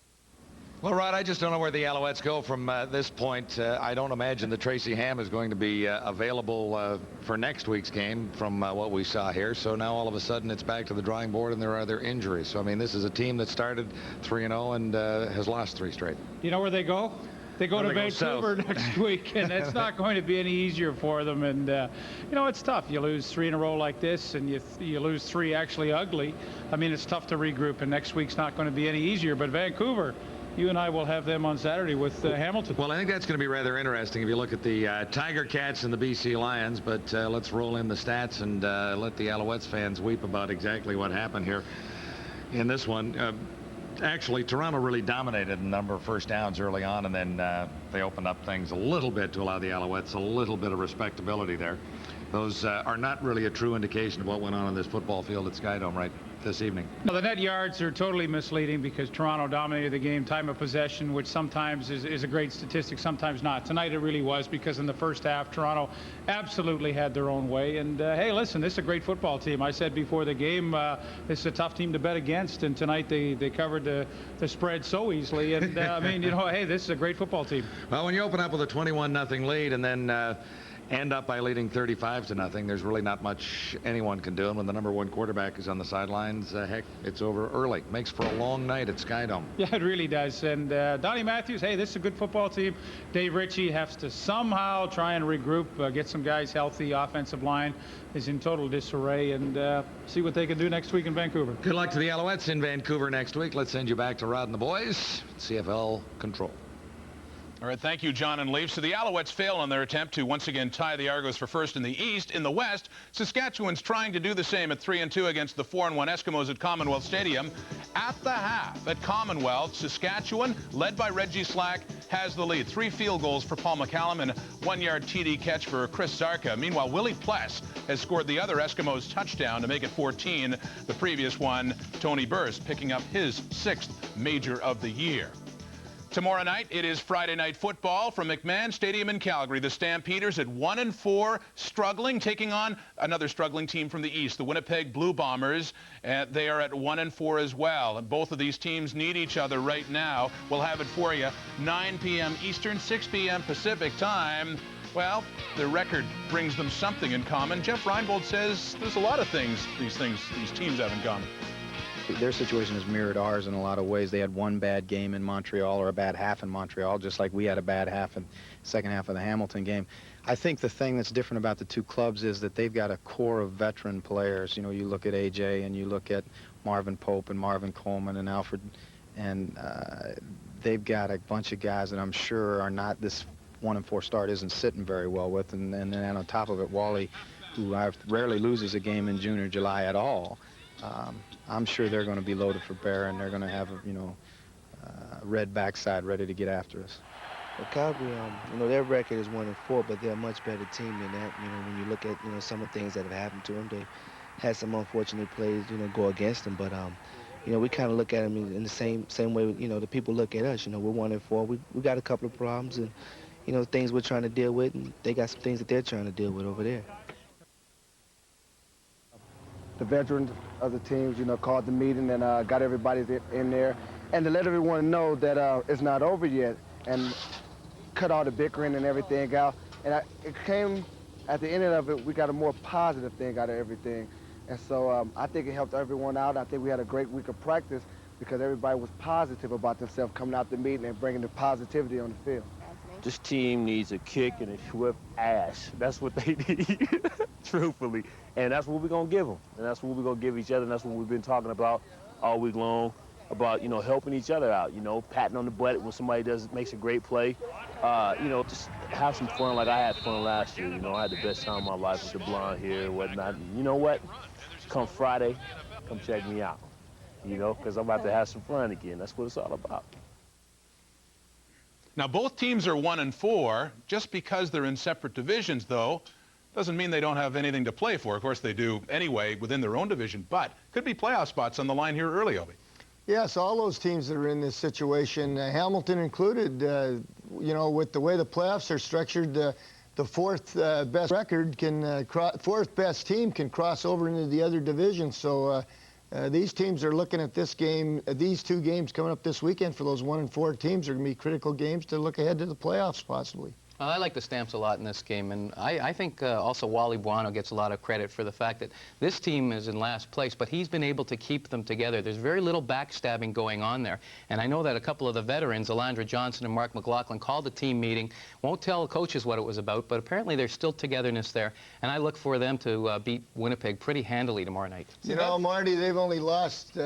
[SPEAKER 14] Well, Rod, I just don't know where the Alouettes go from this point. I don't imagine that Tracy Ham is going to be available for next week's game from what we saw here. So now all of a sudden it's back to the drawing board and there are other injuries. So, I mean, this is a team that started 3-0 and has lost 3 straight.
[SPEAKER 15] You know where they go? They go to Vancouver next week, and it's not going to be any easier for them. And, it's tough. You lose 3 in a row like this, and you lose 3 actually ugly. I mean, it's tough to regroup, and next week's not going to be any easier. But Vancouver, you and I will have them on Saturday with Hamilton.
[SPEAKER 14] Well, I think that's going to be rather interesting if you look at the Tiger Cats and the BC Lions. But let's roll in the stats and let the Alouettes fans weep about exactly what happened here in this one. Actually, Toronto really dominated a number of first downs early on, and then they opened up things a little bit to allow the Alouettes a little bit of respectability there. Those are not really a true indication of what went on this football field at Skydome, right? this evening.
[SPEAKER 15] Well, the net yards are totally misleading because Toronto dominated the game. Time of possession, which sometimes is a great statistic, sometimes not. Tonight it really was, because in the first half, Toronto absolutely had their own way. And hey, listen, this is a great football team. I said before the game, this is a tough team to bet against, and tonight they covered the spread so easily. And I mean, you know, hey, this is a great football team.
[SPEAKER 14] Well, when you open up with a 21-0 lead and then end up by leading 35-0, there's really not much anyone can do. And when the #1 quarterback is on the sidelines, heck, it's over early. Makes for a long night at Skydome.
[SPEAKER 15] Yeah, it really does. And Donnie Matthews, hey, this is a good football team. Dave Ritchie has to somehow try and regroup, get some guys healthy. Offensive line is in total disarray, and see what they can do next week in Vancouver.
[SPEAKER 14] Good luck to the Alouettes in Vancouver next week. Let's send you back to Rod and the boys. CFL Control.
[SPEAKER 6] All right, thank you, John and Leaf. So the Alouettes fail on their attempt to once again tie the Argos for first in the East. In the West, Saskatchewan's trying to do the same at 3-2 against the 4-1 Eskimos at Commonwealth Stadium. At the half at Commonwealth, Saskatchewan, led by Reggie Slack, has the lead. 3 field goals for Paul McCallum and a 1-yard TD catch for Chris Zarka. Meanwhile, Willie Pless has scored the other Eskimos touchdown to make it 14. The previous one, Tony Burst, picking up his 6th major of the year. Tomorrow night, it is Friday Night Football from McMahon Stadium in Calgary. The Stampeders at 1-4, struggling, taking on another struggling team from the East, the Winnipeg Blue Bombers. They are at 1-4 as well. And both of these teams need each other right now. We'll have it for you. 9 p.m. Eastern, 6 p.m. Pacific time. Well, their record brings them something in common. Jeff Reinbold says there's a lot of things these teams have in common.
[SPEAKER 4] Their situation has mirrored ours in a lot of ways. They had one bad game in Montreal, or a bad half in Montreal, just like we had a bad half in the second half of the Hamilton game. I think the thing that's different about the two clubs is that they've got a core of veteran players. You know, you look at A.J. and you look at Marvin Pope and Marvin Coleman and Alfred, and they've got a bunch of guys that I'm sure are not, this 1-4 start isn't sitting very well with. And then on top of it, Wally, who rarely loses a game in June or July at all, I'm sure they're going to be loaded for bear, and they're going to have, you know, red backside ready to get after us.
[SPEAKER 24] Well, Calgary, you know, their record is 1-4, but they're a much better team than that. You know, when you look at, you know, some of the things that have happened to them, they had some unfortunate plays, you know, go against them. But, you know, we kind of look at them in the same way, you know, the people look at us. You know, we're 1-4. We got a couple of problems and, you know, things we're trying to deal with, and they got some things that they're trying to deal with over there. The veterans of the teams, you know, called the meeting and got everybody in there, and to let everyone know that it's not over yet, and cut all the bickering and everything out. And it came at the end of it, we got a more positive thing out of everything, and so I think it helped everyone out. I think we had a great week of practice because everybody was positive about themselves coming out the meeting and bringing the positivity on the field.
[SPEAKER 25] This team needs a kick and a swift ass. That's what they need, truthfully. And that's what we're going to give them. And that's what we're going to give each other. And that's what we've been talking about all week long, about, you know, helping each other out, you know, patting on the butt when somebody makes a great play. You know, just have some fun like I had fun last year. You know, I had the best time of my life with the blonde hair and whatnot. And you know what? Come Friday, come check me out, you know, because I'm about to have some fun again. That's what it's all about.
[SPEAKER 6] Now, both teams are 1-4. Just because they're in separate divisions, though, doesn't mean they don't have anything to play for. Of course, they do anyway within their own division, but could be playoff spots on the line here early, Obi.
[SPEAKER 9] Yes, all those teams that are in this situation, Hamilton included, you know, with the way the playoffs are structured, the fourth best record can, fourth best team can cross over into the other division. So these teams are looking at this game, these two games coming up this weekend for those 1-4 teams are going to be critical games to look ahead to the playoffs possibly.
[SPEAKER 7] Well, I like the Stamps a lot in this game, and I think also Wally Buono gets a lot of credit for the fact that this team is in last place, but he's been able to keep them together. There's very little backstabbing going on there, and I know that a couple of the veterans, Alandra Johnson and Mark McLaughlin, called a team meeting, won't tell coaches what it was about, but apparently there's still togetherness there, and I look for them to beat Winnipeg pretty handily tomorrow night.
[SPEAKER 9] You know, Marty, they've only lost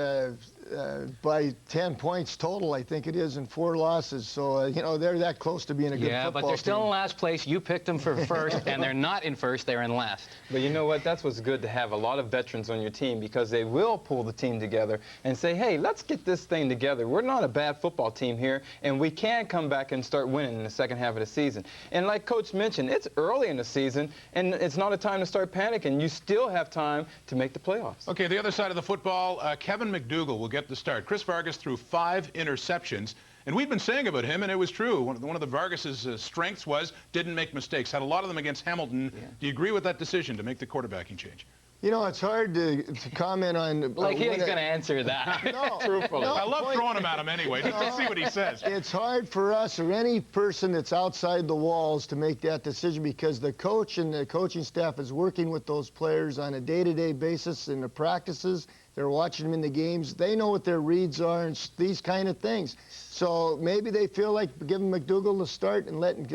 [SPEAKER 9] by 10 points total, I think it is, and 4 losses. So, you know, they're that close to being a good football
[SPEAKER 7] Yeah, but they're still
[SPEAKER 9] team.
[SPEAKER 7] in last place. You picked them for first, and they're not in first. They're in last.
[SPEAKER 8] But you know what? That's what's good to have a lot of veterans on your team, because they will pull the team together and say, hey, let's get this thing together. We're not a bad football team here, and we can come back and start winning in the second half of the season. And like Coach mentioned, it's early in the season, and it's not a time to start panicking. You still have time to make the playoffs.
[SPEAKER 6] Okay, the other side of the football, Kevin McDougal will get the start. Chris Vargas threw 5 interceptions. And we've been saying about him, and it was true, one of the Vargas's strengths was didn't make mistakes. Had a lot of them against Hamilton. Yeah. Do you agree with that decision to make the quarterbacking change?
[SPEAKER 9] You know, it's hard to comment on...
[SPEAKER 7] Like he's going to answer that.
[SPEAKER 9] No,
[SPEAKER 6] truthfully.
[SPEAKER 9] no,
[SPEAKER 6] I love throwing him at him anyway, just to see what he says.
[SPEAKER 9] It's hard for us or any person that's outside the walls to make that decision, because the coach and the coaching staff is working with those players on a day-to-day basis in the practices. They're watching them in the games. They know what their reads are and these kind of things. So maybe they feel like giving McDougal the start and letting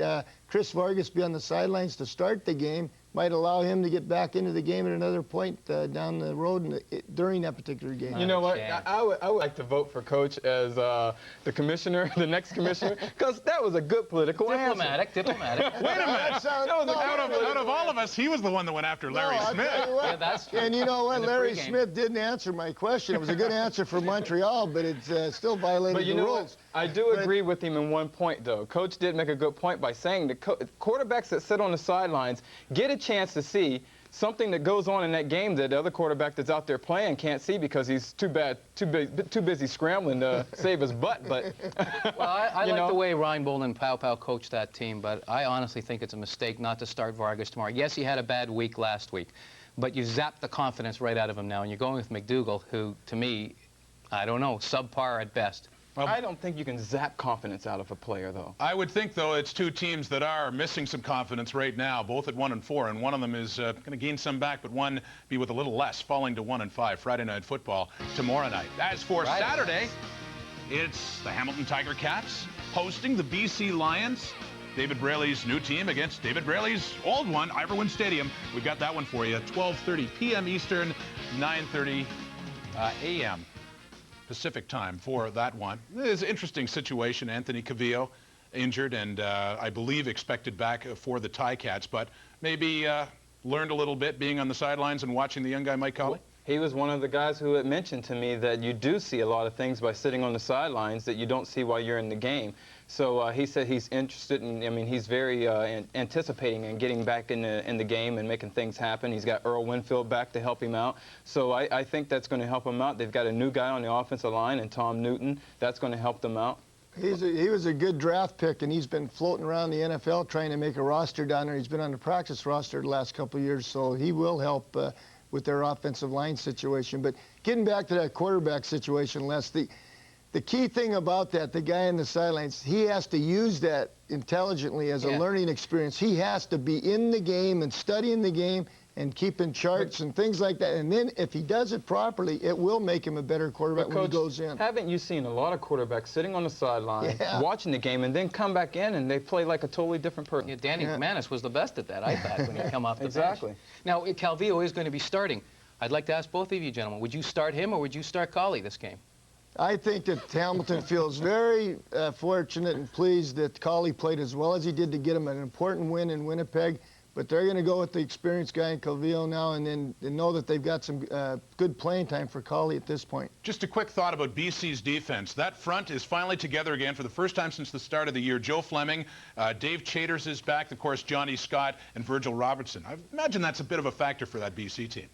[SPEAKER 9] Chris Vargas be on the sidelines to start the game might allow him to get back into the game at another point down the road during that particular game.
[SPEAKER 8] You know what? I would like to vote for Coach as the commissioner, the next commissioner, because that was a good political
[SPEAKER 7] Diplomatic.
[SPEAKER 6] Wait a minute. Out of all of us, he was the one that went after Larry Smith.
[SPEAKER 9] Yeah, that's true. And you know what? Larry Smith didn't answer my question. It was a good answer for Montreal, but it's still violated the rules.
[SPEAKER 8] I do agree with him in one point, though. Coach did make a good point by saying the quarterbacks that sit on the sidelines get a chance to see something that goes on in that game that the other quarterback that's out there playing can't see because he's too busy scrambling to save his butt. But
[SPEAKER 7] well, I like the way Reinbold and Pow Pow coached that team, but I honestly think it's a mistake not to start Vargas tomorrow. Yes, he had a bad week last week, but you zapped the confidence right out of him now, and you're going with McDougal, who, to me, I don't know, subpar at best.
[SPEAKER 8] Well, I don't think you can zap confidence out of a player, though.
[SPEAKER 6] I would think, though, it's 2 teams that are missing some confidence right now, both at 1-4, and one of them is going to gain some back, but one be with a little less, falling to 1-5. Friday Night Football tomorrow night. As for Saturday, it's the Hamilton Tiger Cats hosting the BC Lions. David Braley's new team against David Braley's old one, Iverwood Stadium. We've got that one for you. 12:30 p.m. Eastern, 9:30 a.m. Pacific time for that one. It is an interesting situation. Anthony Cavillo injured and I believe expected back for the Ticats, but maybe learned a little bit being on the sidelines and watching the young guy Mike Colley.
[SPEAKER 8] He was one of the guys who had mentioned to me that you do see a lot of things by sitting on the sidelines that you don't see while you're in the game. So he said he's interested in, I mean, he's very anticipating and getting back in the game and making things happen. He's got Earl Winfield back to help him out. So I think that's going to help him out. They've got a new guy on the offensive line, and Tom Newton. That's going to help them out.
[SPEAKER 9] He was a good draft pick, and he's been floating around the NFL trying to make a roster down there. He's been on the practice roster the last couple of years, so he will help with their offensive line situation. But getting back to that quarterback situation, Les, the key thing about that, the guy on the sidelines, he has to use that intelligently as a learning experience. He has to be in the game and studying the game and keeping charts and things like that. And then if he does it properly, it will make him a better quarterback when he goes in.
[SPEAKER 8] Haven't you seen a lot of quarterbacks sitting on the sideline, watching the game, and then come back in and they play like a totally different person?
[SPEAKER 7] Yeah, Danny McManus was the best at that, I thought, when he come off the
[SPEAKER 8] Exactly.
[SPEAKER 7] bench. Now, Calvillo is going to be starting. I'd like to ask both of you gentlemen, would you start him or would you start Colley this game?
[SPEAKER 9] I think that Hamilton feels very fortunate and pleased that Colley played as well as he did to get him an important win in Winnipeg. But they're going to go with the experienced guy in Calvillo now, and then they know that they've got some good playing time for Colley at this point.
[SPEAKER 6] Just a quick thought about BC's defense. That front is finally together again for the first time since the start of the year. Joe Fleming, Dave Chaters is back, of course, Johnny Scott, and Virgil Robertson. I imagine that's a bit of a factor for that BC team.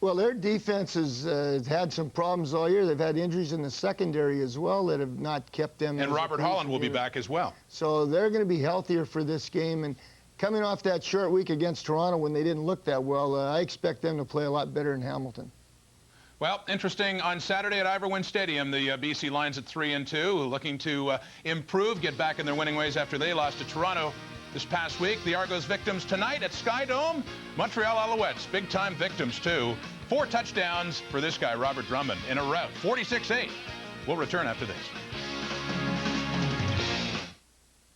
[SPEAKER 9] Well, their defense has had some problems all year. They've had injuries in the secondary as well that have not kept them.
[SPEAKER 6] And Robert Holland will be back as well.
[SPEAKER 9] So they're going to be healthier for this game. And coming off that short week against Toronto when they didn't look that well, I expect them to play a lot better in Hamilton.
[SPEAKER 6] Well, interesting on Saturday at Iverwood Stadium, the BC Lions at 3-2, looking to improve, get back in their winning ways after they lost to Toronto this past week. The Argos victims tonight at Sky Dome. Montreal Alouettes, big-time victims, too. 4 touchdowns for this guy, Robert Drummond, in a rout, 46-8. We'll return after this.